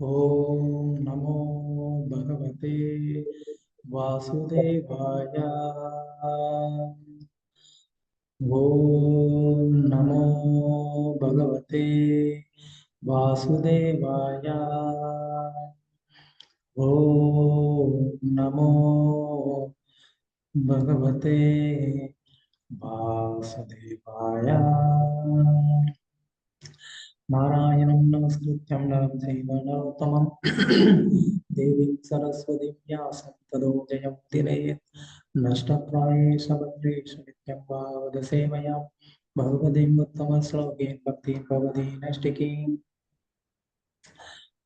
ओम नमो भगवते वासुदेवाय। ओम नमो भगवते वासुदेवाय। ओम नमो भगवते वासुदेवाय। नारायणं नमस्कृत्यं नरं चैव नरोत्तमं देवीं सरस्वतीं व्यासं ततो जयमुदीरयेत्। नष्टप्रायेष भद्रेषु नित्यं भावगसेवया भगवतीम् उत्तमश्लोकीं भक्तिं भवती नैष्टिकीम्।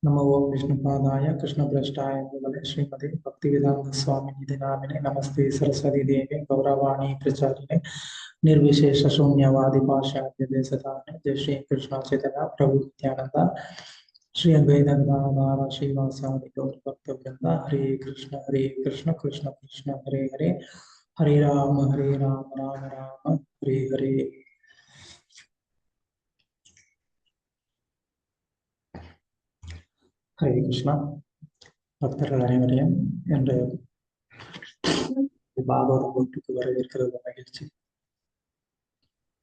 नमो ओं विष्णुपादाय कृष्णप्रेष्ठाय भगवते श्रीमते भक्तिवेदांत स्वामिनिधि नामिने नमस्ते सरस्वती देवी गौरवाणी प्रचारिणे निर्विशेष शून्यवादी पाश्चात्य देशतारिणे जय श्री कृष्ण चैतन्य प्रभु नित्यानंद श्री अद्वैत गदाधर श्रीवासादि गौर भक्त वृंद। हरे कृष्ण कृष्ण कृष्ण हरे हरे, हरे राम राम राम हरे हरे। हरे कृष्ण பக்தர்கள் அனைவரையும் என்று பாகவத கூட்டுக்கு வரவேற்கிறது மகிழ்ச்சி.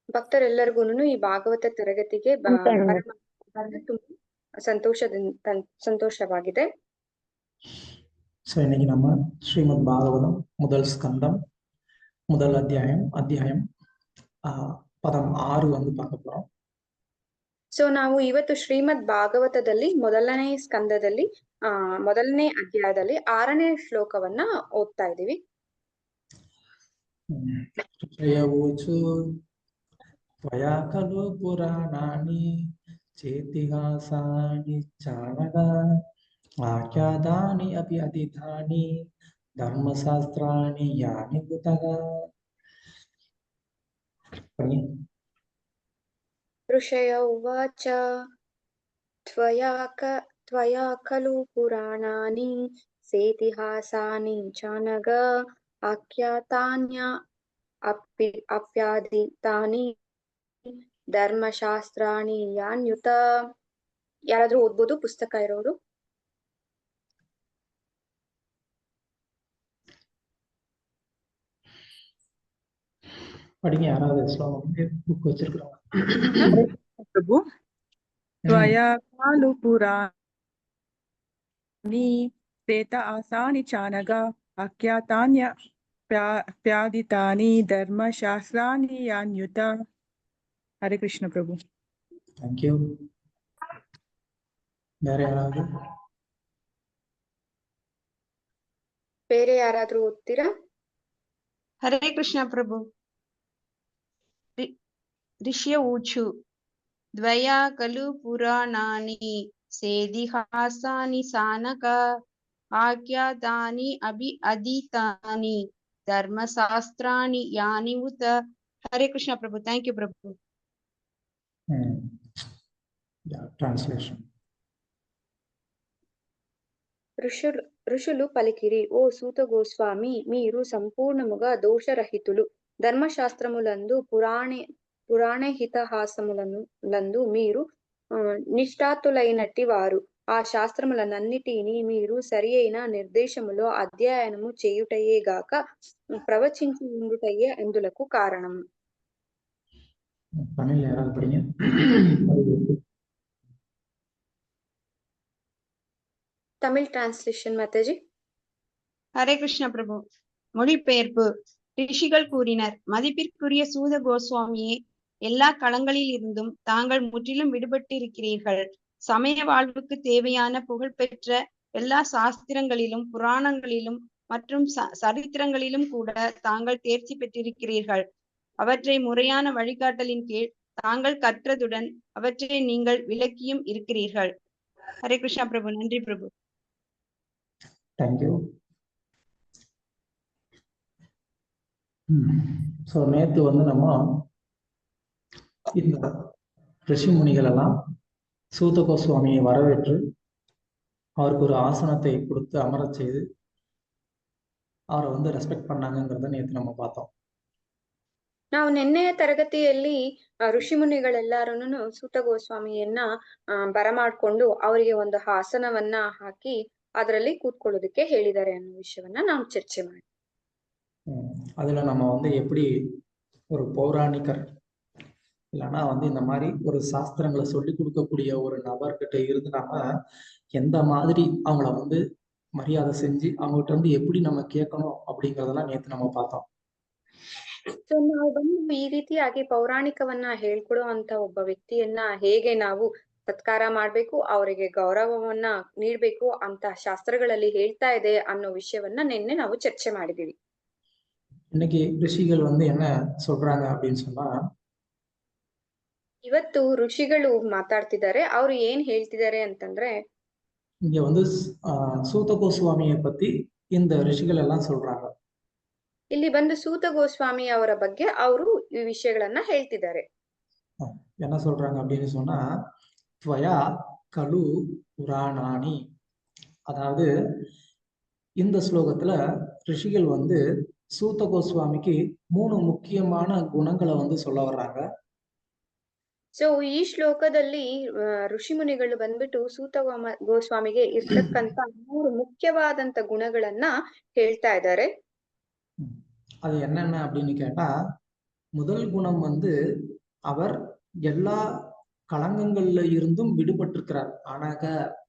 ಭಕ್ತರೆಲ್ಲರಿಗೂ ಈ ಭಾಗವತ ತರಗತಿಗೆ ಸಂತೋಷವಾಗಿದೆ. ஸோ இன்னைக்கு நம்ம ஸ்ரீமத் பாகவதம் முதல் ஸ்கந்தம் முதல் அத்தியாயம் பதம் 6 வந்து பார்க்க போறோம். ಸೊ ನಾವು ಇವತ್ತು ಶ್ರೀಮದ್ ಭಾಗವತದಲ್ಲಿ ಮೊದಲನೇ ಸ್ಕಂದದಲ್ಲಿ ಮೊದಲನೇ ಅಧ್ಯಾಯದಲ್ಲಿ 6ನೇ ಶ್ಲೋಕವನ್ನ ಓದ್ತಾ ಇದೀವಿ. त्वया खलु पुराणानि चेतिहासानि चाणक आख्यातानि अपि अतीतानि धर्मशास्त्राणि यानि कुतः। ऋषय उवाच त्वया खलु पुराणानि सेतिहासानि चानघ आख्यातान्य ಅಪ್ಯಾದಿತಾನಿ ಧರ್ಮಶಾಸ್ತ್ರಾಣಿ ಯಾನ್ಯುತ. ಯಾರಾದ್ರೂ ಓದ್ಬೋದು ಪುಸ್ತಕ ಇರೋರು? படிங்க யாராவது புக் வச்சிருக்கிறோம். பிரபு त्वया खलु पुराणानि सेत आसानि चानघ आख्यातान्यप्यादितानि धर्मशास्त्राणि यान्युत. हरे कृष्ण प्रभु. Thank you. ಬೇರೆ ಯಾರಾದ್ರೂ ಓದ್ತೀರಾ? ಹರೇ ಕೃಷ್ಣ ಪ್ರಭು. ಋಷಿಯ ಊಚು ದ್ವಯಾ ಖಲು ಪುರಾಣಾನಿ ಸೇದಿಹಾಸಾನಿ ಸಾನಕ ಆಖ್ಯಾತಾನಿ ಅಭಿ ಅಧೀತಾನಿ ಧರ್ಮಶಾಸ್ತ್ರಾಣಿ ಯಾನಿ ಉತ. Hare Krishna Prabhu. Thank you Prabhu. Translation. ఋషులు పలికిరి, ఓ సూత గోస్వామి, మీరు సంపూర్ణముగా దోషరహితులు. ధర్మశాస్త్రములందు పురాణహితహాసములందు మీరు నిష్ఠాతులైనట్టి వారు. ఆ శాస్త్రములనన్నిటినీ మీరు సరి అయిన నిర్దేశములో అధ్యయనము చేయుటయే గాక ప్రవచించి ఉండుటయే అందులకు కారణం. தமிழ் டிரான்ஸ்லேஷன் மாதாஜி. ஹரே கிருஷ்ண பிரபு. மொழிபெயர்ப்பு. ரிஷிகள் கூறினர், மதிப்பிற்குரிய சூத கோஸ்வாமியே, எல்லா களங்களில் இருந்தும் தாங்கள் முற்றிலும் விடுபட்டிருக்கிறீர்கள். சமய வாழ்வுக்கு தேவையான புகழ்பெற்ற எல்லா சாஸ்திரங்களிலும் புராணங்களிலும் மற்றும் சரித்திரங்களிலும் கூட தாங்கள் தேர்ச்சி பெற்றிருக்கிறீர்கள். அவற்றை முறையான வழிகாட்டலின் கீழ் தாங்கள் கற்றதுடன் அவற்றை நீங்கள் விளக்கியும் இருக்கிறீர்கள். ஹரே கிருஷ்ணா பிரபு. நன்றி பிரபு. தேங்க்யூ. ஸோ நேற்று வந்து நம்ம இந்த ரிஷி முனிகள் எல்லாம் சூத கோஸ்வாமியை வரவேற்று அவருக்கு ஒரு ஆசனத்தை கொடுத்து அமரச் செய்து அவரை வந்து ரெஸ்பெக்ட் பண்ணாங்கிறத நேற்று நம்ம பார்த்தோம். ನಾವು ನಿನ್ನೆಯ ತರಗತಿಯಲ್ಲಿ ಋಷಿ ಮುನಿಗಳೆಲ್ಲಾರೂನು ಸೂತ ಗೋಸ್ವಾಮಿಯನ್ನ ಬರಮಾಡ್ಕೊಂಡು ಅವರಿಗೆ ಒಂದು ಆಸನವನ್ನ ಹಾಕಿ ಅದರಲ್ಲಿ ಕೂತ್ಕೊಳ್ಳೋದಕ್ಕೆ ಹೇಳಿದ್ದಾರೆ ಅನ್ನೋ ವಿಷಯವನ್ನ ನಾವು ಚರ್ಚೆ ಮಾಡಿ. அதுல நம்ம வந்து எப்படி ஒரு பௌராணிகர் இல்லைன்னா வந்து இந்த மாதிரி ஒரு சாஸ்திரங்களை சொல்லி கொடுக்கக்கூடிய ஒரு நபர்கிட்ட இருந்து நாம எந்த மாதிரி அவங்கள வந்து மரியாதை செஞ்சு அவங்ககிட்ட இருந்து எப்படி நம்ம கேட்கணும் அப்படிங்கறதெல்லாம் நேத்து நம்ம பார்த்தோம். ಸೊ ನಾವು ಬಂದು ಈ ರೀತಿಯಾಗಿ ಪೌರಾಣಿಕವನ್ನ ಹೇಳ್ಕೊಡುವಂತ ಒಬ್ಬ ವ್ಯಕ್ತಿಯನ್ನ ಹೇಗೆ ನಾವು ಸತ್ಕಾರ ಮಾಡ್ಬೇಕು, ಅವರಿಗೆ ಗೌರವವನ್ನ ನೀಡ್ಬೇಕು ಅಂತ ಶಾಸ್ತ್ರಗಳಲ್ಲಿ ಹೇಳ್ತಾ ಇದೆ ಅನ್ನೋ ವಿಷಯವನ್ನ ನಿನ್ನೆ ನಾವು ಚರ್ಚೆ ಮಾಡಿದೀವಿ. இன்னைக்கு ரிஷிகள் வந்து என்ன சொல்றாங்க அப்படின்னு சொன்னா, ಇವತ್ತು ಋಷಿಗಳು ಮಾತಾಡ್ತಿದ್ದಾರೆ. ಅವ್ರು ಏನ್ ಹೇಳ್ತಿದ್ದಾರೆ ಅಂತಂದ್ರೆ, இங்க வந்து சூத கோஸ்வாமியை பத்தி இந்த ரிஷிகள் எல்லாம் சொல்றாங்க. ಇಲ್ಲಿ ಬಂದು ಸೂತ ಗೋಸ್ವಾಮಿ ಅವರ ಬಗ್ಗೆ ಅವರು ಈ ವಿಷಯಗಳನ್ನ ಹೇಳ್ತಿದ್ದಾರೆ. என்ன சொல்றாங்க அப்படின்னு சொன்னா, துவயா கலு புராணானி, அதாவது இந்த ஸ்லோகத்துல ரிஷிகள் வந்து சூத கோஸ்வாமிக்கு 3 முக்கியமான குணங்களை வந்து சொல்ல வர்றாங்க. ಸೊ ಈ ಶ್ಲೋಕದಲ್ಲಿ ಋಷಿ ಮುನಿಗಳು ಬಂದ್ಬಿಟ್ಟು ಸೂತ ಗೋಸ್ವಾಮಿಗೆ ಇರ್ತಕ್ಕಂತ 3 ಮುಖ್ಯವಾದಂತ ಗುಣಗಳನ್ನ ಹೇಳ್ತಾ ಇದ್ದಾರೆ. அது என்னென்ன அப்படின்னு கேட்டா, முதல் குணம் வந்து அவர் எல்லா களங்கங்கள்ல இருந்தும் விடுபட்டிருக்கிறார்.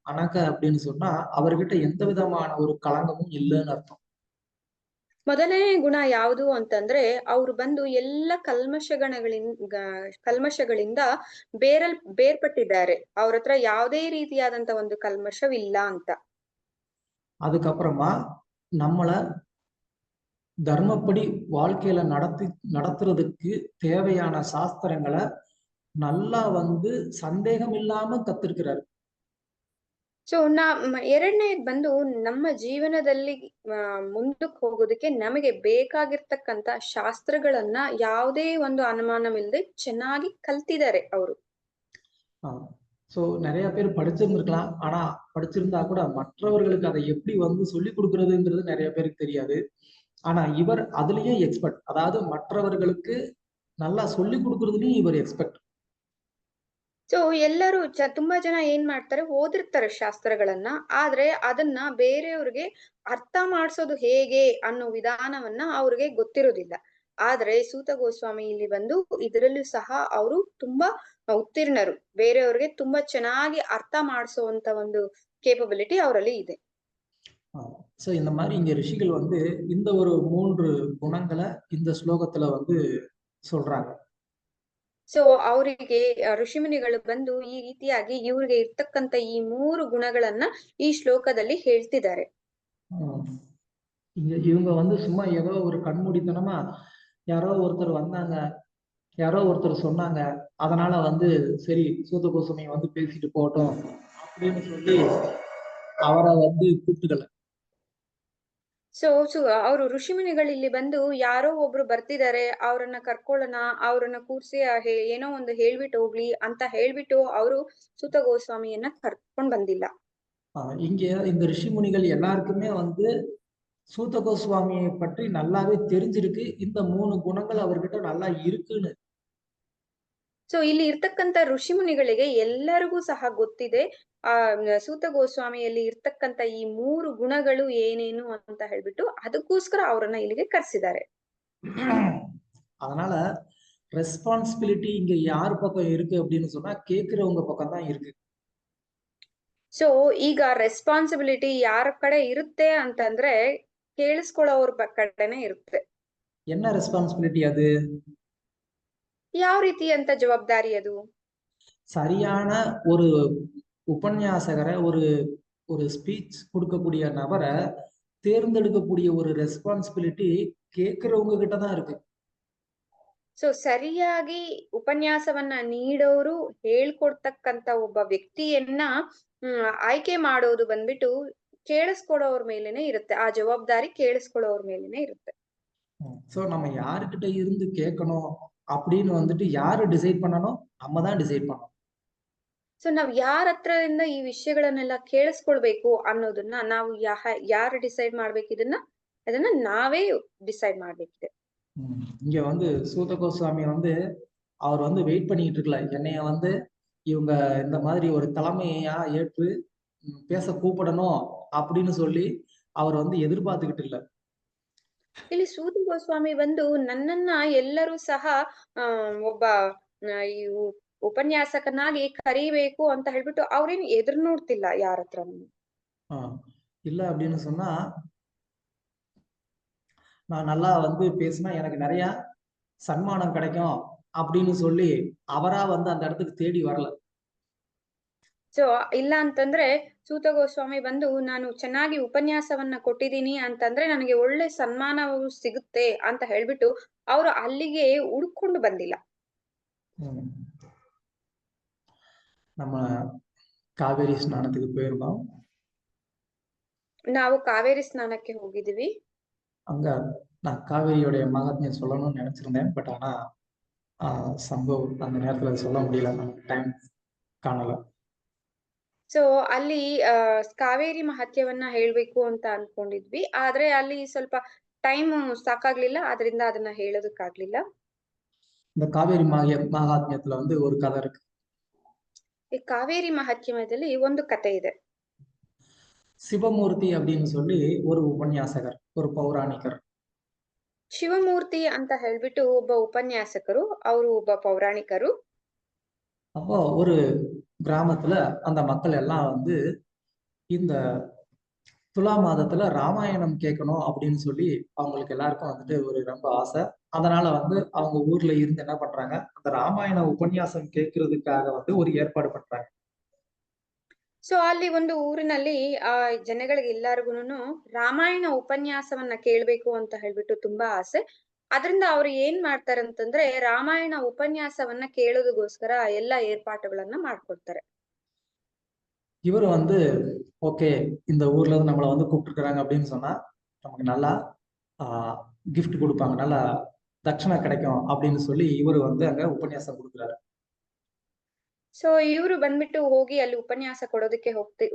அனக அப்படின்னு சொன்னா அவர்கிட்ட எந்த விதமான ஒரு களங்கமும் இல்லைன்னு அர்த்தம். ಮೊದಲನೇ ಗುಣ ಯಾವುದು ಅಂತಂದ್ರೆ, ಅವ್ರು ಬಂದು ಎಲ್ಲ ಕಲ್ಮಶಗಳಿಂದ ಬೇರ್ಪಟ್ಟಿದ್ದಾರೆ. ಅವ್ರ ಹತ್ರ ಯಾವುದೇ ರೀತಿಯಾದಂತ ಒಂದು ಕಲ್ಮಶವಿಲ್ಲ ಅಂತ. அதுக்கப்புறமா நம்மள தர்மப்படி வாழ்க்கையில நடத்துறதுக்கு தேவையான சாஸ்திரங்களை நல்லா வந்து சந்தேகம் இல்லாம கத்திருக்கிறார். ಸೊ ಎರಡನೇದ್ ಬಂದು ನಮ್ಮ ಜೀವನದಲ್ಲಿ ಮುಂದಕ್ಕೆ ಹೋಗೋದಕ್ಕೆ ನಮಗೆ ಬೇಕಾಗಿರ್ತಕ್ಕಂತ ಶಾಸ್ತ್ರಗಳನ್ನ ಯಾವುದೇ ಒಂದು ಅನುಮಾನವಿಲ್ಲದೆ ಚೆನ್ನಾಗಿ ಕಲ್ತಿದ್ದಾರೆ ಅವರು. சோ நிறைய பேர் படிச்சிருந்திருக்கலாம். ஆனா படிச்சிருந்தா கூட மற்றவர்களுக்கு அதை எப்படி வந்து சொல்லி கொடுக்கறதுங்கிறது நிறைய பேருக்கு தெரியாது. ஆனா இவர் அதுலயும் எக்ஸ்பர்ட். அதாவது மற்றவர்களுக்கு நல்லா சொல்லி கொடுக்கறதுலயும் இவர் எக்ஸ்பர்ட். ಸೊ ಎಲ್ಲರೂ ತುಂಬಾ ಜನ ಏನ್ ಮಾಡ್ತಾರೆ, ಓದಿರ್ತಾರೆ ಶಾಸ್ತ್ರಗಳನ್ನ, ಆದ್ರೆ ಅದನ್ನ ಬೇರೆಯವ್ರಿಗೆ ಅರ್ಥ ಮಾಡ್ಸೋದು ಹೇಗೆ ಅನ್ನೋ ವಿಧಾನವನ್ನ ಅವ್ರಿಗೆ ಗೊತ್ತಿರೋದಿಲ್ಲ. ಆದ್ರೆ ಸೂತ ಗೋಸ್ವಾಮಿ ಇಲ್ಲಿ ಬಂದು ಇದರಲ್ಲೂ ಸಹ ಅವರು ತುಂಬಾ ಉತ್ತೀರ್ಣರು. ಬೇರೆಯವ್ರಿಗೆ ತುಂಬಾ ಚೆನ್ನಾಗಿ ಅರ್ಥ ಮಾಡಿಸುವಂತ ಒಂದು ಕೇಪಬಿಲಿಟಿ ಅವರಲ್ಲಿ ಇದೆ. சோ இந்த மாதிரி இங்க ரிஷிகள் வந்து இந்த ஒரு 3 குணங்களை இந்த ஸ்லோகத்துல வந்து சொல்றாங்க. ಸೊ ಅವರಿಗೆ ಋಷಿಮುನಿಗಳು ಬಂದು ಈ ರೀತಿಯಾಗಿ ಇವ್ರಿಗೆ ಇರ್ತಕ್ಕಂತ ಈ 3 ಗುಣಗಳನ್ನ ಈ ಶ್ಲೋಕದಲ್ಲಿ ಹೇಳ್ತಿದ್ದಾರೆ. இவங்க வந்து சும்மா ஏதோ ஒரு கண்மூடித்தனமா யாரோ ஒருத்தர் வந்தாங்க, யாரோ ஒருத்தர் சொன்னாங்க, அதனால வந்து சரி சூத கோஸ்வாமி வந்து பேசிட்டு போட்டோம் அப்படின்னு சொல்லி அவரை வந்து கூப்பிட்டுக்கல. ಸೊ ಅವರು ಋಷಿಮುನಿಗಳು ಇಲ್ಲಿ ಬಂದು ಯಾರೋ ಒಬ್ರು ಬರ್ತಿದ್ದಾರೆ, ಅವ್ರನ್ನ ಕರ್ಕೊಳ್ಳೋಣ, ಅವ್ರನ್ನ ಕೂರ್ಸಿ ಏನೋ ಒಂದು ಹೇಳ್ಬಿಟ್ಟು ಹೋಗ್ಲಿ ಅಂತ ಹೇಳ್ಬಿಟ್ಟು ಅವರು ಸೂತ ಗೋಸ್ವಾಮಿಯನ್ನ ಕರ್ಕೊಂಡ್ ಬಂದಿಲ್ಲ. இங்க இந்த ரிஷி முனிகள் எல்லாருக்குமே வந்து சூத கோஸ்வாமியை பற்றி நல்லாவே தெரிஞ்சிருக்கு. இந்த 3 குணங்கள் அவர்கிட்ட நல்லா இருக்குன்னு. ಸೊ ಇಲ್ಲಿ ಇರ್ತಕ್ಕಂತ ಋಷಿ ಮುನಿಗಳಿಗೆ ಎಲ್ಲರಿಗೂ ಸಹ ಗೊತ್ತಿದೆ ಸೂತ ಗೋಸ್ವಾಮಿಯಲ್ಲಿ ಇರ್ತಕ್ಕಂತ ಈ 3 ಗುಣಗಳು ಏನೇನು ಅಂತ ಹೇಳ್ಬಿಟ್ಟು ಅದಕ್ಕೋಸ್ಕರ ಅವರನ್ನ ಇಲ್ಲಿಗೆ ಕರೆಸಿದ್ದಾರೆ. அதனால ரெஸ்பான்சிபிலிட்டி இங்க யார் பக்கம் இருக்கு அப்படின்னு சொன்னா கேக்குறவங்க பக்கம் தான் இருக்கு. ಸೊ ಈಗ ರೆಸ್ಪಾನ್ಸಿಬಿಲಿಟಿ ಯಾರ ಕಡೆ ಇರುತ್ತೆ ಅಂತಂದ್ರೆ ಕೇಳಿಸ್ಕೊಳ್ಳೋವ್ರ ಕಡೆನೆ ಇರುತ್ತೆ. என்ன ரெஸ்பான்சிபிலிட்டி அது? ಯಾವ ರೀತಿ ಅಂತ ಜವಾಬ್ದಾರಿ ಅದು? சரியான ஒரு உபன்யாசகரை ஒரு ஸ்பீச் கொடுக்கக்கூடிய நபரை தேர்ந்தெடுக்கக்கூடிய ஒரு ரெஸ்பான்சிபிலிட்டி கேட்கிறவங்க கிட்ட தான் இருக்கு. ಸೊ ಸರಿಯಾಗಿ ಉಪನ್ಯಾಸವನ್ನ ನೀಡೋರು ಹೇಳ್ಕೊಡ್ತಕ್ಕಂತ ಒಬ್ಬ ವ್ಯಕ್ತಿಯನ್ನ ಆಯ್ಕೆ ಮಾಡೋದು ಬಂದ್ಬಿಟ್ಟು ಕೇಳಿಸ್ಕೊಡೋರ್ ಮೇಲೇನೆ ಇರುತ್ತೆ. ಆ ಜವಾಬ್ದಾರಿ ಕೇಳಿಸ್ಕೊಳ್ಳೋರ್ ಮೇಲೇನೆ ಇರುತ್ತೆ. சோ நம்ம யாருக்கிட்ட இருந்து கேட்கணும் அப்படின்னு வந்துட்டு யாரு டிசைட் பண்ணணும்? நம்ம தான் டிசைட் பண்ணணும். ಸೊ ನಾವ್ ಯಾರ ಹತ್ರದಿಂದ ಈ ವಿಷಯಗಳನ್ನೆಲ್ಲ ಕೇಳಿಸ್ಕೊಳ್ಬೇಕು ಅನ್ನೋದನ್ನ ನಾವು ಯಾರು ಡಿಸೈಡ್ ಮಾಡ್ಬೇಕು? ಅದನ್ನ ನಾವೇ ಡಿಸೈಡ್ ಮಾಡ್ಬೇಕಿದೆ. இங்க வந்து சூத கோஸ்வாமி வந்து அவர் வந்து வெயிட் பண்ணிட்டு இருக்கல, என்னைய வந்து இவங்க இந்த மாதிரி ஒரு தலைமையா ஏற்று பேச கூப்பிடணும் அப்படின்னு சொல்லி அவர் வந்து எதிர்பார்த்துக்கிட்டு இல்ல. ಇಲ್ಲಿ ಸೂತ ಗೋಸ್ವಾಮಿ ಬಂದು ನನ್ನನ್ನ ಎಲ್ಲರೂ ಸಹ ಒಬ್ಬ ಈ ಉಪನ್ಯಾಸಕನಾಗಿ ಕರಿಬೇಕು ಅಂತ ಹೇಳ್ಬಿಟ್ಟು ಅವ್ರೇನು ಎದುರು ನೋಡ್ತಿಲ್ಲ ಯಾರ ಹತ್ರನು. இல்ல அப்படின்னு சொன்னா நான் நல்லா வந்து பேசினா எனக்கு நிறைய சன்மானம் கிடைக்கும் அப்படின்னு சொல்லி அவரா வந்து அந்த இடத்துக்கு தேடி வரல. ಸೊ ಇಲ್ಲ ಅಂತಂದ್ರೆ ಸೂತ ಗೋಸ್ವಾಮಿ ಬಂದು ನಾನು ಚೆನ್ನಾಗಿ ಉಪನ್ಯಾಸವನ್ನ ಕೊಟ್ಟಿದ್ದೀನಿ ಅಂತಂದ್ರೆ ನನಗೆ ಒಳ್ಳೆ ಸನ್ಮಾನವು ಸಿಗುತ್ತೆ ಅಂತ ಹೇಳ್ಬಿಟ್ಟು ಅವರು ಅಲ್ಲಿಗೆ ಹುಡ್ಕೊಂಡು ಬಂದಿಲ್ಲ. நம்ம காவேரி ஸ்நானத்துக்கு போயிருந்தோம். ನಾವು ಕಾವೇರಿ ಸ್ನಾನಕ್ಕೆ ಹೋಗಿದ್ವಿ. அங்க நான் காவேரியோடைய மகாத்மியம் சொல்லணும்னு நினைச்சிருந்தேன். பட் ஆனா சம்பவம் அந்த நேரத்துல சொல்ல முடியல, டைம் ಕಾಣಲ್ಲ. ಸೊ ಅಲ್ಲಿ ಕಾವೇರಿ ಮಹತ್ಯವನ್ನ ಹೇಳ್ಬೇಕು ಅಂತ ಅನ್ಕೊಂಡಿದ್ವಿ, ಆದ್ರೆ ಅಲ್ಲಿ ಸ್ವಲ್ಪ ಟೈಮ್ ಸಾಕಾಗ್ಲಿಲ್ಲ, ಅದರಿಂದ ಅದನ್ನ ಹೇಳೋದಕ್ಕಾಗ್ಲಿಲ್ಲ. இந்த காவேரி மகாத்மியத்துல வந்து ஒரு கதை இருக்கு. ಈ ಕಾವೇರಿ ಮಹತ್ಯಮದಲ್ಲಿ ಒಂದು ಕತೆ ಇದೆ. சிவமூர்த்தி அப்படின்னு சொல்லி ஒரு உபன்யாசகர், ஒரு பௌராணிகர். ಶಿವಮೂರ್ತಿ ಅಂತ ಹೇಳ್ಬಿಟ್ಟು ಒಬ್ಬ ಉಪನ್ಯಾಸಕರು, ಅವರು ಒಬ್ಬ ಪೌರಾಣಿಕರು. அப்போ ஒரு கிராமத்துல அந்த மக்கள் எல்லாம் வந்து இந்த துலா மாதத்துல ராமாயணம் கேட்கணும் அப்படின்னு சொல்லி அவங்களுக்கு எல்லாருக்கும் வந்துட்டு ஒரு ரொம்ப ஆசை. அதனால வந்து அவங்க ஊர்ல இருந்து என்ன பண்றாங்க, அந்த ராமாயண உபன்யாசம் கேட்கறதுக்காக வந்து ஒரு ஏற்பாடு பண்றாங்க. ಸೊ ಅಲ್ಲಿ ಒಂದು ಊರಿನಲ್ಲಿ ಜನಗಳಿಗೆ ಎಲ್ಲಾರ್ಗುನು ರಾಮಾಯಣ ಉಪನ್ಯಾಸವನ್ನ ಕೇಳ್ಬೇಕು ಅಂತ ಹೇಳ್ಬಿಟ್ಟು ತುಂಬಾ ಆಸೆ. ಅದರಿಂದ ಅವ್ರು ಏನ್ ಮಾಡ್ತಾರೆ ಅಂತಂದ್ರೆ ರಾಮಾಯಣ ಉಪನ್ಯಾಸವನ್ನ ಕೇಳೋದಕ್ಕೋಸ್ಕರ ಎಲ್ಲಾ ಏರ್ಪಾಟುಗಳನ್ನ ಮಾಡ್ಕೊಡ್ತಾರೆ. இவர் வந்து ஓகே, இந்த ஊர்ல இருந்து நம்மளை வந்து கூப்பிட்டுருக்காங்க அப்படின்னு சொன்னா நமக்கு நல்லா கிஃப்ட் கொடுப்பாங்க, நல்லா தட்சணை கிடைக்கும் அப்படின்னு சொல்லி இவர் வந்து அங்க உபன்யாசம் கொடுக்குறாரு. ಸೊ ಇವರು ಬಂದ್ಬಿಟ್ಟು ಹೋಗಿ ಅಲ್ಲಿ ಉಪನ್ಯಾಸ ಕೊಡೋದಕ್ಕೆ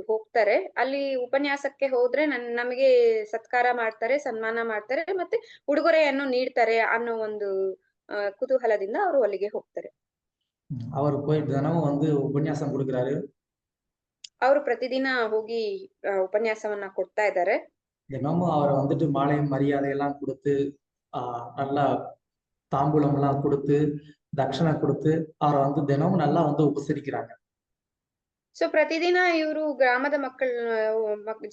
ಹೋಗ್ತಾರೆ. ಅಲ್ಲಿ ಉಪನ್ಯಾಸಕ್ಕೆ ಹೋದ್ರೆ ನಮಗೆ ಸತ್ಕಾರ ಮಾಡ್ತಾರೆ, ಸನ್ಮಾನ ಮಾಡ್ತಾರೆ, ಮತ್ತೆ ಉಡುಗೊರೆಯನ್ನು ನೀಡ್ತಾರೆ ಅನ್ನೋ ಒಂದು ಕುತೂಹಲದಿಂದ ಅವರು ಅಲ್ಲಿಗೆ ಹೋಗ್ತಾರೆ. அவர் போய் தினமும் வந்து உபன்யாசம் கொடுக்குறாரு. ಅವರು ಪ್ರತಿದಿನ ಹೋಗಿ ಉಪನ್ಯಾಸವನ್ನ ಕೊಡ್ತಾ ಇದ್ದಾರೆ. தினமும் அவரை வந்துட்டு மாலை மரியாதை எல்லாம் கொடுத்து நல்லா தாம்பூலம் எல்லாம் கொடுத்து தட்சணை கொடுத்து அவரை வந்து தினமும் நல்லா வந்து ಉಪಸರಿக்கிறாங்க. ಸೊ ಪ್ರತಿದಿನ ಇವರು ಗ್ರಾಮದ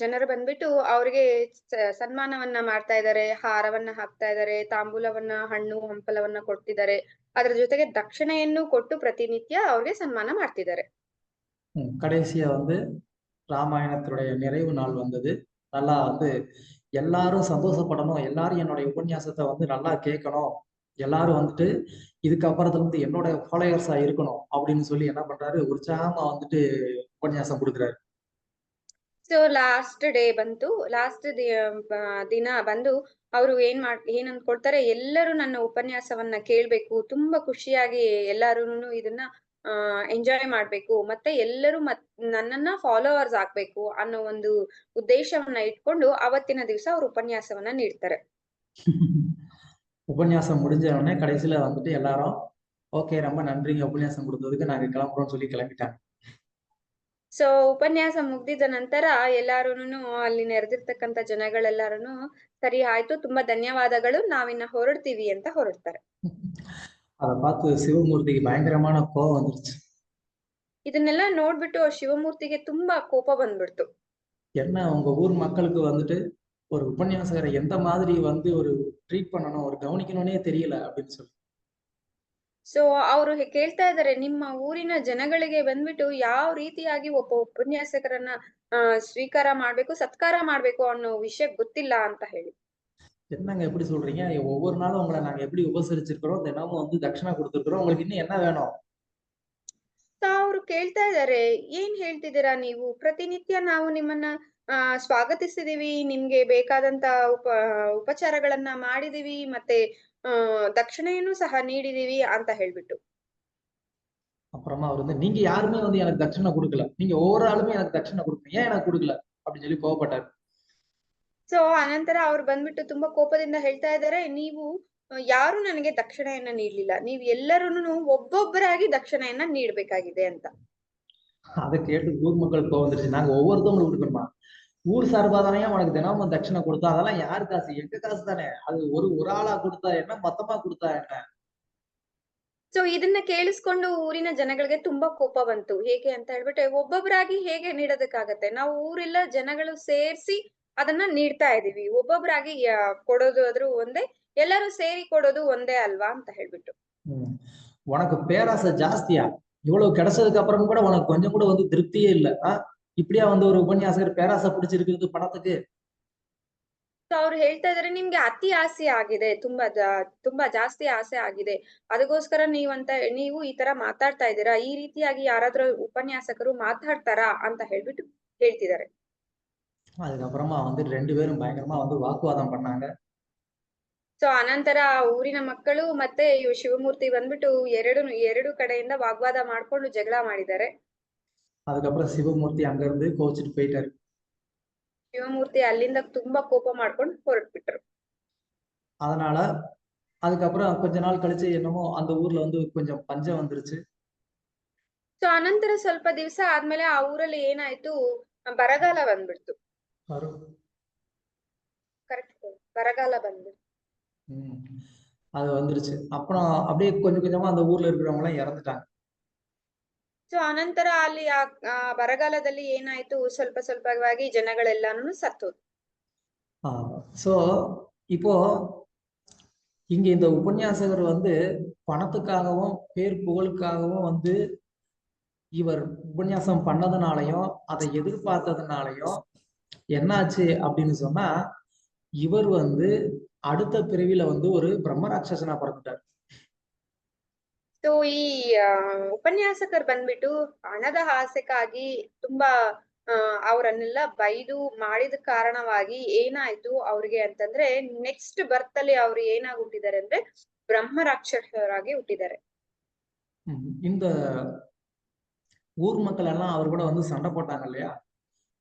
ಜನರು ಬಂದ್ಬಿಟ್ಟು ಅವ್ರಿಗೆ ಸನ್ಮಾನವನ್ನ ಮಾಡ್ತಾ ಇದ್ದಾರೆ, ಹಾರವನ್ನ ಹಾಕ್ತಾ ಇದ್ದಾರೆ, ತಾಂಬೂಲವನ್ನ, ಹಣ್ಣು ಹಂಪಲವನ್ನ ಕೊಡ್ತಿದ್ದಾರೆ. ಅದ್ರ ಜೊತೆಗೆ ದಕ್ಷಿಣೆಯನ್ನು ಕೊಟ್ಟು ಪ್ರತಿನಿತ್ಯ ಅವ್ರಿಗೆ ಸನ್ಮಾನ ಮಾಡ್ತಿದ್ದಾರೆ. கடைசியா வந்து ராமாயணத்துடைய நிறைவு நாள் வந்தது. நல்லா வந்து எல்லாரும் சந்தோஷப்படணும், எல்லாரும் என்னுடைய உபன்யாசத்தை வந்து நல்லா கேட்கணும், எல்லாரும் வந்துட்டு இதுக்கப்புறத்துல இருந்து என்னோட ஃபாலோயர்ஸா இருக்கணும் அப்படின்னு சொல்லி என்ன பண்றாரு, உற்சாகமா வந்துட்டு உபன்யாசம் கொடுக்குறாரு. ಸೊ ಲಾಸ್ಟ್ ಡೇ ಬಂತು, ಲಾಸ್ಟ್ ದಿನ ಬಂದು ಅವರು ಏನ್ ಅನ್ಕೊಳ್ತಾರೆ, ಎಲ್ಲರೂ ನನ್ನ ಉಪನ್ಯಾಸವನ್ನ ಕೇಳ್ಬೇಕು, ತುಂಬಾ ಖುಷಿಯಾಗಿ ಎಲ್ಲಾರುನು ಇದನ್ನ ಎಂಜಾಯ್ ಮಾಡ್ಬೇಕು, ಮತ್ತೆ ಎಲ್ಲರೂ ನನ್ನನ್ನ ಫಾಲೋವರ್ಸ್ ಆಗ್ಬೇಕು ಅನ್ನೋ ಒಂದು ಉದ್ದೇಶವನ್ನ ಇಟ್ಕೊಂಡು ಅವತ್ತಿನ ದಿವಸ ಅವರು ಉಪನ್ಯಾಸವನ್ನ ನೀಡ್ತಾರೆ. உபன்யாசம் முடிஞ்ச உடனே கடைசியில வந்துட்டு எல்லாரும் ஓகே ரொம்ப நன்றிங்க உபன்யாசம் கொடுத்ததுக்கு, நாங்க கிளம்புறோம்னு சொல்லி கிளம்பிட்டாங்க. ಸೊ ಉಪನ್ಯಾಸ ಮುಗ್ದಿದ ನಂತರ ಎಲ್ಲಾರುನು ಅಲ್ಲಿ ನೆರೆದಿರ್ತಕ್ಕಂಥ ಜನಗಳೆಲ್ಲಾರುನು ಸರಿ ಆಯ್ತು, ತುಂಬಾ ಧನ್ಯವಾದಗಳು, ನಾವಿನ್ನ ಹೊರಡ್ತೀವಿ ಅಂತ ಹೊರಡ್ತಾರೆ. அதை பார்த்து சிவமூர்த்திக்கு பயங்கரமான கோபம் வந்துருச்சு. ಇದನ್ನೆಲ್ಲ ನೋಡ್ಬಿಟ್ಟು ಶಿವಮೂರ್ತಿಗೆ ತುಂಬಾ ಕೋಪ ಬಂದ್ಬಿಡ್ತು. என்ன உங்க ஊர் மக்களுக்கு வந்துட்டு ஒரு உபன்யாசகரை எந்த மாதிரி வந்து ஒரு ட்ரீட் பண்ணணும், ஒரு கவனிக்கணும்னே தெரியல அப்படின்னு சொல்லி. ಸೊ ಅವರು ಕೇಳ್ತಾ ಇದ್ದಾರೆ, ನಿಮ್ಮ ಊರಿನ ಜನಗಳಿಗೆ ಬಂದ್ಬಿಟ್ಟು ಯಾವ ರೀತಿಯಾಗಿ ಒಬ್ಬ ಉಪನ್ಯಾಸಕರನ್ನ ಸ್ವೀಕಾರ ಮಾಡ್ಬೇಕು, ಸತ್ಕಾರ ಮಾಡ್ಬೇಕು ಅನ್ನೋ ವಿಷಯ ಗೊತ್ತಿಲ್ಲ ಅಂತ ಹೇಳಿ. என்னங்க எப்படி சொல்றீங்க, ஒவ்வொரு நாளும் உங்களை நாங்க எப்படி உபசரிச்சிருக்கிறோம், தினமும் வந்து தட்சணை கொடுத்துருக்கிறோம், உங்களுக்கு இன்னும் என்ன வேணும்? ಅವ್ರು ಕೇಳ್ತಾ ಇದ್ದಾರೆ, ಏನ್ ಹೇಳ್ತಿದ್ದೀರಾ ನೀವು, ಪ್ರತಿನಿತ್ಯ ನಾವು ನಿಮ್ಮನ್ನ ಸ್ವಾಗತಿಸಿದೀವಿ, ನಿಮ್ಗೆ ಬೇಕಾದಂತ ಉಪಚಾರಗಳನ್ನ ಮಾಡಿದೀವಿ, ಮತ್ತೆ ದಕ್ಷಿಣೆಯನ್ನು ಸಹ ನೀಡಿದೀವಿ ಅಂತ ಹೇಳ್ಬಿಟ್ಟು. அப்புறமா அவர் வந்து நீங்க யாருமே வந்து எனக்கு தட்சணை கொடுக்கல, நீங்க ஒவ்வொரு ஆளுமே எனக்கு தட்சணை கொடுக்கணும், ஏன் எனக்கு கொடுக்கல அப்படின்னு சொல்லி கோவப்பட்டார். ಸೊ ಅನಂತರ ಅವ್ರು ಬಂದ್ಬಿಟ್ಟು ತುಂಬಾ ಕೋಪದಿಂದ ಹೇಳ್ತಾ ಇದ್ದಾರೆ, ನೀವು ಯಾರು ನನಗೆ ದಕ್ಷಿಣೆಯನ್ನ ನೀಡ್ಲಿಲ್ಲ, ನೀವ್ ಎಲ್ಲರೂ ಒಬ್ಬೊಬ್ಬರಾಗಿ ದಕ್ಷಿಣೆಯನ್ನ ನೀಡ್ಬೇಕಾಗಿದೆ ಅಂತ. அதை கேட்டு ஊர் மக்கள் கோவம் வந்துருச்சு. நாங்க ஒவ்வொருத்தவங்களும் கொடுக்கணுமா? ஊர் சார்பாதானே உனக்கு தினமும் தட்சிணை கொடுத்தா அதெல்லாம் யாரு காசு? எங்க காசு தானே. அது ஒரு ஆளா கொடுத்தா என்ன, மொத்தமா கொடுத்தா என்ன? ಸೊ ಇದನ್ನ ಕೇಳಿಸ್ಕೊಂಡು ಊರಿನ ಜನಗಳಿಗೆ ತುಂಬಾ ಕೋಪ ಬಂತು. ಹೇಗೆ ಅಂತ ಹೇಳ್ಬಿಟ್ಟು, ಒಬ್ಬೊಬ್ಬರಾಗಿ ಹೇಗೆ ನೀಡೋದಕ್ಕಾಗತ್ತೆ, ನಾವು ಊರೆಲ್ಲ ಜನಗಳು ಸೇರ್ಸಿ ಅದನ್ನ ನೀಡ್ತಾ ಇದೀವಿ, ಒಬ್ಬೊಬ್ಬರಾಗಿ ಕೊಡೋದು ಆದ್ರೂ ಒಂದೇ, ಎಲ್ಲರೂ ಸೇರಿ ಕೊಡೋದು ಒಂದೇ ಅಲ್ವಾ ಅಂತ ಹೇಳ್ಬಿಟ್ಟು. உனக்கு பேராசை ஜாஸ்தியா? இவ்வளவு கிடைச்சதுக்கு அப்புறம் கூட உனக்கு கொஞ்சம் கூட வந்து திருப்தியே இல்ல. இப்படியா வந்து ஒரு உபன்யாசகர் பேராசை பிடிச்சிருக்கிறது பணத்துக்கு? ಅವ್ರು ಹೇಳ್ತಾ ಇದಾರೆ, ನಿಮ್ಗೆ ಅತಿ ಆಸೆ ಆಗಿದೆ, ತುಂಬಾ ಜಾಸ್ತಿ ಆಸೆ ಆಗಿದೆ, ಅದಕ್ಕೋಸ್ಕರ ನೀವು ಈ ತರ ಮಾತಾಡ್ತಾ ಇದ್ದೀರಾ, ಈ ರೀತಿಯಾಗಿ ಯಾರಾದ್ರೂ ಉಪನ್ಯಾಸಕರು ಮಾತಾಡ್ತಾರಾ ಅಂತ ಹೇಳ್ಬಿಟ್ಟು ಹೇಳ್ತಿದ್ದಾರೆ. அதுக்கப்புறமா வந்து 2 பேரும் பயங்கரமா வந்து வாக்குவாதம் பண்ணாங்க. ಸೊ ಅನಂತರ ಊರಿನ ಮಕ್ಕಳು ಮತ್ತೆ ಶಿವಮೂರ್ತಿ ಬಂದ್ಬಿಟ್ಟು ಎರಡು ಕಡೆಯಿಂದ ವಾಗ್ವಾದ ಮಾಡ್ಕೊಂಡು ಜಗಳ ಮಾಡಿದ್ದಾರೆ. அதுக்கப்புறம் சிவமூர்த்தி அங்க இருந்து கோச்சிட்டு போயிட்டாரு. ಶಿವಮೂರ್ತಿ ಅಲ್ಲಿಂದ ತುಂಬಾ ಕೋಪ ಮಾಡ್ಕೊಂಡು ಹೊರಟ್ಬಿಟ್ರು. அதனால அதுக்கப்புறம் கொஞ்ச நாள் கழிச்சு என்னமோ அந்த ஊர்ல வந்து கொஞ்சம் பஞ்சம் வந்துருச்சு. ಸೊ ಅನಂತರ ಸ್ವಲ್ಪ ದಿವಸ ಆದ್ಮೇಲೆ ಆ ಊರಲ್ಲಿ ಏನಾಯ್ತು, ಬರಗಾಲ ಬಂದ್ಬಿಡ್ತು. ಕರೆಕ್ಟ್, ಬರಗಾಲ ಬಂದ್ಬಿಡ್ತು. அது வந்துருச்சு. அப்புறம் அப்படியே கொஞ்சம் கொஞ்சமா அந்த ஊர்ல இருக்கிறவங்க எல்லாம் இறந்துட்டாங்க. ಸೊ ಅನಂತರ ಅಲ್ಲಿ ಆ ಬರಗಾಲದಲ್ಲಿ ಏನಾಯ್ತು, ಸ್ವಲ್ಪ ಸ್ವಲ್ಪವಾಗಿ ಜನಗಳೆಲ್ಲಾನು ಸತ್ತೋದು. சோ இப்போ இங்க இந்த உபன்யாசகர் வந்து பணத்துக்காகவும் பேர் புகழுக்காகவும் வந்து இவர் உபன்யாசம் பண்ணதுனாலையும் அதை எதிர்பார்த்ததுனாலையும் என்னாச்சு அப்படின்னு சொன்னா, இவர் வந்து அடுத்த பிறவில வந்து ஒரு பிரம்ம ராட்சசனா பிறந்துட்டார். ಸೊ ಈ ಉಪನ್ಯಾಸಕರು ಬಂದ್ಬಿಟ್ಟು ಹಣದ ಆಸೆಗಾಗಿ ತುಂಬಾ ಅವರನ್ನೆಲ್ಲ ಬೈದು ಮಾಡಿದ ಕಾರಣವಾಗಿ ಏನಾಯ್ತು ಅವ್ರಿಗೆ ಅಂತಂದ್ರೆ, ನೆಕ್ಸ್ಟ್ ಬರ್ತ್ ಅಲ್ಲಿ ಅವ್ರು ಏನಾಗಿ ಹುಟ್ಟಿದ್ದಾರೆ ಅಂದ್ರೆ ಬ್ರಹ್ಮ ರಾಕ್ಷಸರಾಗಿ ಹುಟ್ಟಿದ್ದಾರೆ. இந்த ஊர் மக்கள் எல்லாம் அவர் கூட வந்து சண்டை போட்டாங்க இல்லையா,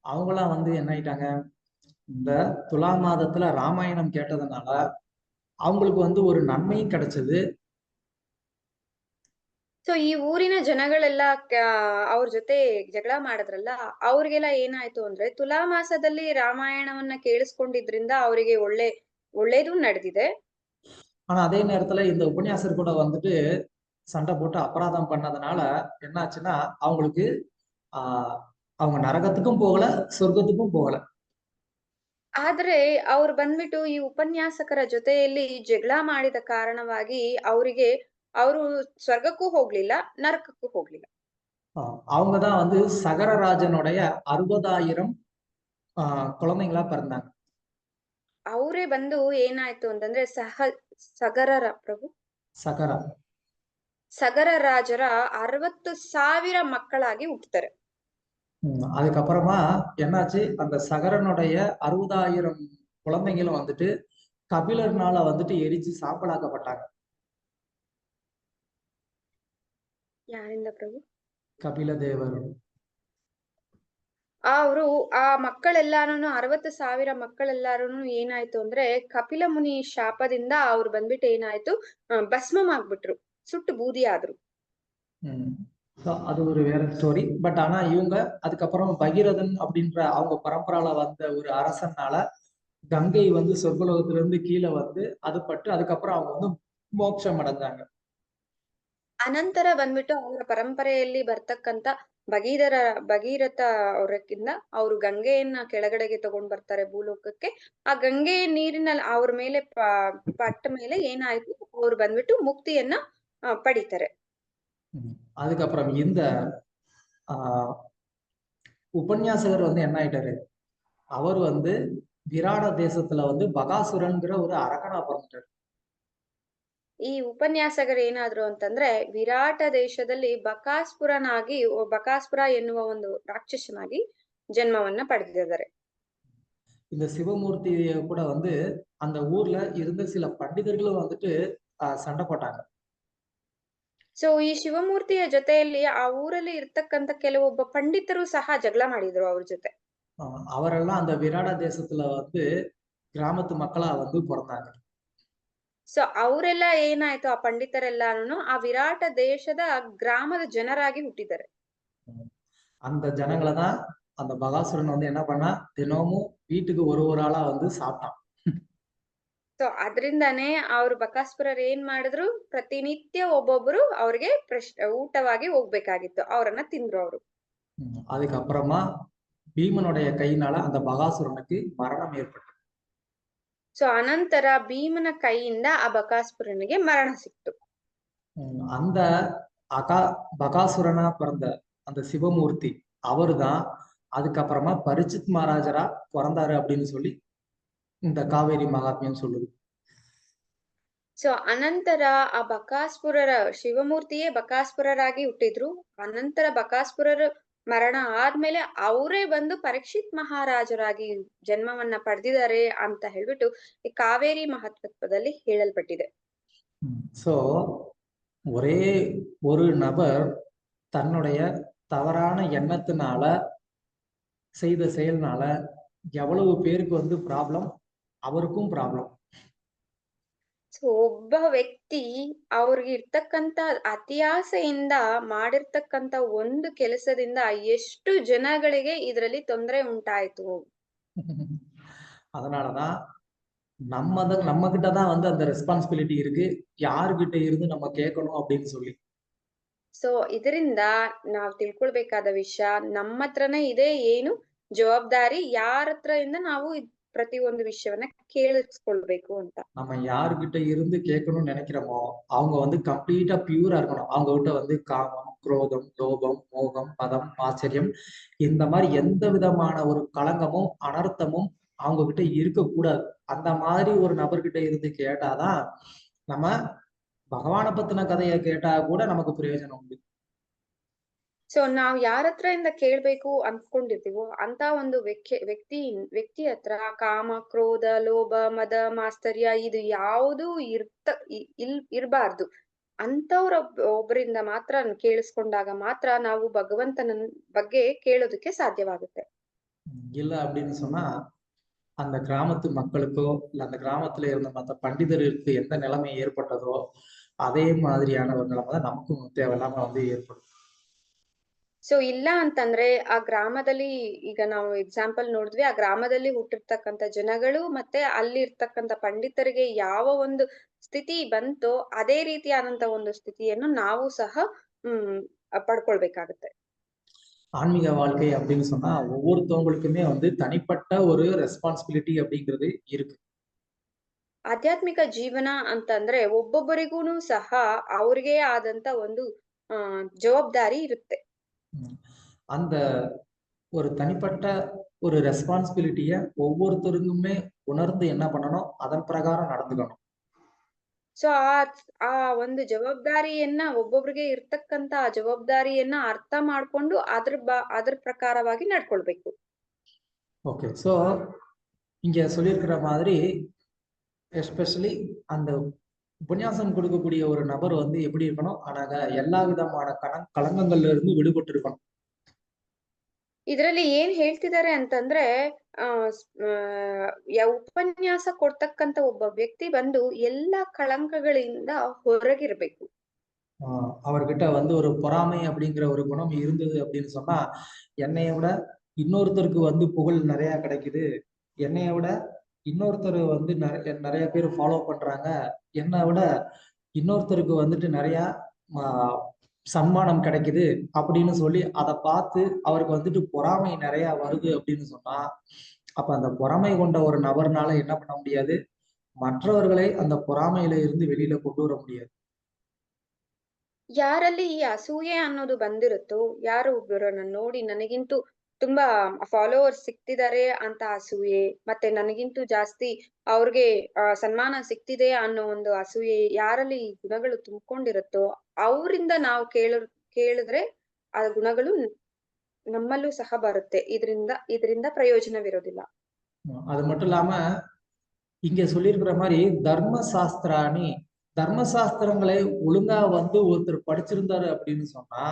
அவங்களாம் வந்து என்ன ஆயிட்டாங்க, இந்த துலா மாதத்துல ராமாயணம் கேட்டதுனால அவங்களுக்கு வந்து ஒரு நன்மையும் கிடைச்சது. ಸೊ ಈ ಊರಿನ ಜನಗಳೆಲ್ಲ ಅವ್ರ ಜೊತೆ ಜಗಳ ಮಾಡಿದ್ರಲ್ಲ, ಅವ್ರಿಗೆಲ್ಲ ಏನಾಯ್ತು ಅಂದ್ರೆ ತುಲಾ ಮಾಸದಲ್ಲಿ ರಾಮಾಯಣವನ್ನ ಕೇಳಿಸ್ಕೊಂಡಿದ್ರಿಂದ ಅವರಿಗೆ ಒಳ್ಳೇದು ನಡೆದಿದೆ. ஆனா அதே நேரத்துல இந்த உபன்யாசர் கூட வந்துட்டு சண்டை போட்டு அபராதம் பண்ணதுனால என்னாச்சுன்னா, அவங்களுக்கு அவங்க நரகத்துக்கும் போகல, சொர்க்கத்துக்கும் போகல. ಆದ್ರೆ ಅವ್ರು ಬಂದ್ಬಿಟ್ಟು ಈ ಉಪನ್ಯಾಸಕರ ಜೊತೆಯಲ್ಲಿ ಜಗಳ ಮಾಡಿದ ಕಾರಣವಾಗಿ ಅವರು ಸ್ವರ್ಗಕ್ಕೂ ಹೋಗ್ಲಿಲ್ಲ, ನರಕಕ್ಕೂ ಹೋಗ್ಲಿಲ್ಲ. அவங்கதான் வந்து சகரராஜனுடைய 60,000 குழந்தைங்களா பிறந்தாங்க. ಅವರೇ ಬಂದು ಏನಾಯ್ತು ಅಂತಂದ್ರೆ ಸಗರ ರಾಜರ 60,000 ಮಕ್ಕಳಾಗಿ ಹುಟ್ಟುತ್ತಾರೆ. அதுக்கப்புறமா என்னாச்சு, அந்த சகரனுடைய 60,000 குழந்தைங்களும் வந்துட்டு கபிலர்னால வந்துட்டு எரிச்சு சாம்பலாக்கப்பட்டாங்க. ಯಾರಿಂದ ಪ್ರಭು? ಕಪಿಲ ದೇವರು. ಅವರು ಆ ಮಕ್ಕಳೆಲ್ಲಾನು 60,000 ಮಕ್ಕಳೆಲ್ಲಾರು ಏನಾಯ್ತು ಅಂದ್ರೆ ಕಪಿಲ ಮುನಿ ಶಾಪದಿಂದ ಅವ್ರು ಬಂದ್ಬಿಟ್ಟು ಏನಾಯ್ತು, ಭಸ್ಮಮಾಗ್ಬಿಟ್ರು, ಸುಟ್ಟು ಬೂದಿ ಆದ್ರು. அது ஒரு வேற ஸ்டோரி. பட் ஆனா இவங்க அதுக்கப்புறம் பகீரதன் அப்படின்ற அவங்க பரம்பரால வந்த ஒரு அரசனால கங்கை வந்து சொர்க்கலோகத்துல இருந்து கீழே வந்து அது பட்டு அதுக்கப்புறம் அவங்க வந்து மோட்சம் அடைஞ்சாங்க. ಅನಂತರ ಬಂದ್ಬಿಟ್ಟು ಅವರ ಪರಂಪರೆಯಲ್ಲಿ ಬರ್ತಕ್ಕಂತ ಭಗೀರಥ ಅವರಕ್ಕಿಂತ ಅವರು ಗಂಗೆಯನ್ನ ಕೆಳಗಡೆಗೆ ತಗೊಂಡ್ ಬರ್ತಾರೆ ಭೂಲೋಕಕ್ಕೆ. ಆ ಗಂಗೆಯ ನೀರಿನಲ್ಲಿ ಅವ್ರ ಮೇಲೆ ಪಟ್ಟ ಮೇಲೆ ಏನಾಯ್ತು, ಅವ್ರು ಬಂದ್ಬಿಟ್ಟು ಮುಕ್ತಿಯನ್ನ ಪಡಿತಾರೆ. அதுக்கப்புறம் இந்த உபன்யாசகர் வந்து என்ன ஆயிட்டாரு, அவர் வந்து விராட தேசத்துல வந்து பகாசுரன்கிற ஒரு அரக்கனா பிறந்துட்டாரு. ಈ ಉಪನ್ಯಾಸಕರು ಏನಾದ್ರು ಅಂತಂದ್ರೆ ವಿರಾಟ ದೇಶದಲ್ಲಿ ಬಕಾಸುರ ಎನ್ನುವ ಒಂದು ರಾಕ್ಷಸನಾಗಿ ಜನ್ಮವನ್ನ ಪಡೆದಿದ್ದಾರೆ. இந்த சிவமூர்த்தி கூட வந்து அந்த ஊர்ல இருந்த சில பண்டிதர்களும் வந்துட்டு சண்டை போட்டாங்க. ಸೊ ಈ ಶಿವಮೂರ್ತಿಯ ಜೊತೆಯಲ್ಲಿ ಆ ಊರಲ್ಲಿ ಇರ್ತಕ್ಕಂತ ಕೆಲವೊಬ್ಬ ಪಂಡಿತರು ಸಹ ಜಗಳ ಮಾಡಿದ್ರು ಅವ್ರ ಜೊತೆ. ಅವರೆಲ್ಲ அந்த விராட தேசத்துல வந்து கிராமத்து மக்களா வந்து பிறந்தாங்க. ಸೊ ಅವರೆಲ್ಲ ಏನಾಯ್ತು, ಆ ಪಂಡಿತರೆಲ್ಲಾನು ಆ ವಿರಾಟ ದೇಶದ ಗ್ರಾಮದ ಜನರಾಗಿ ಹುಟ್ಟಿದ್ದಾರೆ. அந்த ஜனங்களை தான் அந்த பகாசுரன் வந்து என்ன பண்ணா, தினமும் வீட்டுக்கு ஒரு ஆளா வந்து சாப்பிட்டான். ಸೊ ಅದ್ರಿಂದಾನೇ ಅವ್ರು ಬಕಾಸುರರು ಏನ್ ಮಾಡಿದ್ರು, ಪ್ರತಿನಿತ್ಯ ಒಬ್ಬೊಬ್ರು ಅವ್ರಿಗೆ ಊಟವಾಗಿ ಹೋಗ್ಬೇಕಾಗಿತ್ತು, ಅವರನ್ನ ತಿಂದ್ರು ಅವರು. அதுக்கப்புறமா பீமனுடைய கையினால அந்த பகாசுரனுக்கு மரணம் ஏற்பட்டது. ಸೊ ಅನಂತರ ಭೀಮನ ಕೈಯಿಂದ ಆ ಬಕಾಸುರನಿಗೆ ಮರಣ ಸಿಕ್ತು. அந்த பகாசுரனா பிறந்த அந்த சிவமூர்த்தி அவருதான் அதுக்கப்புறமா பரிச்சித் மகாராஜரா பிறந்தாரு அப்படின்னு சொல்லி இந்த காவேரி மகாத்மியம் சொல்லுது. ಸೊ ಅನಂತರ ಆ ಬಕಾಸುರರ ಶಿವಮೂರ್ತಿಯೇ ಬಕಾಸುರರಾಗಿ ಹುಟ್ಟಿದ್ರು. ಅನಂತರ ಬಕಾಸುರರ ಮರಣ ಆದ್ಮೇಲೆ ಅವರೇ ಬಂದು ಪರೀಕ್ಷಿತ್ ಮಹಾರಾಜರಾಗಿ ಜನ್ಮವನ್ನ ಪಡೆದಿದ್ದಾರೆ ಅಂತ ಹೇಳ್ಬಿಟ್ಟು ಈ ಕಾವೇರಿ ಮಹತ್ವದಲ್ಲಿ ಹೇಳಲ್ಪಟ್ಟಿದೆ. சோ ஒரே ஒரு நபர் தன்னுடைய தவறான எண்ணத்தினால செய்த செயல்னால எவ்வளவு பேருக்கு வந்து ப்ராப்ளம், அவருக்கும் ப்ராப்ளம். ಸೊ ಒಬ್ಬ ವ್ಯಕ್ತಿ ಅವ್ರಿಗೆ ಇರ್ತಕ್ಕಂತ ಅತಿಯಾಸೆಯಿಂದ ಮಾಡಿರ್ತಕ್ಕಂತ ಒಂದು ಕೆಲಸದಿಂದ ಎಷ್ಟು ಜನಗಳಿಗೆ ಇದರಲ್ಲಿ ತೊಂದರೆ ಉಂಟಾಯ್ತು. அதனாலதான் நம்ம கிட்டதான் வந்து அந்த ரெஸ்பான்சிபிலிட்டி இருக்கு, யாருகிட்ட இருந்து நம்ம கேட்கணும் அப்படின்னு சொல்லி. ಸೊ ಇದರಿಂದ ನಾವ್ ತಿಳ್ಕೊಳ್ಬೇಕಾದ ವಿಷಯ ನಮ್ಮ ಹತ್ರನೇ ಇದೆ, ಏನು ಜವಾಬ್ದಾರಿ, ಯಾರ ಹತ್ರ ಇಂದ ನಾವು ಪ್ರತಿ ಒಂದು ವಿಷಯವನ್ನ ಕೇಳಿಸ್ಕೊಳ್ಬೇಕು ಅಂತ. நம்ம யாருகிட்ட இருந்து கேட்கணும்னு நினைக்கிறோமோ அவங்க வந்து கம்ப்ளீட்டா பியூரா இருக்கணும். அவங்க கிட்ட வந்து காமம், குரோதம், லோபம், மோகம், மதம், ஆச்சரியம் இந்த மாதிரி எந்த விதமான ஒரு களங்கமும் அனர்த்தமும் அவங்க கிட்ட இருக்கக்கூடாது. அந்த மாதிரி ஒரு நபர்கிட்ட இருந்து கேட்டாதான் நம்ம பகவானை பத்தின கதையை கேட்டா கூட நமக்கு பிரயோஜனம் உண்டு. ಸೊ ನಾವ್ ಯಾರ ಹತ್ರ ಇಂದ ಕೇಳ್ಬೇಕು ಅನ್ಕೊಂಡಿರ್ತೀವೋ ಅಂತ ಒಂದು ವ್ಯಕ್ತಿ ಹತ್ರ ಕಾಮ, ಕ್ರೋಧ, ಲೋಭ, ಮದ, ಮಾಸ್ತರ್ಯ ಇದು ಯಾವುದು ಇರ್ಬಾರ್ದು. ಅಂತವ್ರ ಒಬ್ಬರಿಂದ ಮಾತ್ರ ಕೇಳಿಸ್ಕೊಂಡಾಗ ಮಾತ್ರ ನಾವು ಭಗವಂತನ ಬಗ್ಗೆ ಕೇಳೋದಕ್ಕೆ ಸಾಧ್ಯವಾಗುತ್ತೆ. இல்ல அப்படின்னு சொன்னா அந்த கிராமத்து மக்களுக்கோ இல்ல அந்த கிராமத்துல இருந்த மற்ற பண்டிதருக்கு எந்த நிலைமை ஏற்பட்டதோ அதே மாதிரியான ஒரு நிலைமை தான் நமக்கும் தேவையில்லாம வந்து ஏற்படும். ಸೊ ಇಲ್ಲ ಅಂತಂದ್ರೆ ಆ ಗ್ರಾಮದಲ್ಲಿ, ಈಗ ನಾವು ಎಕ್ಸಾಂಪಲ್ ನೋಡಿದ್ವಿ, ಆ ಗ್ರಾಮದಲ್ಲಿ ಹುಟ್ಟಿರ್ತಕ್ಕಂಥ ಜನಗಳು ಮತ್ತೆ ಅಲ್ಲಿ ಇರ್ತಕ್ಕಂಥ ಪಂಡಿತರಿಗೆ ಯಾವ ಒಂದು ಸ್ಥಿತಿ ಬಂತೋ ಅದೇ ರೀತಿಯಾದಂತ ಒಂದು ಸ್ಥಿತಿಯನ್ನು ನಾವು ಸಹ ಪಡ್ಕೊಳ್ಬೇಕಾಗತ್ತೆ. ஆன்மீக வாழ்க்கை அப்படின்னு சொன்னா ஒவ்வொருத்தவங்களுக்குமே வந்து தனிப்பட்ட ஒரு ரெஸ்பான்சிபிலிட்டி அப்படிங்கிறது இருக்கு. ಆಧ್ಯಾತ್ಮಿಕ ಜೀವನ ಅಂತಂದ್ರೆ ಒಬ್ಬೊಬ್ಬರಿಗೂನು ಸಹ ಅವ್ರಿಗೆ ಆದಂತ ಒಂದು ಜವಾಬ್ದಾರಿ ಇರುತ್ತೆ. அந்த ஒரு தனிப்பட்ட ஒரு ரெஸ்பான்சிபிலிட்டிய ஒவ்வொருத்தருக்குமே உணர்ந்து என்ன பண்ணணும், அதன் பிரகாரம் நடந்துக்கணும். ಸೊ ಆ ಒಂದು ಜವಾಬ್ದಾರಿಯನ್ನ ಒಬ್ಬೊಬ್ರಿಗೆ ಇರ್ತಕ್ಕಂತ ಆ ಜವಾಬ್ದಾರಿಯನ್ನ ಅರ್ಥ ಮಾಡ್ಕೊಂಡು ಅದ್ರ ಪ್ರಕಾರವಾಗಿ ನಡ್ಕೊಳ್ಬೇಕು. ஓகே, சோ இங்க சொல்லியிருக்கிற மாதிரி எஸ்பெஷலி அந்த உபன்யாசம் கொடுக்கக்கூடிய ஒரு நபர் வந்து எப்படி இருக்கணும், ஆனாங்க எல்லா விதமான களங்கங்கள்ல இருந்து விடுபட்டு இருக்கணும். ಇದರಲ್ಲಿ ಏನ್ ಹೇಳ್ತಿದ್ದಾರೆ ಅಂತಂದ್ರೆ ಉಪನ್ಯಾಸ ಕೊಡ್ತಕ್ಕಂತ ಒಬ್ಬ ವ್ಯಕ್ತಿ ಬಂದು ಎಲ್ಲಾ ಕಳಂಕಗಳಿಂದ ಹೊರಗಿರ್ಬೇಕು. அவர்கிட்ட வந்து ஒரு பொறாமை அப்படிங்கிற ஒரு குணம் இருந்தது அப்படின்னு சொன்னா, என்னைய விட இன்னொருத்தருக்கு வந்து புகழ் நிறைய கிடைக்குது, என்னைய விட இன்னொருத்தர் வந்து நிறைய பேர் ஃபாலோ பண்றாங்க, என்னை விட இன்னொருத்தருக்கு வந்துட்டு நிறைய சன்மானம் கிடைக்குது அப்படின்னு சொல்லி அதை பார்த்து அவருக்கு வந்துட்டு பொறாமை நிறைய வருது அப்படின்னு சொன்னா, அப்ப அந்த பொறாமை கொண்ட ஒரு நபர்னால என்ன பண்ண முடியாது, மற்றவர்களை அந்த பொறாமையில இருந்து வெளியில கொண்டு வர முடியாது. ಯಾರಲ್ಲಿ ಈ ಅಸೂಯೆ ಅನ್ನೋದು ಬಂದಿರುತ್ತೋ, ಯಾರು ಒಬ್ಬರನ್ನ ನೋಡಿ ನನಗಿಂತೂ ತುಂಬಾ ಫಾಲೋವರ್ಸ್ ಸಿಕ್ತಿದ್ದಾರೆ ಅಂತ ಅಸೂಯೆ, ಮತ್ತೆ ನನಗಿಂತೂ ಜಾಸ್ತಿ ಅವ್ರಿಗೆ ಸನ್ಮಾನ ಸಿಕ್ತಿದೆ ಅನ್ನೋ ಒಂದು ಅಸೂಯೆ, ಯಾರಲ್ಲಿ ಈ ಗುಣಗಳು ತುಂಬಿಕೊಂಡಿರುತ್ತೋ ಅವರಿಂದ ನಾವು ಕೇಳಿದ್ರೆ ಆ ಗುಣಗಳು நம்மளೂ ಸಹ ಬರುತ್ತೆ. ಇದರಿಂದ ಪ್ರಯೋಜನವಿರೋದಿಲ್ಲ. அது மட்டும் இல்லாம இங்க சொல்லியிருக்கிற மாதிரி தர்மசாஸ்திரங்களை ஒழுங்கா வந்து ஒருத்தர் படிச்சிருந்தாரு அப்படின்னு சொன்னா,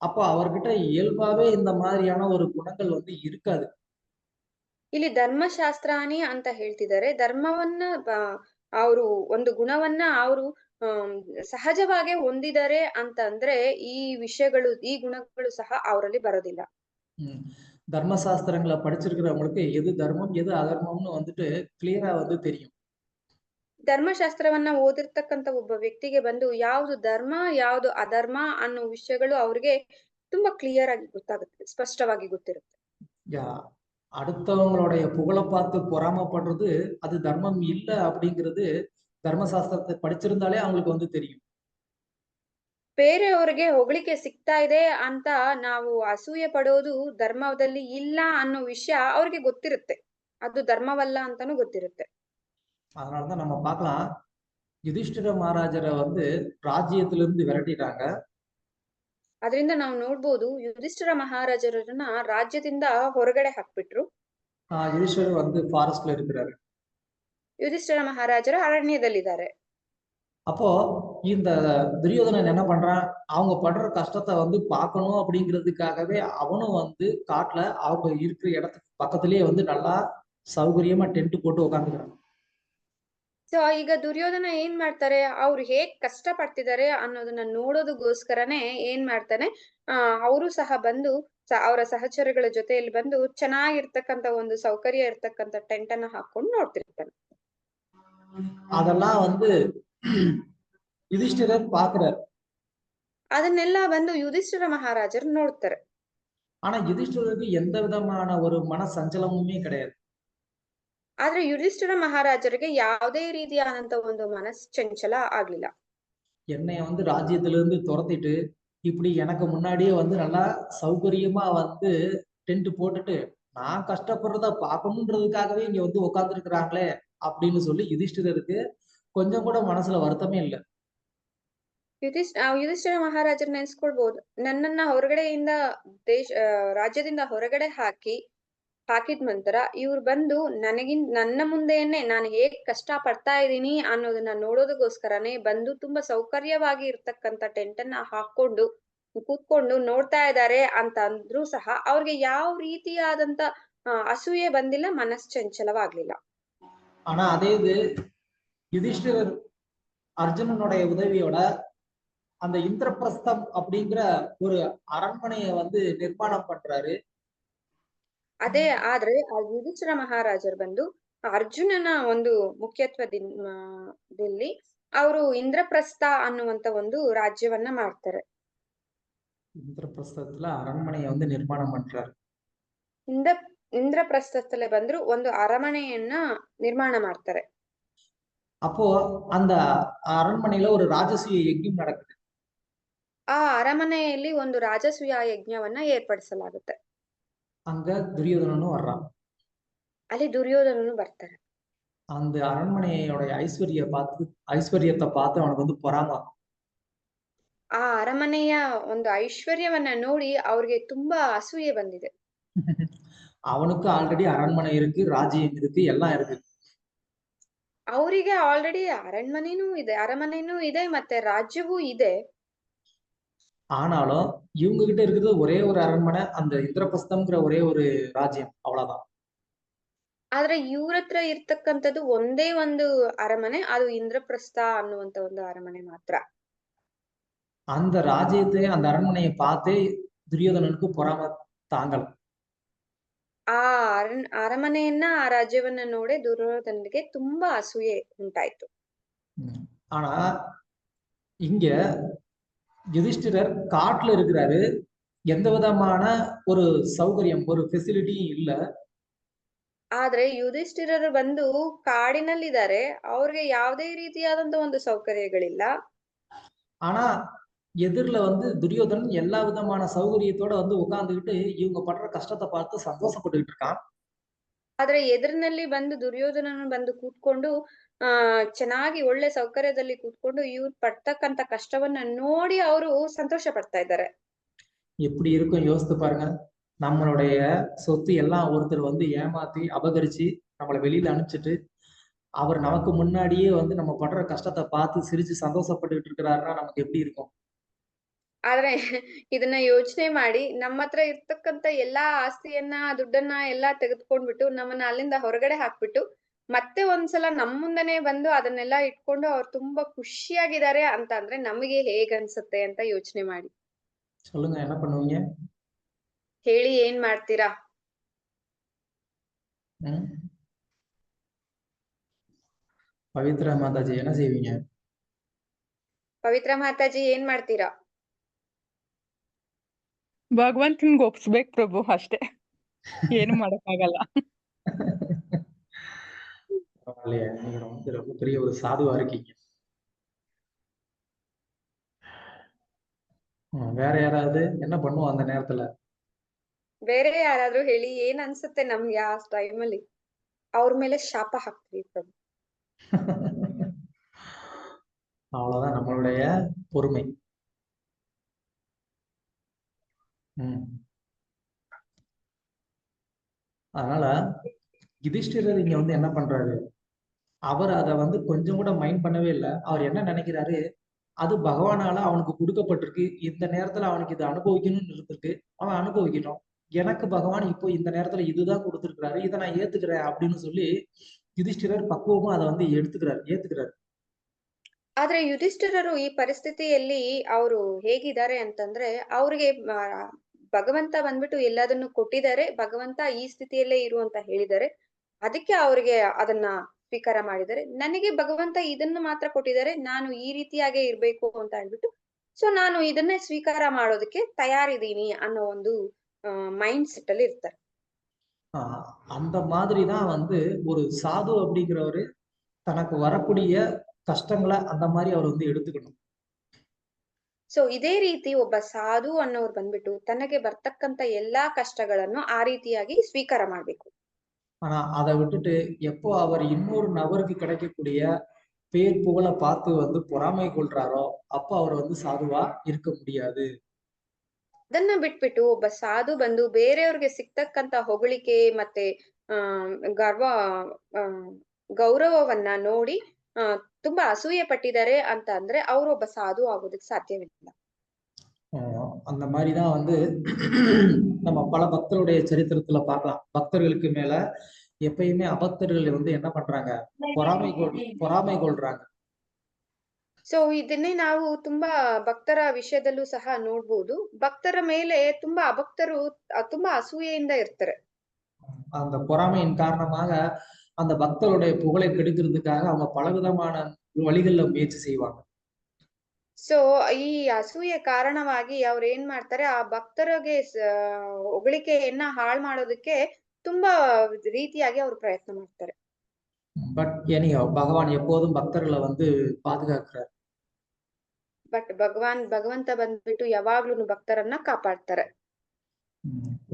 அப்ப அவர்கிட்ட இயல்பாவே இந்த மாதிரியான ஒரு குணங்கள் வந்து இருக்காது. ಇಲ್ಲಿ ಧರ್ಮಶಾಸ್ತ್ರಾಣಿ ಅಂತ ಹೇಳ್ತಿದ್ದಾರೆ. ಧರ್ಮವನ್ನ ಅವರು ಒಂದು ಗುಣವನ್ನ ಅವರು ಸಹಜವಾಗಿ ಹೊಂದಿದ್ದಾರೆ ಅಂತ ಅಂದ್ರೆ ಈ ವಿಷಯಗಳು ಈ ಗುಣಗಳು ಸಹ ಅವರಲ್ಲಿ ಬರೋದಿಲ್ಲ. தர்மசாஸ்திரங்களை படிச்சிருக்கிறவங்களுக்கு எது தர்மம் எது அதர்மம்னு வந்துட்டு கிளியரா வந்து தெரியும். ಧರ್ಮಶಾಸ್ತ್ರವನ್ನ ಓದಿರ್ತಕ್ಕಂತ ಒಬ್ಬ ವ್ಯಕ್ತಿಗೆ ಬಂದು ಯಾವ್ದು ಧರ್ಮ ಯಾವ್ದು ಅಧರ್ಮ ಅನ್ನೋ ವಿಷಯಗಳು ಅವ್ರಿಗೆ ತುಂಬಾ ಕ್ಲಿಯರ್ ಆಗಿ ಗೊತ್ತಾಗುತ್ತೆ, ಸ್ಪಷ್ಟವಾಗಿ ಗೊತ್ತಿರುತ್ತೆ. அடுத்தவங்களுடைய புகழை பார்த்து பொறாமப்படுறது அது தர்மம் இல்ல அப்படிங்கிறது தர்மசாஸ்திரத்தை படிச்சிருந்தாலே அவங்களுக்கு வந்து தெரியும். ಬೇರೆಯವರಿಗೆ ಹೊಗಳಿಕೆ ಸಿಗ್ತಾ ಇದೆ ಅಂತ ನಾವು ಅಸೂಯೆ ಪಡೋದು ಧರ್ಮದಲ್ಲಿ ಇಲ್ಲ ಅನ್ನೋ ವಿಷಯ ಅವ್ರಿಗೆ ಗೊತ್ತಿರುತ್ತೆ, ಅದು ಧರ್ಮವಲ್ಲ ಅಂತಾನು ಗೊತ್ತಿರುತ್ತೆ. அதனாலதான் நம்ம பார்க்கலாம், யுதிஷ்டிர மகாராஜரை வந்து ராஜ்யத்திலிருந்து விரட்டிட்டாங்க. ಅದರಿಂದ ನಾವು ನೋಡ್ಬೋದು ಯುಧಿಷ್ಠಿರ ಮಹಾರಾಜರನ್ನ ರಾಜ್ಯದಿಂದ ಹೊರಗಡೆ ಹಾಕ್ಬಿಟ್ರು. யுதிஷ்டர் வந்து ஃபாரஸ்ட்ல இருக்கிறாரு. ಯುಧಿಷ್ಠಿರ ಮಹಾರಾಜರು ಅರಣ್ಯದಲ್ಲಿದ್ದಾರೆ. அப்போ இந்த துரியோதனன் என்ன பண்றான், அவங்க படுற கஷ்டத்தை வந்து பார்க்கணும் அப்படிங்கிறதுக்காகவே அவனும் வந்து காட்டுல அவங்க இருக்கிற இடத்துக்கு பக்கத்திலேயே வந்து நல்லா சௌகரியமா டென்ட் போட்டு உட்காந்துக்கிறான். ಸೊ ಈಗ ದುರ್ಯೋಧನ ಏನ್ ಮಾಡ್ತಾರೆ, ಅವ್ರು ಹೇಗ್ ಕಷ್ಟ ಪಡ್ತಿದ್ದಾರೆ ಅನ್ನೋದನ್ನ ನೋಡೋದಕ್ಕೋಸ್ಕರನೇ ಏನ್ ಮಾಡ್ತಾನೆ, ಅವರು ಸಹ ಬಂದು ಅವರ ಸಹಚರಗಳ ಜೊತೆಯಲ್ಲಿ ಬಂದು ಚೆನ್ನಾಗಿರ್ತಕ್ಕಂತ ಒಂದು ಸೌಕರ್ಯ ಇರ್ತಕ್ಕಂತ ಟೆಂಟ್ ಅನ್ನ ಹಾಕೊಂಡು ನೋಡ್ತಿರ್ತಾನೆ. அதெல்லாம் வந்து யுதிஷ்டிரர் பாக்குறாரு. ಅದನ್ನೆಲ್ಲ ಬಂದು ಯುಧಿಷ್ಠಿರ ಮಹಾರಾಜರು ನೋಡ್ತಾರೆ. ஆனா யுதிஷ்டிரருக்கு எந்த விதமான ஒரு மன சஞ்சலமுமே கிடையாது. ಆದ್ರೆ ಯುಧಿಷ್ಠಿರ ಮಹಾರಾಜರಿಗೆ ಯಾವುದೇ ರೀತಿಯಾದಂತ ಒಂದು ಮನಸ್ಸಂಚಲ ಆಗ್ಲಿಲ್ಲ. என்னைய வந்து ராஜ்யத்திலிருந்து துரத்திட்டு இப்படி எனக்கு முன்னாடியே வந்து நல்லா சௌகரியமா வந்து டென்ட் போட்டுட்டு நான் கஷ்டப்படுறத பார்க்கணுன்றதுக்காகவே இங்க வந்து உட்கார்ந்து இருக்கிறாங்களே அப்படின்னு சொல்லி யுதிஷ்டிரருக்கு கொஞ்சம் கூட மனசுல வருத்தமே இல்லை. ಯುಧಿಷ್ಠಿರ ಮಹಾರಾಜರು ನೆನ್ಸ್ಕೊಳ್ಬಹುದು, ನನ್ನನ್ನ ಹೊರಗಡೆಯಿಂದ ರಾಜ್ಯದಿಂದ ಹೊರಗಡೆ ಹಾಕಿದ ನಂತರ ಇವ್ರು ಬಂದು ನನ್ನ ಮುಂದೆಯೇ ನಾನು ಹೇಗ್ ಕಷ್ಟ ಪಡ್ತಾ ಇದ್ದೀನಿ ಅನ್ನೋದನ್ನ ನೋಡೋದಕ್ಕೋಸ್ಕರನೇ ಬಂದು ತುಂಬಾ ಸೌಕರ್ಯವಾಗಿ ಇರ್ತಕ್ಕಂತ ಟೆಂಟ್ ಅನ್ನ ಹಾಕೊಂಡು ಕೂತ್ಕೊಂಡು ನೋಡ್ತಾ ಇದ್ದಾರೆ ಅಂತ ಅಂದ್ರೂ ಸಹ ಅವ್ರಿಗೆ ಯಾವ ರೀತಿಯಾದಂತ ಅಸೂಯೆ ಬಂದಿಲ್ಲ, ಮನಸ್ಸಂಚಲವಾಗ್ಲಿಲ್ಲ. ஆனா அதே இது யுதிஷ்டிரர் அர்ஜுனனுடைய உதவியோட அந்த இந்திரபிரஸ்தம் அப்படிங்கிற ஒரு அரண்மனையை வந்து நிர்மாணம் பண்றாரு. ಅದೇ ಆದ್ರೆ ಆ ಯುಧಿಷ್ಠಿರ ಮಹಾರಾಜರು ಬಂದು ಅರ್ಜುನನ ಒಂದು ಮುಖ್ಯತ್ವದಲ್ಲಿ ಅವರು ಇಂದ್ರಪ್ರಸ್ಥ ಅನ್ನುವಂತ ಒಂದು ರಾಜ್ಯವನ್ನ ಮಾಡ್ತಾರೆ. இந்திரபிரஸ்தத்துல அரண்மனையை வந்து நிர்மாணம் பண்றாரு. ಇಂದ್ರಪ್ರಸ್ಥದಲ್ಲೇ ಬಂದ್ರು ಒಂದು ಅರಮನೆಯನ್ನ ನಿರ್ಮಾಣ ಮಾಡ್ತಾರೆ. அப்போ அந்த அரண்மனையில ஒரு ராஜசூய யஜ்ஞம் நடக்குது. ಆ ಅರಮನೆಯಲ್ಲಿ ಒಂದು ರಾಜಸೂಯ ಯಜ್ಞವನ್ನ ಏರ್ಪಡಿಸಲಾಗುತ್ತೆ. அங்க துரியோதனனும் வர்றான். ಅಲ್ಲಿ ದುರ್ಯೋಧನನು ಬರ್ತಾರೆ. அந்த அரண்மனையோட ஐஸ்வர்யத்தை பார்த்து அவனுக்கு வந்து பொறாம. ಆ ಅರಮನೆಯ ಒಂದು ಐಶ್ವರ್ಯವನ್ನ ನೋಡಿ ಅವ್ರಿಗೆ ತುಂಬಾ ಅಸೂಯೆ ಬಂದಿದೆ. அவனுக்கு ஆல்ரெடி அரண்மனை இருக்கு, ராஜ்யம் இருக்கு, எல்லாம் இருக்கு. ಅವರಿಗೆ ಆಲ್ರೆಡಿ ಅರಮನೆನೂ ಇದೆ ಮತ್ತೆ ರಾಜ್ಯವೂ ಇದೆ. ஆனாலும் இவங்க கிட்ட இருக்கிறது ஒரே ஒரு அரண்மனை, அந்த இந்திரபிரஸ்தம்ங்கிற ஒரே ஒரு ராஜ்யம், அவ்வளவுதான். ಆದ್ರೆ ಇವ್ರ ಹತ್ರ ಇರ್ತಕ್ಕಂಥದ್ದು ಒಂದೇ ಒಂದು ಅರಮನೆ, ಅದು ಇಂದ್ರಪ್ರಸ್ಥ ಅನ್ನುವಂತ ಒಂದು ಅರಮನೆ ಮಾತ್ರ. அந்த ராஜ்யத்தை அந்த அரண்மனையை பார்த்தே துரியோதனனுக்கு பொறாம தாங்கல. ಆ ಅರಮನೆಯನ್ನ ಆ ರಾಜ್ಯವನ್ನ ನೋಡಿ ದುರ್ಯೋಧನನಿಗೆ ತುಂಬಾ ಅಸೂಯೆ ಉಂಟಾಯ್ತು. ஆனா இங்க யுதிஷ்டிரர் காட்டுல இருக்கிறாரு, எந்த விதமான ஒரு சௌகரியம் ஒரு ஃபெசிலிட்டியும் இல்ல. ಆದ್ರೆ ಯುಧಿಷ್ಠಿರರು ಬಂದು ಕಾಡಿನಲ್ಲಿದ್ದಾರೆ, ಅವ್ರಿಗೆ ಯಾವುದೇ ರೀತಿಯಾದಂತ ಒಂದು ಸೌಕರ್ಯಗಳಿಲ್ಲ. ஆனா எதிரில வந்து துரியோதனன் எல்லா விதமான சௌகரியத்தோட வந்து உட்கார்ந்துகிட்டு இவங்க படுற கஷ்டத்தை பார்த்து சந்தோஷப்பட்டுக்கிட்டு இருக்கான். ಆದ್ರೆ ಎದುರಿನಲ್ಲಿ ಬಂದು ದುರ್ಯೋಧನನು ಬಂದು ಕೂತ್ಕೊಂಡು ಚೆನ್ನಾಗಿ ಒಳ್ಳೆ ಸೌಕರ್ಯದಲ್ಲಿ ಕೂತ್ಕೊಂಡು ಇವ್ರು ಪಡ್ತಕ್ಕಂತ ಕಷ್ಟವನ್ನ ನೋಡಿ ಅವರು ಸಂತೋಷ ಪಡ್ತಾ ಇದ್ದಾರೆ. எப்படி இருக்கும் யோசித்து பாருங்க, நம்மளுடைய சொத்து எல்லாம் ஒருத்தர் வந்து ஏமாத்தி அபகரிச்சு நம்மளை வெளியில அனுப்பிச்சிட்டு அவர் நமக்கு முன்னாடியே வந்து நம்ம படுற கஷ்டத்தை பார்த்து சிரிச்சு சந்தோஷப்பட்டுக்கிட்டு இருக்கிறாருன்னா நமக்கு எப்படி இருக்கும்? ಆದ್ರೆ ಇದನ್ನ ಯೋಚನೆ ಮಾಡಿ ನಮ್ಮ ಹತ್ರ ಇರ್ತಕ್ಕಂತ ಎಲ್ಲಾ ಆಸ್ತಿಯನ್ನ ದುಡ್ಡನ್ನ ಎಲ್ಲಾ ತೆಗೆದುಕೊಂಡ್ಬಿಟ್ಟು ನಮ್ಮನ್ನ ಅಲ್ಲಿಂದ ಹೊರಗಡೆ ಹಾಕ್ಬಿಟ್ಟು ಮತ್ತೆ ಒಂದ್ಸಲ ನಮ್ ಮುಂದೆನೆ ಬಂದು ಅದನ್ನೆಲ್ಲ ಇಟ್ಕೊಂಡು ಅವ್ರು ತುಂಬಾ ಖುಷಿಯಾಗಿದ್ದಾರೆ ಅಂತ ಅಂದ್ರೆ ನಮಗೆ ಹೇಗ್ ಅನ್ಸುತ್ತೆ ಅಂತ ಯೋಚನೆ ಮಾಡಿ. சொல்லுங்க, என்ன பண்ணுவீங்க? ಹೇಳಿ ಏನ್ ಮಾಡ್ತೀರಾ? ம் பவித்ரா மாதாஜி என்ன செய்வீங்க? ಪವಿತ್ರ ಮಾತಾಜಿ ಏನ್ ಮಾಡ್ತೀರಾ? ಭಗವಂತನ್ಗೆ ಒಪ್ಸ್ಬೇಕು ಪ್ರಭು, ಅಷ್ಟೇ. ಏನು ಮಾಡಕ್ಕಾಗಲ್ಲ. பரவாயில்லையே, நீங்க ரொம்ப பெரிய ஒரு சாதுவா இருக்கீங்க. வேற யாராவது என்ன பண்ணுவோம் அந்த நேரத்துல? ಬೇರೆ ಯಾರಾದ್ರೂ ಹೇಳಿ ಏನ್ ಅನ್ಸುತ್ತೆ ನಮ್ಗೆ ಆ ಟೈಮಲ್ಲಿ? ಅವ್ರ ಮೇಲೆ ಶಾಪ ಹಾಕ್ತೀವಿ ಪ್ರಭು. அவ்வளவுதான் நம்மளுடைய பொறுமை. அதனால யுதிஷ்டிரர் இங்க வந்து என்ன பண்றாரு, அவர் அதை வந்து கொஞ்சம் கூட மைண்ட் பண்ணவே இல்லை. அவர் என்ன நினைக்கிறாரு, அது பகவானால அவனுக்கு கொடுக்கப்பட்டிருக்கு, இந்த நேரத்துல அவனுக்கு இதை அனுபவிக்கணும்னு இருந்திருக்கு, அவன் அனுபவிக்கணும். எனக்கு பகவான் இப்போ இந்த நேரத்துல இதுதான் கொடுத்திருக்கிறாரு, இதை நான் ஏத்துக்கிறேன் அப்படின்னு சொல்லி யுதிஷ்டிரர் பக்குவமா அதை வந்து ஏத்துக்கிறாரு. ಆದ್ರೆ ಯುಧಿಷ್ಠಿರರು ಈ ಪರಿಸ್ಥಿತಿಯಲ್ಲಿ ಅವರು ಹೇಗಿದ್ದಾರೆ ಅಂತಂದ್ರೆ ಅವ್ರಿಗೆ ಭಗವಂತ ಬಂದ್ಬಿಟ್ಟು ಎಲ್ಲದನ್ನು ಕೊಟ್ಟಿದ್ದಾರೆ, ಭಗವಂತ ಈ ಸ್ಥಿತಿಯಲ್ಲೇ ಇರು ಅಂತ ಹೇಳಿದ್ದಾರೆ, ಅದಕ್ಕೆ ಅವ್ರಿಗೆ ಅದನ್ನ ಸ್ವೀಕಾರ ಮಾಡಿದ್ದಾರೆ. ನನಗೆ ಭಗವಂತ ಇದನ್ನು ಮಾತ್ರ ಕೊಟ್ಟಿದ್ದಾರೆ, ನಾನು ಈ ರೀತಿಯಾಗೇ ಇರ್ಬೇಕು ಅಂತ ಹೇಳ್ಬಿಟ್ಟು ಸೊ ನಾನು ಇದನ್ನೇ ಸ್ವೀಕಾರ ಮಾಡೋದಕ್ಕೆ ತಯಾರಿದ್ದೀನಿ ಅನ್ನೋ ಒಂದು ಮೈಂಡ್ ಸೆಟ್ ಅಲ್ಲಿ ಇರ್ತಾರೆ. அந்த மாதிரிதான் வந்து ஒரு சாது அப்படிங்கிறவரு தனக்கு வரக்கூடிய ಕಷ್ಟಗಳ அந்த மாதிரி அவர் வந்து எடுத்துக்கணும். ಸೊ ಇದೇ ರೀತಿ ಒಬ್ಬ ಸಾಧು ಅನ್ನೋರು ಬಂದ್ಬಿಟ್ಟು ತನಗೆ ಬರ್ತಕ್ಕಂತ ಎಲ್ಲಾ ಕಷ್ಟಗಳನ್ನು ಆ ರೀತಿಯಾಗಿ ಸ್ವೀಕಾರ ಮಾಡ್ಬೇಕು. ஆனா அதை விட்டுட்டு எப்போ அவர் இன்னொரு நபருக்கு கிடைக்கக்கூடிய பேர் புகழை பார்த்து வந்து பொறாமை கொள்றாரோ அப்போ அவர் வந்து சாதுவா இருக்க முடியாது. ಅದನ್ನ ಬಿಟ್ಬಿಟ್ಟು ಒಬ್ಬ ಸಾಧು ಬಂದು ಬೇರೆಯವ್ರಿಗೆ ಸಿಗ್ತಕ್ಕಂತ ಹೊಗಳಿಕೆ ಮತ್ತೆ ಗೌರವವನ್ನ ನೋಡಿ ತುಂಬಾ ಅಸೂಯೆ ಪಟ್ಟಿದ್ದಾರೆ ಅಂತ ಅಂದ್ರೆ ಅವರು ಒಬ್ಬ ಸಾಧು ಆಗೋದಕ್ಕೆ ಸಾಧ್ಯವಿಲ್ಲ. அந்த மாதிரிதான் வந்து நம்ம பல பக்தருடைய சரித்திரத்துல பார்க்கலாம். பக்தர்களுக்கு மேல எப்பயுமே அபக்தர்கள் வந்து என்ன பண்றாங்க, பொறாமை கொள்றாங்க. ಸೊ ಇದನ್ನೇ ನಾವು ತುಂಬಾ ಭಕ್ತರ ವಿಷಯದಲ್ಲೂ ಸಹ ನೋಡ್ಬೋದು. ಭಕ್ತರ ಮೇಲೆ ತುಂಬಾ ಅಭಕ್ತರು ತುಂಬಾ ಅಸೂಯೆಯಿಂದ ಇರ್ತಾರೆ. அந்த பொறாமையின் காரணமாக அந்த பக்தருடைய புகழை கெடுக்கிறதுக்காக அவங்க பலவிதமான வழிகள்ல முயற்சி செய்வாங்க. ಸೊ ಈ ಅಸೂಯೆ ಕಾರಣವಾಗಿ ಅವ್ರು ಏನ್ ಮಾಡ್ತಾರೆ, ಆ ಭಕ್ತರಿಗೆ ಹೊಗಳಿಕೆಯನ್ನ ಹಾಳು ಮಾಡೋದಕ್ಕೆ ತುಂಬಾ ರೀತಿಯಾಗಿ ಅವ್ರು ಪ್ರಯತ್ನ ಮಾಡ್ತಾರೆ. பட் எனிஹவ் பகவான் எப்போதும் பக்தர்களை வந்து பாதுகாக்கிறார். ಬಟ್ ಭಗವಂತ ಬಂದ್ಬಿಟ್ಟು ಯಾವಾಗ್ಲೂ ಭಕ್ತರನ್ನ ಕಾಪಾಡ್ತಾರೆ.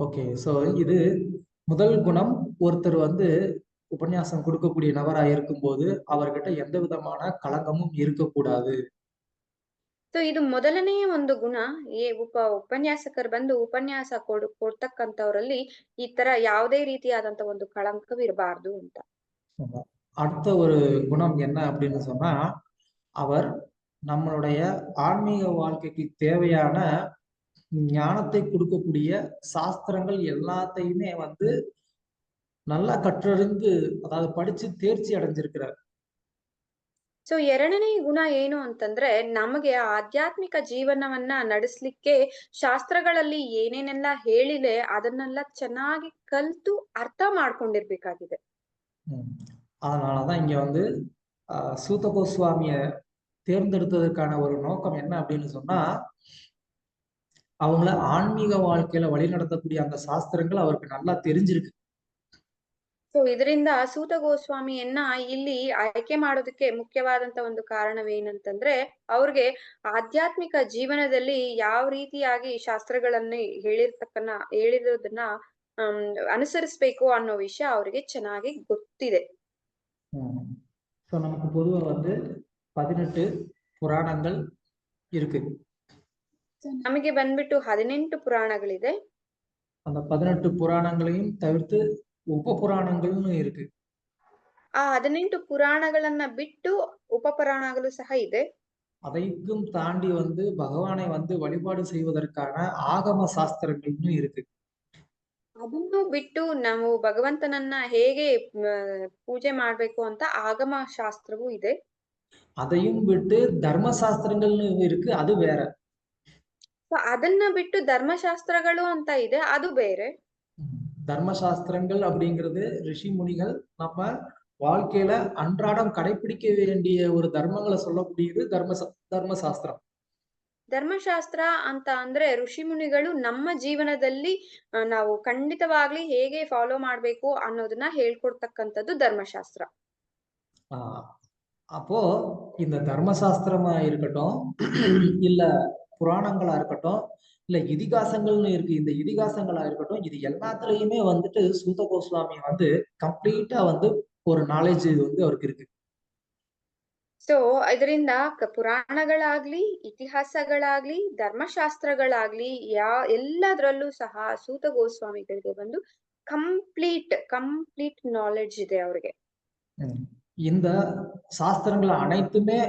ஓகே, சோ இது முதல் குணம். ஒருத்தர் வந்து உபன்யாசம் கொடுக்கக்கூடிய நபரா இருக்கும்போது அவர்கிட்ட எந்த விதமான கலங்கமும் இருக்கக்கூடாது. ಸೊ ಇದು ಮೊದಲನೆಯ ಒಂದು ಗುಣ. ಉಪನ್ಯಾಸಕರು ಬಂದು ಉಪನ್ಯಾಸ ಕೊಡ್ತಕ್ಕಂಥವ್ರಲ್ಲಿ ಈ ತರ ಯಾವುದೇ ರೀತಿಯಾದಂತ ಒಂದು ಕಳಂಕವಿರಬಾರ್ದು ಅಂತ. அடுத்த ஒரு குணம் என்ன அப்படின்னு சொன்னா, அவர் நம்மளுடைய ஆன்மீக வாழ்க்கைக்கு தேவையான ஞானத்தை கொடுக்கக்கூடிய சாஸ்திரங்கள் எல்லாத்தையுமே வந்து நல்லா கற்றறிந்து, அதாவது படிச்சு தேர்ச்சி அடைஞ்சிருக்கிறார். ಸೊ ಎರಡನೇ ಗುಣ ಏನು ಅಂತಂದ್ರೆ, ನಮಗೆ ಆಧ್ಯಾತ್ಮಿಕ ಜೀವನವನ್ನ ನಡೆಸ್ಲಿಕ್ಕೆ ಶಾಸ್ತ್ರಗಳಲ್ಲಿ ಏನೇನೆಲ್ಲ ಹೇಳಿದೆ ಅದನ್ನೆಲ್ಲ ಚೆನ್ನಾಗಿ ಕಲ್ತು ಅರ್ಥ ಮಾಡ್ಕೊಂಡಿರ್ಬೇಕಾಗಿದೆ. அதனாலதான் இங்க வந்து சூத கோஸ்வாமிய தேர்ந்தெடுத்ததற்கான ஒரு நோக்கம் என்ன அப்படின்னு சொன்னா, அவங்கள ಆನ್ಮೀக வாழ்க்கையில வழி நடத்தக்கூடிய அந்த சாஸ்திரங்கள் அவருக்கு நல்லா தெரிஞ்சிருக்கு. ಸೊ ಇದರಿಂದ ಸೂತ ಗೋಸ್ವಾಮಿಯನ್ನ ಇಲ್ಲಿ ಆಯ್ಕೆ ಮಾಡೋದಕ್ಕೆ ಮುಖ್ಯವಾದಂತ ಒಂದು ಕಾರಣವೇನಂತಂದ್ರೆ, ಅವ್ರಿಗೆ ಆಧ್ಯಾತ್ಮಿಕ ಜೀವನದಲ್ಲಿ ಯಾವ ರೀತಿಯಾಗಿ ಶಾಸ್ತ್ರಗಳನ್ನ ಹೇಳಿರೋದನ್ನ ಅನುಸರಿಸ್ಬೇಕು ಅನ್ನೋ ವಿಷಯ ಅವರಿಗೆ ಚೆನ್ನಾಗಿ ಗೊತ್ತಿದೆ. ஸோ நமக்கு பொதுவா வந்து 18 புராணங்கள் இருக்கு. ನಮಗೆ ಬಂದ್ಬಿಟ್ಟು 18 ಪುರಾಣಗಳಿದೆ. அந்த 18 புராணங்களையும் தவிர்த்து உப புராணங்கள்னு இருக்கு. ಆ 18 ಪುರಾಣಗಳನ್ನ ಬಿಟ್ಟು ಉಪ ಪುರಾಣಗಳು ಸಹ ಇದೆ. அதைக்கும் தாண்டி வந்து பகவானை வந்து வழிபாடு செய்வதற்கான ஆகம சாஸ்திரங்கள்னு இருக்கு. ಅದನ್ನು ಬಿಟ್ಟು ನಾವು ಭಗವಂತನನ್ನ ಹೇಗೆ ಪೂಜೆ ಮಾಡ್ಬೇಕು ಅಂತ ಆಗಮ ಶಾಸ್ತ್ರವೂ ಇದೆ. அதையும் விட்டு தர்மசாஸ்திரங்கள்னு இருக்கு, அது வேற. So ಅದನ್ನ ಬಿಟ್ಟು ಧರ್ಮಶಾಸ್ತ್ರಗಳು ಅಂತ ಇದೆ, ಅದು ಬೇರೆ. தர்மசாஸ்திரங்கள் அப்படிங்கிறது ரிஷி முனிகள் நம்ம வாழ்க்கையில அன்றாடம் கடைபிடிக்க வேண்டிய ஒரு தர்மங்களை சொல்லக்கூடியது தர்மசாஸ்திரம். ಧರ್ಮಶಾಸ್ತ್ರ ಅಂತ ಅಂದ್ರೆ ಋಷಿ ಮುನಿಗಳು ನಮ್ಮ ಜೀವನದಲ್ಲಿ ನಾವು ಖಂಡಿತವಾಗ್ಲಿ ಹೇಗೆ ಫಾಲೋ ಮಾಡ್ಬೇಕು ಅನ್ನೋದನ್ನ ಹೇಳ್ಕೊಡ್ತಕ್ಕಂಥದ್ದು ಧರ್ಮಶಾಸ್ತ್ರ. அப்போ இந்த தர்மசாஸ்திரமா இருக்கட்டும், இல்ல புராணங்களா இருக்கட்டும், இல்ல இதிகாசங்கள்னு இருக்கு, இந்த இதிகாசங்களா இருக்கட்டும், இது எல்லாத்துலயுமே வந்துட்டு சூத கோஸ்வாமி வந்து கம்ப்ளீட்டா வந்து ஒரு நாலேஜ் வந்து அவருக்கு இருக்கு. ಸೊ ಇದರಿಂದ ಪುರಾಣಗಳಾಗ್ಲಿ, ಇತಿಹಾಸಗಳಾಗ್ಲಿ, ಧರ್ಮಶಾಸ್ತ್ರಗಳಾಗ್ಲಿ ಎಲ್ಲದರಲ್ಲೂ ಸಹ ಸೂತ ಗೋಸ್ವಾಮಿಗಳಿಗೆ ಬಂದು ಕಂಪ್ಲೀಟ್ ನಾಲೆಡ್ಜ್ ಇದೆ ಅವ್ರಿಗೆ. இந்த சாஸ்திரங்கள் அனைத்துமே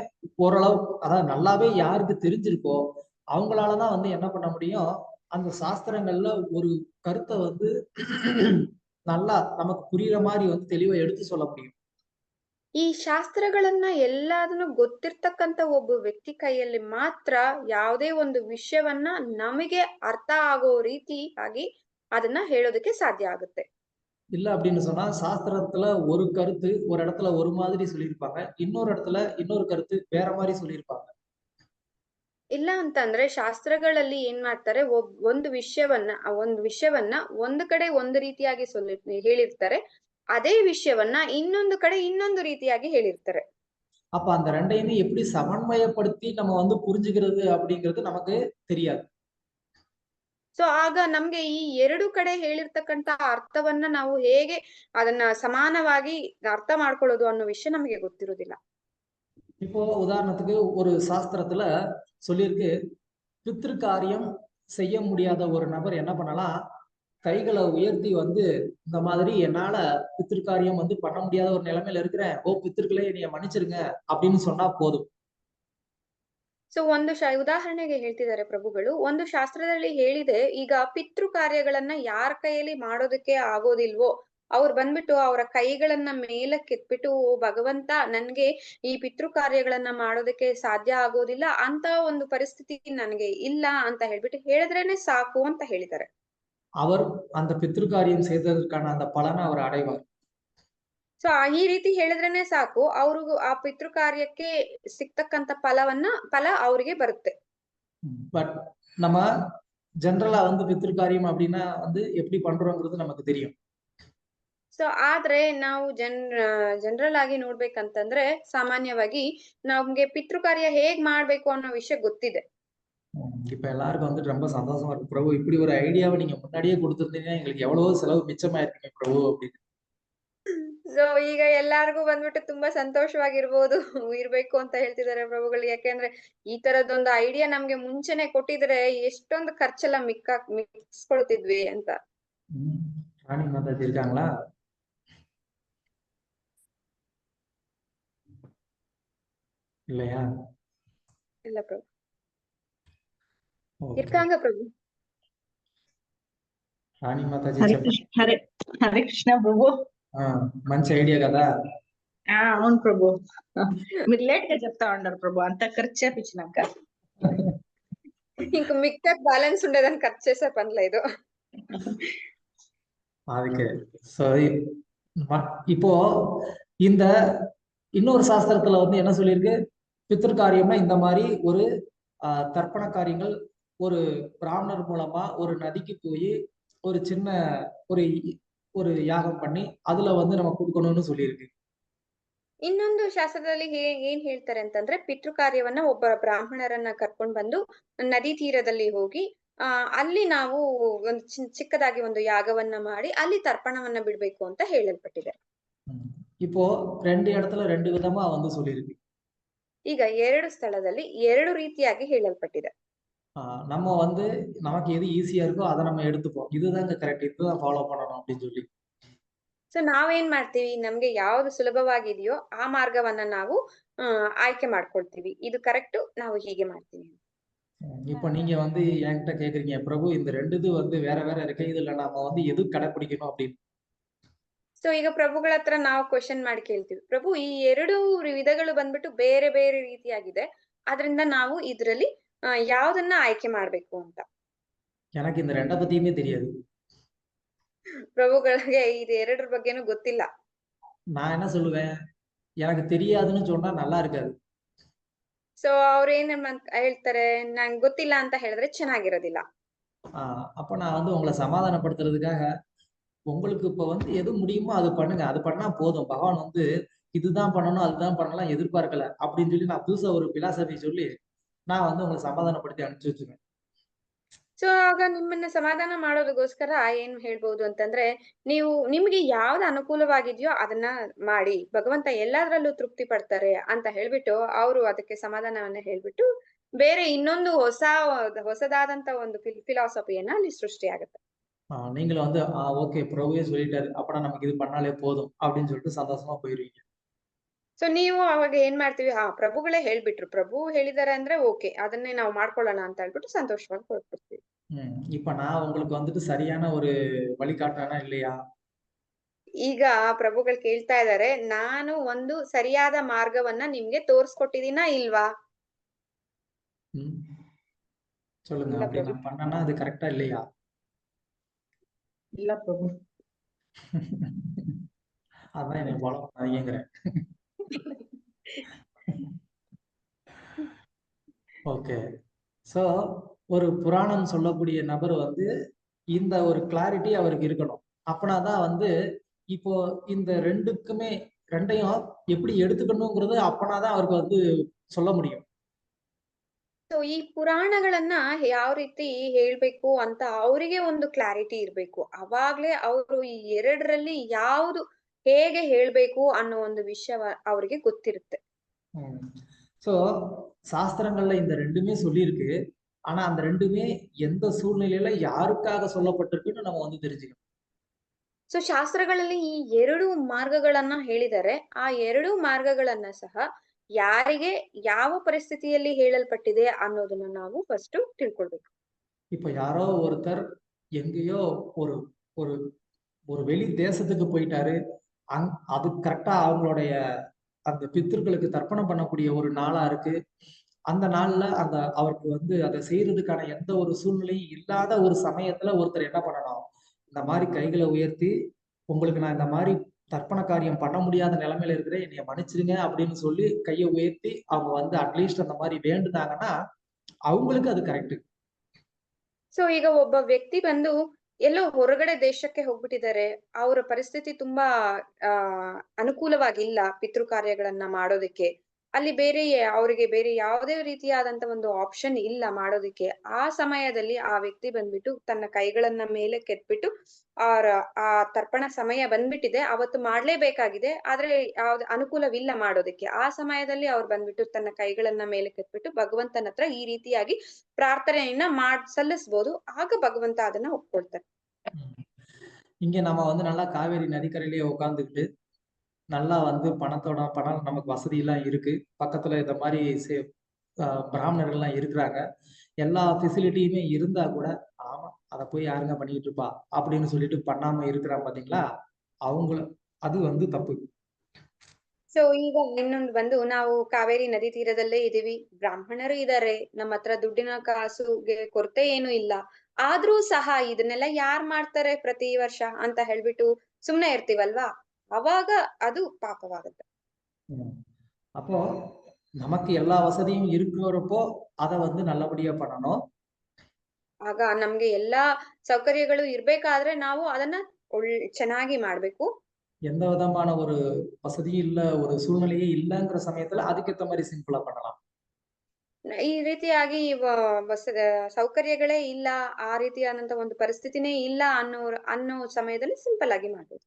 ஓரளவு, அதாவது நல்லாவே யாருக்கு தெரிஞ்சிருக்கோ அவங்களாலதான் வந்து என்ன பண்ண முடியும், அந்த சாஸ்திரங்கள்ல ஒரு கருத்தை வந்து நல்லா நமக்கு புரியுற மாதிரி வந்து தெளிவா எடுத்து சொல்ல முடியும். ಈ ಶಾಸ್ತ್ರಗಳನ್ನ ಎಲ್ಲದನ್ನು ಗೊತ್ತಿರ್ತಕ್ಕಂತ ಒಬ್ಬ ವ್ಯಕ್ತಿ ಕೈಯಲ್ಲಿ ಮಾತ್ರ ಯಾವುದೇ ಒಂದು ವಿಷಯವನ್ನ ನಮಗೆ ಅರ್ಥ ಆಗೋ ರೀತಿಯಾಗಿ ಅದನ್ನ ಹೇಳೋದಕ್ಕೆ ಸಾಧ್ಯ ಆಗುತ್ತೆ. இல்ல அப்படின்னு சொன்னா சாஸ்திரத்துல ஒரு கருத்து ஒரு இடத்துல ஒரு மாதிரி சொல்லியிருப்பாங்க, இன்னொரு இடத்துல இன்னொரு கருத்து வேற மாதிரி சொல்லியிருப்பாங்க. ಇಲ್ಲ ಅಂತಂದ್ರೆ ಶಾಸ್ತ್ರಗಳಲ್ಲಿ ಏನ್ ಮಾಡ್ತಾರೆ, ಒಂದು ವಿಷಯವನ್ನ ಒಂದು ಕಡೆ ಒಂದು ರೀತಿಯಾಗಿ ಹೇಳಿರ್ತಾರೆ, ಅದೇ ವಿಷಯವನ್ನ ಇನ್ನೊಂದು ಕಡೆ ಇನ್ನೊಂದು ರೀತಿಯಾಗಿ ಹೇಳಿರ್ತಾರೆ. அப்ப அந்த ரெண்டையுமே எப்படி சமன்வயப்படுத்தி நம்ம வந்து புரிஞ்சுக்கிறது அப்படிங்கிறது நமக்கு தெரியாது. ಸೊ ಆಗ ನಮ್ಗೆ ಈ ಎರಡು ಕಡೆ ಹೇಳಿರ್ತಕ್ಕಂತ ಅರ್ಥವನ್ನ ನಾವು ಹೇಗೆ ಅದನ್ನ ಸಮಾನವಾಗಿ ಅರ್ಥ ಮಾಡ್ಕೊಳ್ಳೋದು ಅನ್ನೋ ವಿಷಯ ನಮಗೆ ಗೊತ್ತಿರುವುದಿಲ್ಲ. இப்போ உதாரணத்துக்கு ஒரு சாஸ்திரத்துல சொல்லியிருக்கு, பித்ரு காரியம் செய்ய முடியாத ஒரு நபர் என்ன பண்ணலாம், கைகளை உயர்த்தி வந்து இந்த மாதிரி என்னால பித்ரு காரியம் வந்து பண்ண முடியாத ஒரு நிலைமையில இருக்கிறேன், ஓ பித்திருக்களே என்னைய மன்னிச்சிருங்க அப்படின்னு சொன்னா போதும். ಸೊ ಒಂದು ಉದಾಹರಣೆಗೆ ಹೇಳ್ತಿದ್ದಾರೆ ಪ್ರಭುಗಳು, ಒಂದು ಶಾಸ್ತ್ರದಲ್ಲಿ ಹೇಳಿದೆ, ಈಗ ಪಿತೃ ಕಾರ್ಯಗಳನ್ನ ಯಾರ ಕೈಯಲ್ಲಿ ಮಾಡೋದಕ್ಕೆ ಆಗೋದಿಲ್ವೋ ಅವ್ರು ಬಂದ್ಬಿಟ್ಟು ಅವರ ಕೈಗಳನ್ನ ಮೇಲಕ್ಕೆತ್ಬಿಟ್ಟು, ಓ ಭಗವಂತ ನನ್ಗೆ ಈ ಪಿತೃ ಕಾರ್ಯಗಳನ್ನ ಮಾಡೋದಕ್ಕೆ ಸಾಧ್ಯ ಆಗೋದಿಲ್ಲ, ಅಂತ ಒಂದು ಪರಿಸ್ಥಿತಿ ನನಗೆ ಇಲ್ಲ ಅಂತ ಹೇಳ್ಬಿಟ್ಟು ಹೇಳಿದ್ರೇನೆ ಸಾಕು ಅಂತ ಹೇಳಿದ್ದಾರೆ. அவர் அந்த பித்ரு காரியம் செய்ததற்கான அந்த பலனை அவர் அடைவார். ಸೊ ಈ ರೀತಿ ಹೇಳಿದ್ರೇನೆ ಸಾಕು, ಅವ್ರಿಗೂ ಆ ಪಿತೃ ಕಾರ್ಯಕ್ಕೆ ಸಿಗ್ತಕ್ಕಂತ ಫಲ ಅವ್ರಿಗೆ ಬರುತ್ತೆ. பட் நம்ம ஜெனரலா வந்து பித்ரு காரியம் அப்படின்னா வந்து எப்படி பண்றோங்கிறது நமக்கு தெரியும். ಸೊ ಆದ್ರೆ ನಾವು ಜನರಲ್ ಆಗಿ ನೋಡ್ಬೇಕಂತಂದ್ರೆ ಸಾಮಾನ್ಯವಾಗಿ ನಮ್ಗೆ ಪಿತೃ ಕಾರ್ಯ ಹೇಗ್ ಮಾಡ್ಬೇಕು ಅನ್ನೋ ವಿಷಯ ಗೊತ್ತಿದೆ. இப்ப எல்லாருக்கும் வந்துட்டு ரொம்ப சந்தோஷமா இருக்கு, பிரபு இப்படி ஒரு ஐடியாவை நீங்க முன்னாடியே கொடுத்திருந்தீங்கன்னா எங்களுக்கு எவ்வளவோ செலவு மிச்சமாயிருக்குங்க பிரபு அப்படின்னு. ಸೊ ಈಗ ಎಲ್ಲಾರ್ಗು ಬಂದ್ಬಿಟ್ಟು ತುಂಬಾ ಸಂತೋಷವಾಗಿರ್ಬೋದು ಇರ್ಬೇಕು ಅಂತ ಹೇಳ್ತಿದ್ದಾರೆ ಪ್ರಭುಗಳು. ಯಾಕೆಂದ್ರೆ ಈ ತರದೊಂದು ಐಡಿಯಾ ನಮ್ಗೆ ಮುಂಚೆನೆ ಕೊಟ್ಟಿದ್ರೆ ಎಷ್ಟೊಂದು ಖರ್ಚೆಲ್ಲ ಮಿಕ್ಸ್ಕೊಳ್ತಿದ್ವಿ ಅಂತ. ராணி மாதாஜி இருக்காங்களா? இல்லையா? ಇಲ್ಲ ಪ್ರಭು. Okay. இருக்காங்க பிரபு. రాణి మాతాజీ హరే కృష్ణ ప్రభు. మంచి ఐడియా కదా. అవును ప్రభు, మీరు లేట్ గా చెప్తా ఉన్నారు ప్రభు, అంత ఖర్చు చేపించినాక ఇంక మిగతా బ్యాలెన్స్ ఉండేదని ఖర్చు చేసే పని లేదు. அதுக்கு சரி, இப்போ இந்த இன்னொரு சாஸ்திரத்துல வந்து என்ன சொல்லியிருக்கு, பித்ரு காரியம்னா இந்த மாதிரி ஒரு தர்ப்பண காரியங்கள் ஒரு பிராமணர் மூலமா ஒரு நதிக்கு போய் ஒரு சின்ன ஒரு யாகம் பண்ணி அதுல வந்து நம்ம கொடுக்கணும்னு சொல்லியிருக்கு. ಇನ್ನೊಂದು ಶಾಸ್ತ್ರದಲ್ಲಿ ಏನ್ ಹೇಳ್ತಾರೆ ಅಂತಂದ್ರೆ, ಪಿತೃ ಕಾರ್ಯವನ್ನ ಒಬ್ಬ ಬ್ರಾಹ್ಮಣರನ್ನ ಕರ್ಕೊಂಡ್ ಬಂದು ನದಿ ತೀರದಲ್ಲಿ ಹೋಗಿ ಅಲ್ಲಿ ನಾವು ಒಂದು ಚಿಕ್ಕದಾಗಿ ಒಂದು ಯಾಗವನ್ನ ಮಾಡಿ ಅಲ್ಲಿ ತರ್ಪಣವನ್ನ ಬಿಡ್ಬೇಕು ಅಂತ ಹೇಳಲ್ಪಟ್ಟಿದೆ. இப்போ ரெண்டு இடத்துல ரெண்டு விதமா வந்து சொல்லியிருக்கு. ಈಗ ಎರಡು ಸ್ಥಳದಲ್ಲಿ ಎರಡು ರೀತಿಯಾಗಿ ಹೇಳಲ್ಪಟ್ಟಿದೆ. நம்ம வந்து நமக்கு எது ஈஸியா இருக்கோ அதை நம்ம எடுத்துப்போம், இதுதாங்க கரெக்ட், இதுதான் ஃபாலோ பண்ணணும் அப்படின்னு சொல்லி. ಸೊ ನಾವೇನ್ ಮಾಡ್ತೀವಿ, ನಮ್ಗೆ ಯಾವ್ದು ಸುಲಭವಾಗಿದೆಯೋ ಆ ಮಾರ್ಗವನ್ನ ನಾವು ಆಯ್ಕೆ ಮಾಡ್ಕೊಳ್ತೀವಿ, ಇದು ಕರೆಕ್ಟ್, ನಾವು ಹೀಗೆ ಮಾಡ್ತೀವಿ. இப்போ நீங்க வந்து என்கிட்ட கேக்குறீங்க, பிரபு இந்த ரெண்டு இது வந்து வேற வேற இருக்கு, இதுல நாம வந்து எது கடைப்பிடிக்கணும் அப்படின்னு. ಸೊ ಈಗ ಪ್ರಭುಗಳ ಹತ್ರ ನಾವು ಕ್ವಶನ್ ಮಾಡಿ ಕೇಳ್ತೀವಿ, ಪ್ರಭು ಈ ಎರಡು ವಿಧಗಳು ಬಂದ್ಬಿಟ್ಟು ಬೇರೆ ಬೇರೆ ರೀತಿಯಾಗಿದೆ, ಅದರಿಂದ ನಾವು ಇದ್ರಲ್ಲಿ ಯಾವ್ದನ್ನ ಆಯ್ಕೆ ಮಾಡ್ಬೇಕು ಅಂತ. எனக்கு இந்த ரெண்டை பத்தியுமே தெரியாது. ಪ್ರಭುಗಳಿಗೆ ಇದು ಎರಡರ ಬಗ್ಗೆನೂ ಗೊತ್ತಿಲ್ಲ. நான் என்ன சொல்லுவேன், எனக்கு தெரியாதுன்னு சொன்னா நல்லா இருக்காது. ಸೊ ಅವ್ರು ಏನ್ ಹೇಳ್ತಾರೆ, ನಂಗೆ ಗೊತ್ತಿಲ್ಲ ಅಂತ ಹೇಳಿದ್ರೆ ಚೆನ್ನಾಗಿರೋದಿಲ್ಲ. அப்ப நான் வந்து உங்களை சமாதானப்படுத்துறதுக்காக, உங்களுக்கு இப்ப வந்து எது முடியுமோ அது பண்ணுங்க, அது பண்ணா போதும். பகவான் வந்து இதுதான் பண்ணணும் அதுதான் பண்ணலாம் எதிர்பார்க்கல அப்படின்னு சொல்லி நான் புதுசா ஒரு பிலாசபி சொல்லி நான் வந்து உங்களை சமாதானப்படுத்தி அனுப்பிச்சு வச்சுருவேன். ಸೊ ಆಗ ನಿಮ್ಮನ್ನ ಸಮಾಧಾನ ಮಾಡೋದಕ್ಕೋಸ್ಕರ ಏನ್ ಹೇಳ್ಬೋದು ಅಂತಂದ್ರೆ, ನೀವು ನಿಮ್ಗೆ ಯಾವ್ದು ಅನುಕೂಲವಾಗಿದೆಯೋ ಅದನ್ನ ಮಾಡಿ, ಭಗವಂತ ಎಲ್ಲಾದ್ರಲ್ಲೂ ತೃಪ್ತಿ ಪಡ್ತಾರೆ ಅಂತ ಹೇಳ್ಬಿಟ್ಟು ಅವರು ಅದಕ್ಕೆ ಸಮಾಧಾನವನ್ನ ಹೇಳ್ಬಿಟ್ಟು ಬೇರೆ ಇನ್ನೊಂದು ಹೊಸದಾದಂತ ಒಂದು ಫಿಲಾಸಫಿಯನ್ನ ಅಲ್ಲಿ ಸೃಷ್ಟಿಯಾಗುತ್ತೆ. நீங்களும் வந்து ஓகே பிரபுவே சொல்லிட்டாரு, அப்பனா நமக்கு இது பண்ணாலே போதும் அப்படின்னு சொல்லிட்டு சந்தோஷமா போயிருவீங்க. ಸೊ ನೀವು ಅವಾಗ ಏನ್ ಮಾಡ್ತೀವಿ, ಪ್ರಭುಗಳೇ ಹೇಳ್ಬಿಟ್ರು, ಪ್ರಭು ಹೇಳಿದಾರೆ ಅಂದ್ರೆ ಓಕೆ ಅದನ್ನೇ ನಾವು ಮಾಡ್ಕೊಳ್ಳೋಣ ಅಂತ ಹೇಳ್ಬಿಟ್ಟು ಸಂತೋಷವಾಗಿ ಹೊರಟ್ಬಿಡ್ತೀವಿ. இப்ப நான் உங்களுக்கு வந்துட்டு சரியான ஒரு வழிகாட்டுறேனா இல்லையா? ಈಗ ಪ್ರಭುಗಳು ಕೇಳ್ತಾ ಇದ್ದಾರೆ, ನಾನು ಒಂದು ಸರಿಯಾದ ಮಾರ್ಗವನ್ನ ನಿಮ್ಗೆ ತೋರ್ಸ್ಕೊಟ್ಟಿದೀನಾ ಇಲ್ವಾ? சொல்லுங்க. ಇಲ್ಲ அப்படி ಪ್ರಭು. நான் பண்ணேன்னா அது கரெக்டா இல்லையா? ಇಲ್ಲ ಪ್ರಭು. அதான் என்னை ஃபாலோ பண்ணாதீங்கிறேன். ஓகே. ஸோ ஒரு புராணம் சொல்லக்கூடிய நபர் வந்து இந்த ஒரு கிளாரிட்டி அவருக்கு இருக்கணும். அப்பனாதான் வந்து இப்போ இந்த ரெண்டையும் எப்படி எடுத்துக்கணுங்கிறது அப்பனாதான் அவருக்கு வந்து சொல்ல முடியும். ಸೊ ಈ ಪುರಾಣಗಳನ್ನ ಯಾವ ರೀತಿ ಹೇಳ್ಬೇಕು ಅಂತ ಅವರಿಗೆ ಒಂದು ಕ್ಲಾರಿಟಿ ಇರ್ಬೇಕು. ಅವಾಗ್ಲೇ ಅವರು ಈ ಎರಡರಲ್ಲಿ ಯಾವುದು ಹೇಗೆ ಹೇಳ್ಬೇಕು ಅನ್ನೋ ಒಂದು ವಿಷಯ ಅವರಿಗೆ ಗೊತ್ತಿರುತ್ತೆ. ஸோ சாஸ்திரங்கள்ல இந்த ரெண்டுமே சொல்லியிருக்கு. ஆனா அந்த ரெண்டுமே எந்த சூழ்நிலையில யாருக்காக சொல்லப்பட்டிருக்குன்னு நம்ம வந்து தெரிஞ்சுக்கணும். ಸೊ ಶಾಸ್ತ್ರಗಳಲ್ಲಿ ಈ ಎರಡು ಮಾರ್ಗಗಳನ್ನ ಹೇಳಿದರೆ, ಆ ಎರಡು ಮಾರ್ಗಗಳನ್ನ ಸಹ ಯಾರಿಗೆ ಯಾವ ಪರಿಸ್ಥಿತಿಯಲ್ಲಿ ಹೇಳಲ್ಪಟ್ಟಿದೆ ಅನ್ನೋದನ್ನ ನಾವು ಫಸ್ಟ್ ತಿಳ್ಕೊಳ್ಬೇಕು. இப்ப யாரோ ஒருத்தர் எங்கேயோ ஒரு ஒரு ஒரு வெளி தேசத்துக்கு போயிட்டாரு. அது கரெக்டா அவங்களுடைய அந்த பித்திருக்களுக்கு தர்ப்பணம் பண்ணக்கூடிய ஒரு நாளா இருக்கு. அந்த நாள்ல அவருக்கு வந்து அதை செய்யறதுக்கான எந்த ஒரு சூழ்நிலையும் இல்லாத ஒரு சமயத்துல ஒருத்தர் என்ன பண்ணணும், இந்த மாதிரி கைகளை உயர்த்தி, உங்களுக்கு நான் இந்த மாதிரி தர்ப்பண காரியம் பண்ண முடியாத நிலைமையில இருக்கிறேன், என்னைய மன்னிச்சிருங்க அப்படின்னு சொல்லி கையை உயர்த்தி அவங்க வந்து அட்லீஸ்ட் அந்த மாதிரி வேண்டுனாங்கன்னா அவங்களுக்கு அது கரெக்ட். ಸೊ ಈಗ ಒಬ್ಬ ವ್ಯಕ್ತಿ ಬಂದು ಎಲ್ಲೋ ಹೊರಗಡೆ ದೇಶಕ್ಕೆ ಹೋಗ್ಬಿಟ್ಟಿದ್ದಾರೆ, ಅವರ ಪರಿಸ್ಥಿತಿ ತುಂಬಾ ಅನುಕೂಲವಾಗಿಲ್ಲ ಪಿತೃ ಕಾರ್ಯಗಳನ್ನ ಮಾಡೋದಕ್ಕೆ, ಅಲ್ಲಿ ಅವರಿಗೆ ಬೇರೆ ಯಾವುದೇ ರೀತಿಯಾದಂತ ಒಂದು ಆಪ್ಷನ್ ಇಲ್ಲ ಮಾಡೋದಕ್ಕೆ. ಆ ಸಮಯದಲ್ಲಿ ಆ ವ್ಯಕ್ತಿ ಬಂದ್ಬಿಟ್ಟು ತನ್ನ ಕೈಗಳನ್ನ ಮೇಲೆ ಕೆತ್ಬಿಟ್ಟು ಆ ತರ್ಪಣ ಸಮಯ ಬಂದ್ಬಿಟ್ಟಿದೆ, ಅವತ್ತು ಮಾಡ್ಲೇಬೇಕಾಗಿದೆ, ಆದ್ರೆ ಯಾವ್ದು ಅನುಕೂಲವಿಲ್ಲ ಮಾಡೋದಕ್ಕೆ. ಆ ಸಮಯದಲ್ಲಿ ಅವ್ರು ಬಂದ್ಬಿಟ್ಟು ತನ್ನ ಕೈಗಳನ್ನ ಮೇಲೆ ಕೆತ್ಬಿಟ್ಟು ಭಗವಂತನ ಹತ್ರ ಈ ರೀತಿಯಾಗಿ ಪ್ರಾರ್ಥನೆಯನ್ನ ಸಲ್ಲಿಸ್ಬೋದು. ಆಗ ಭಗವಂತ ಅದನ್ನ ಒಪ್ಕೊಳ್ತಾರೆ. இங்க நம்ம வந்து நல்லா காவேரி நதிக்கரையிலேயே உட்காந்துக்கிட்டு நல்லா வந்து பணம் நமக்கு வசதி எல்லாம் இருக்கு, பக்கத்துல இந்த மாதிரி பிராமணர்கள்லாம் இருக்கிறாங்க, எல்லா ஃபெசிலிட்டியுமே இருந்தா கூட ஆமா அதை போய் யாருங்க பண்ணிட்டு இருப்பா அப்படின்னு சொல்லிட்டு பண்ணாம இருக்கிறாங்க பாத்தீங்களா, அது வந்து தப்பு. ಸೊ ಈಗ ಇನ್ನೊಂದು ಬಂದು, ನಾವು ಕಾವೇರಿ ನದಿ ತೀರದಲ್ಲೇ ಇದೀವಿ, ಬ್ರಾಹ್ಮಣರು ಇದಾರೆ, ನಮ್ಮ ಹತ್ರ ದುಡ್ಡಿನ ಕಾಸುಗೆ ಕೊರತೆ ಏನು ಇಲ್ಲ, ಆದ್ರೂ ಸಹ ಇದನ್ನೆಲ್ಲ ಯಾರ್ ಮಾಡ್ತಾರೆ ಪ್ರತಿ ವರ್ಷ ಅಂತ ಹೇಳ್ಬಿಟ್ಟು ಸುಮ್ನೆ ಇರ್ತೀವಲ್ವಾ, ಅವಾಗ ಅದು ಪಾಪವಾಗುತ್ತೆ. அப்போ நமக்கு எல்லா வசதியும் இருக்கிறப்போ அதை வந்து நல்லபடியா பண்ணணும். ಆಗ ನಮ್ಗೆ ಎಲ್ಲಾ ಸೌಕರ್ಯಗಳು ಇರ್ಬೇಕಾದ್ರೆ ನಾವು ಅದನ್ನ ಚೆನ್ನಾಗಿ ಮಾಡ್ಬೇಕು. எந்த விதமான ஒரு வசதியும் இல்ல, ஒரு சூழ்நிலையே இல்லங்கிற சமயத்துல அதுக்கேத்த மாதிரி சிம்பிளா பண்ணலாம். ಈ ರೀತಿಯಾಗಿ ಸೌಕರ್ಯಗಳೇ ಇಲ್ಲ, ಆ ರೀತಿಯಾದಂತ ಒಂದು ಪರಿಸ್ಥಿತಿನೇ ಇಲ್ಲ ಅನ್ನೋ ಸಮಯದಲ್ಲಿ ಸಿಂಪಲ್ ಆಗಿ ಮಾಡ್ಬೋದು.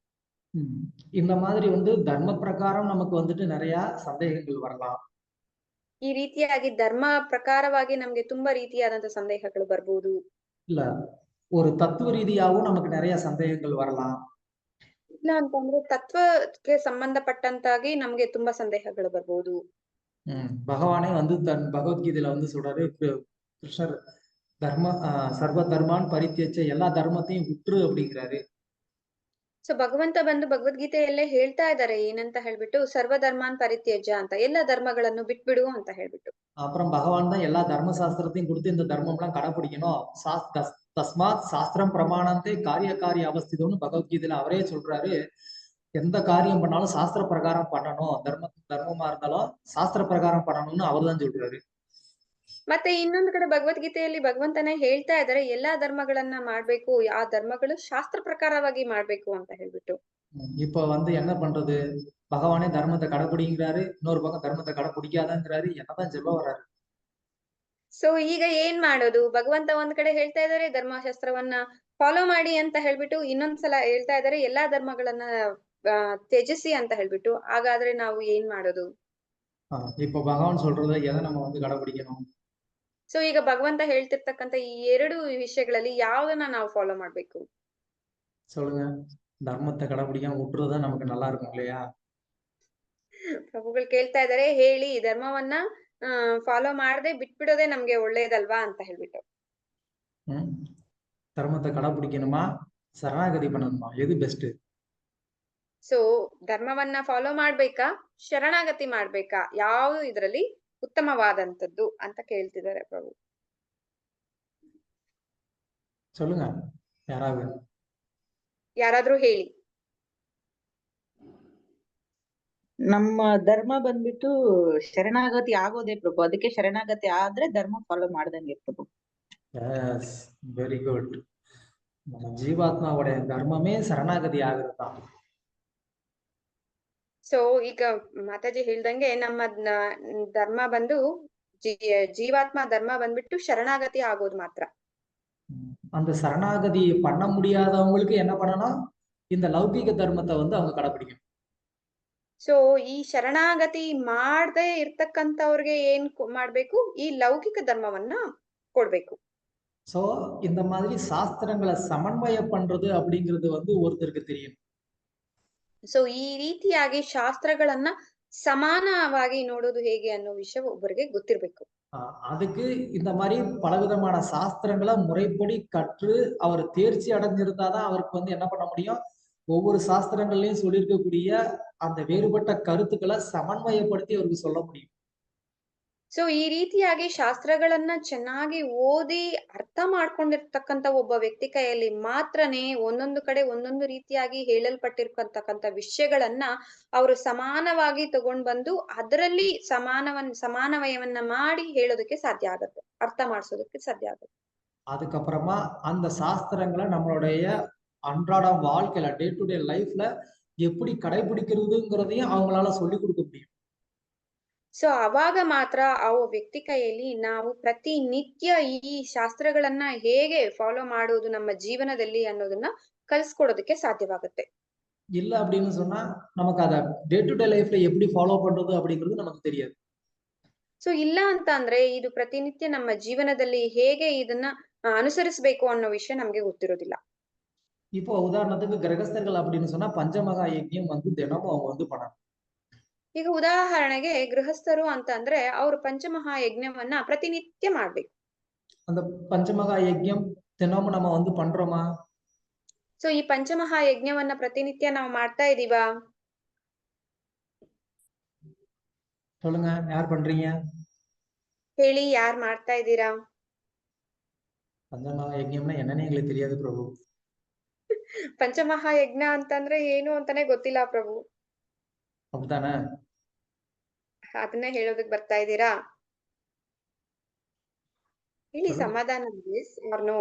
இந்த மாதிரி வந்து தர்ம பிரகாரம் நமக்கு வந்துட்டு நிறைய சந்தேகங்கள் வரலாம். ಈ ರೀತಿಯಾಗಿ ಧರ್ಮ ಪ್ರಕಾರವಾಗಿ ನಮ್ಗೆ ತುಂಬಾ ರೀತಿಯಾದಂತ ಸಂದೇಹಗಳು ಬರ್ಬೋದು. இல்ல ஒரு தத்துவ ரீதியாகவும் நமக்கு நிறைய சந்தேகங்கள் வரலாம். ಇಲ್ಲ ಅಂತಂದ್ರೆ ತತ್ವಕ್ಕೆ ಸಂಬಂಧಪಟ್ಟಂತಾಗಿ ನಮ್ಗೆ ತುಂಬಾ ಸಂದೇಹಗಳು ಬರ್ಬೋದು. பகவானே வந்து தன் பகவத்கீதையில வந்து சொல்றாரு, கிருஷ்ணர் சர்வ தர்மான் பரித்யஜ எல்லா தர்மத்தையும் விட்டுரு அப்படிங்கிறாரு. ಸೊ ಭಗವಂತ ಬಂದು ಭಗವದ್ಗೀತೆಯಲ್ಲೇ ಹೇಳ್ತಾ ಇದ್ದಾರೆ ಏನಂತ ಹೇಳ್ಬಿಟ್ಟು ಸರ್ವಧರ್ಮಾನ್ ಪರಿತ್ಯಜ ಅಂತ, ಎಲ್ಲ ಧರ್ಮಗಳನ್ನು ಬಿಟ್ಬಿಡು ಅಂತ ಹೇಳ್ಬಿಟ್ಟು. அப்புறம் பகவான் தான் எல்லா தர்ம சாஸ்திரத்தையும் கொடுத்து இந்த தர்மம் எல்லாம் கடைபிடிக்கணும். தஸ்மாத் சாஸ்திரம் பிரமாணத்தை காரிய அவஸ்திதம்னு பகவத்கீதையில அவரே சொல்றாரு. எந்த காரியம் பண்ணாலும் சாஸ்திர பிரகாரம் பண்ணணும், தர்மமா இருந்தாலும் சாஸ்திர பிரகாரம் பண்ணணும்னு அவர் தான் சொல்றாரு. ಮತ್ತೆ ಇನ್ನೊಂದು ಕಡೆ ಭಗವದ್ಗೀತೆಯಲ್ಲಿ ಭಗವಂತನೇ ಹೇಳ್ತಾ ಇದ್ದಾರೆ ಎಲ್ಲಾ ಧರ್ಮಗಳನ್ನ ಮಾಡ್ಬೇಕು, ಆ ಧರ್ಮಗಳು ಶಾಸ್ತ್ರ ಪ್ರಕಾರವಾಗಿ ಮಾಡ್ಬೇಕು ಅಂತ ಹೇಳ್ಬಿಟ್ಟು. இப்ப என்ன பண்றது, பகவானே தர்மத்தை கடைபிடிக்கிறாரு, இன்னொரு பக்கம் தர்மத்தை கடைபிடிக்காதங்கிறாரு, என்னதான் சொல்ல வர்றாரு. ಸೊ ಈಗ ಏನ್ ಮಾಡೋದು, ಭಗವಂತ ಒಂದ್ ಕಡೆ ಹೇಳ್ತಾ ಇದ್ದಾರೆ ಧರ್ಮಶಾಸ್ತ್ರವನ್ನ ಫಾಲೋ ಮಾಡಿ ಅಂತ ಹೇಳ್ಬಿಟ್ಟು, ಇನ್ನೊಂದ್ಸಲ ಹೇಳ್ತಾ ಇದ್ದಾರೆ ಎಲ್ಲಾ ಧರ್ಮಗಳನ್ನ ತ್ಯಜಿಸಿ ಅಂತ ಹೇಳ್ಬಿಟ್ಟು. ಹಾಗಾದ್ರೆ ನಾವು ಏನ್ ಮಾಡೋದು? இப்ப பகவான் சொல்றத எதை நம்ம கடைபிடிக்கணும்? ಸೊ ಈಗ ಭಗವಂತ ಹೇಳ್ತಿರ್ತಕ್ಕಂಥ ಈ ಎರಡು ವಿಷಯಗಳಲ್ಲಿ ಯಾವ್ದನ್ನ ನಾವು ಫಾಲೋ ಮಾಡ್ಬೇಕು? சொல்லுங்க. தர்மத்தை கடைபிடிக்காம விட்டுறதா நமக்கு நல்லா இருக்கும் இல்லையா? ಪ್ರಭುಗಳು ಕೇಳ್ತಾ ಇದಾರೆ, ಹೇಳಿ ಧರ್ಮವನ್ನ ಫಾಲೋ ಮಾಡದೆ ಬಿಟ್ಬಿಡೋದೇ ನಮ್ಗೆ ಒಳ್ಳೇದಲ್ವಾ ಅಂತ ಹೇಳ್ಬಿಟ್ಟು. தர்மத்தை கடைபிடிக்கணுமா சரணாகதி பண்ணணுமா, எது பெஸ்ட்? ಸೊ ಧರ್ಮವನ್ನ ಫಾಲೋ ಮಾಡ್ಬೇಕಾ ಶರಣಾಗತಿ ಮಾಡ್ಬೇಕಾ, ಯಾವ್ದು ಇದ್ರಲ್ಲಿ ಉತ್ತಮವಾದಂತದ್ದು ಅಂತ ಕೇಳ್ತಿದ್ದಾರೆ ಪ್ರಭು. சொல்லுங்க ಯಾರಾದ್ರೂ ಹೇಳಿ. ನಮ್ಮ ಧರ್ಮ ಬಂದ್ಬಿಟ್ಟು ಶರಣಾಗತಿ ಆಗೋದೇ ಪ್ರಭು, ಅದಕ್ಕೆ ಶರಣಾಗತಿ ಆದ್ರೆ ಧರ್ಮ ಫಾಲೋ ಮಾಡ್ದಂಗೆ ಪ್ರಭು. Very good. நம்ம ஜீவாத்மாவுடைய தர்மமே சரணாகதி ஆகுறதுதான். ಸೊ ಈಗ ಮಾತಾಜಿ ಹೇಳ್ದಂಗೆ ನಮ್ಮ ಧರ್ಮ ಬಂದು ಜೀವಾತ್ಮ ಧರ್ಮ ಬಂದ್ಬಿಟ್ಟು ಶರಣಾಗತಿ ಆಗೋದು ಮಾತ್ರ. அந்த சரணாகதி பண்ண முடியாதவங்களுக்கு என்ன பண்ணணும், இந்த லௌகிக தர்மத்தை அவங்க கடைபிடிக்கணும். ಸೊ ಈ ಶರಣಾಗತಿ ಮಾಡದೆ ಇರ್ತಕ್ಕಂಥವ್ರಿಗೆ ಏನ್ ಮಾಡ್ಬೇಕು, ಈ ಲೌಕಿಕ ಧರ್ಮವನ್ನ ಕೊಡ್ಬೇಕು. சோ இந்த மாதிரி சாஸ்திரங்களை சமன்வயம் பண்றது அப்படிங்கிறது ஒருத்தருக்கு தெரியும். ಸೊ ಈ ರೀತಿಯಾಗಿ ಶಾಸ್ತ್ರಗಳನ್ನ ಸಮಾನವಾಗಿ ನೋಡೋದು ಹೇಗೆ ಅನ್ನೋ ವಿಷಯ ಒಬ್ಬರಿಗೆ ಗೊತ್ತಿರ್ಬೇಕು. அதுக்கு இந்த மாதிரி பலவிதமான சாஸ்திரங்களை முறைப்படி கற்று அவர் தேர்ச்சி அடைஞ்சிருந்தாதான் அவருக்கு என்ன பண்ண முடியும், ஒவ்வொரு சாஸ்திரங்கள்லயும் சொல்லியிருக்கக்கூடிய அந்த வேறுபட்ட கருத்துக்களை சமன்வயப்படுத்தி அவருக்கு சொல்ல முடியும். ಸೊ ಈ ರೀತಿಯಾಗಿ ಶಾಸ್ತ್ರಗಳನ್ನ ಚೆನ್ನಾಗಿ ಓದಿ ಅರ್ಥ ಮಾಡ್ಕೊಂಡಿರ್ತಕ್ಕಂಥ ಒಬ್ಬ ವ್ಯಕ್ತಿ ಕೈಯಲ್ಲಿ ಮಾತ್ರನೇ ಒಂದೊಂದು ಕಡೆ ಒಂದೊಂದು ರೀತಿಯಾಗಿ ಹೇಳಲ್ಪಟ್ಟಿರ್ತಕ್ಕಂಥ ವಿಷಯಗಳನ್ನ ಅವರು ಸಮಾನವಾಗಿ ತಗೊಂಡ್ ಬಂದು ಅದರಲ್ಲಿ ಸಮಾನವಯವನ್ನ ಮಾಡಿ ಹೇಳೋದಕ್ಕೆ ಸಾಧ್ಯ ಆಗುತ್ತೆ, ಅರ್ಥ ಮಾಡಿಸೋದಕ್ಕೆ ಸಾಧ್ಯ ಆಗುತ್ತೆ. அதுக்கப்புறமா அந்த சாஸ்திரங்களை நம்மளுடைய அன்றாட வாழ்க்கையில டே டு டே லைஃப்ல எப்படி கடைபிடிக்கிறதுங்கிறதையும் அவங்களால சொல்லி கொடுக்க முடியும். ಸೊ ಅವಾಗ ಮಾತ್ರ ಆ ವ್ಯಕ್ತಿ ಕೈಯಲ್ಲಿ ನಾವು ಪ್ರತಿನಿತ್ಯ ಈ ಶಾಸ್ತ್ರಗಳನ್ನ ಹೇಗೆ ಫಾಲೋ ಮಾಡೋದು ನಮ್ಮ ಜೀವನದಲ್ಲಿ ಅನ್ನೋದನ್ನ ಕಲಿಸ್ಕೊಡೋದಕ್ಕೆ ಸಾಧ್ಯವಾಗುತ್ತೆ. இல்ல அப்படின்னு சொன்னா நமக்கு அத டே டு டே லைஃப்ல எப்படி ஃபாலோ பண்றது அப்படிங்கிறது நமக்கு தெரியாது. ಸೊ ಇಲ್ಲ ಅಂತ ಅಂದ್ರೆ ಇದು ಪ್ರತಿನಿತ್ಯ ನಮ್ಮ ಜೀವನದಲ್ಲಿ ಹೇಗೆ ಇದನ್ನ ಅನುಸರಿಸಬೇಕು ಅನ್ನೋ ವಿಷಯ ನಮ್ಗೆ ಗೊತ್ತಿರೋದಿಲ್ಲ. இப்போ உதாரணத்துக்கு கிரகஸ்தர்கள் அப்படின்னு சொன்னா பஞ்சமகா யஜ்ஞம் தினமும் அவங்க பண்ணணும். ಈಗ ಉದಾಹರಣೆಗೆ ಗೃಹಸ್ಥರು ಅಂತ ಅಂದ್ರೆ ಅವರು ಪಂಚಮಹಾ ಯಜ್ಞವನ್ನ ಪ್ರತಿನಿತ್ಯ ಮಾಡ್ಬೇಕು. அந்த பஞ்சமகா யஜ்ஞம் தினமும் நம்ம பண்றோமா? ಸೊ ಈ ಪಂಚಮಹಾ ಯಜ್ಞವನ್ನ ಪ್ರತಿನಿತ್ಯ ನಾವು ಮಾಡ್ತಾ ಇದೀವಾ? சொல்லுங்க, யார் பண்றீங்க? ಹೇಳಿ, ಯಾರ್ ಮಾಡ್ತಾ ಇದ್ದೀರಾ? பஞ்சமகா யஜ்ஞம்னா என்னன்னு எங்களுக்கு தெரியாது பிரபு. ಪಂಚಮಹಾ ಯಜ್ಞ ಅಂತಂದ್ರೆ ಏನು ಅಂತಾನೆ ಗೊತ್ತಿಲ್ಲ ಪ್ರಭು. அப்படித்தானே? ಅದನ್ನೇ ಹೇಳೋದಕ್ ಬರ್ತಾ ಇದ್ದೀರಾ? ಹೇಳಿ, சொல்லுங்க. ಸಮಾಧಾನ ನೋ?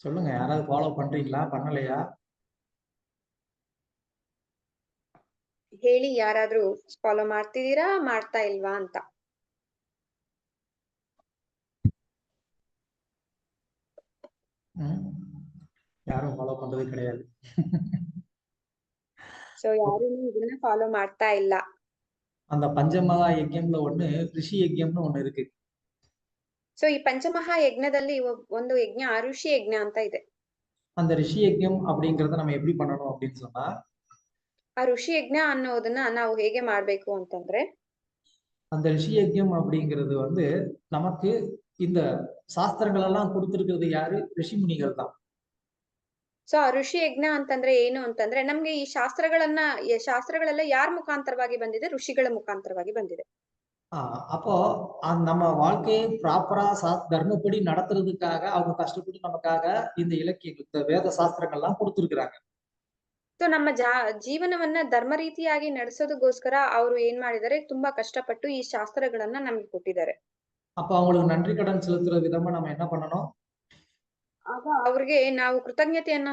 சொல்லுங்க, யாராவது ஃபாலோ பண்றீங்களா, பண்ணலையா? ಹೇಳಿ, ಯಾರಾದ್ರೂ ಫಾಲೋ ಮಾಡ್ತಿದ್ದೀರಾ, ಮಾಡ್ತಾ ಇಲ್ವಾ ಅಂತ. யாரும் ஃபாலோ பண்றது கிடையாது. ಸೊ ಯಾರು ಇದನ್ನ ಫಾಲೋ ಮಾಡ್ತಾ ಇಲ್ಲ. அந்த பஞ்சமகா யஜ்ஞம்ல ரிஷி யஜ்ஞம்னு ஒண்ணு இருக்கு. ಸೊ ಈ ಪಂಚಮಹಾ ಯಜ್ಞದಲ್ಲಿ ಒಂದು ಯಜ್ಞ ಋಷಿ ಯಜ್ಞ ಅಂತ ಇದೆ. அந்த ரிஷி யஜ்ஞம் அப்படிங்கறத நம்ம எப்படி பண்ணணும் அப்படின்னு சொன்னா, ಆ ಋಷಿ ಯಜ್ಞ ಅನ್ನೋದನ್ನ ನಾವು ಹೇಗೆ ಮಾಡ್ಬೇಕು ಅಂತಂದ್ರೆ, அந்த ரிஷி யஜ்ஞம் அப்படிங்கிறது நமக்கு இந்த சாஸ்திரங்கள் எல்லாம் கொடுத்திருக்கிறது யாரு? ரிஷி முனிகள் தான். ಸೊ ಆ ಋಷಿ ಯಜ್ಞ ಅಂತಂದ್ರೆ ಏನು ಅಂತಂದ್ರೆ ನಮ್ಗೆ ಈ ಶಾಸ್ತ್ರಗಳೆಲ್ಲ ಯಾರ ಮುಖಾಂತರವಾಗಿ ಬಂದಿದೆ? ಋಷಿಗಳ ಮುಖಾಂತರವಾಗಿ ಬಂದಿದೆ. அப்போ நம்ம வாழ்க்கையை ப்ராப்பரா தர்மப்படி நடத்துறதுக்காக அவங்க கஷ்டப்பட்டு நமக்காக இந்த இலக்கிய வேத சாஸ்திரங்கள்லாம் கொடுத்திருக்கிறாங்க. ಸೊ ನಮ್ಮ ಜೀವನವನ್ನ ಧರ್ಮ ರೀತಿಯಾಗಿ ನಡೆಸೋದಕ್ಕೋಸ್ಕರ ಅವರು ಏನ್ ಮಾಡಿದ್ದಾರೆ? ತುಂಬಾ ಕಷ್ಟಪಟ್ಟು ಈ ಶಾಸ್ತ್ರಗಳನ್ನ ನಮ್ಗೆ ಕೊಟ್ಟಿದ್ದಾರೆ. அப்ப அவங்களுக்கு நன்றி கடன் செலுத்துற விதமா நம்ம என்ன பண்ணணும்? ಆಗ ಅವ್ರಿಗೆ ನಾವು ಕೃತಜ್ಞತೆಯನ್ನ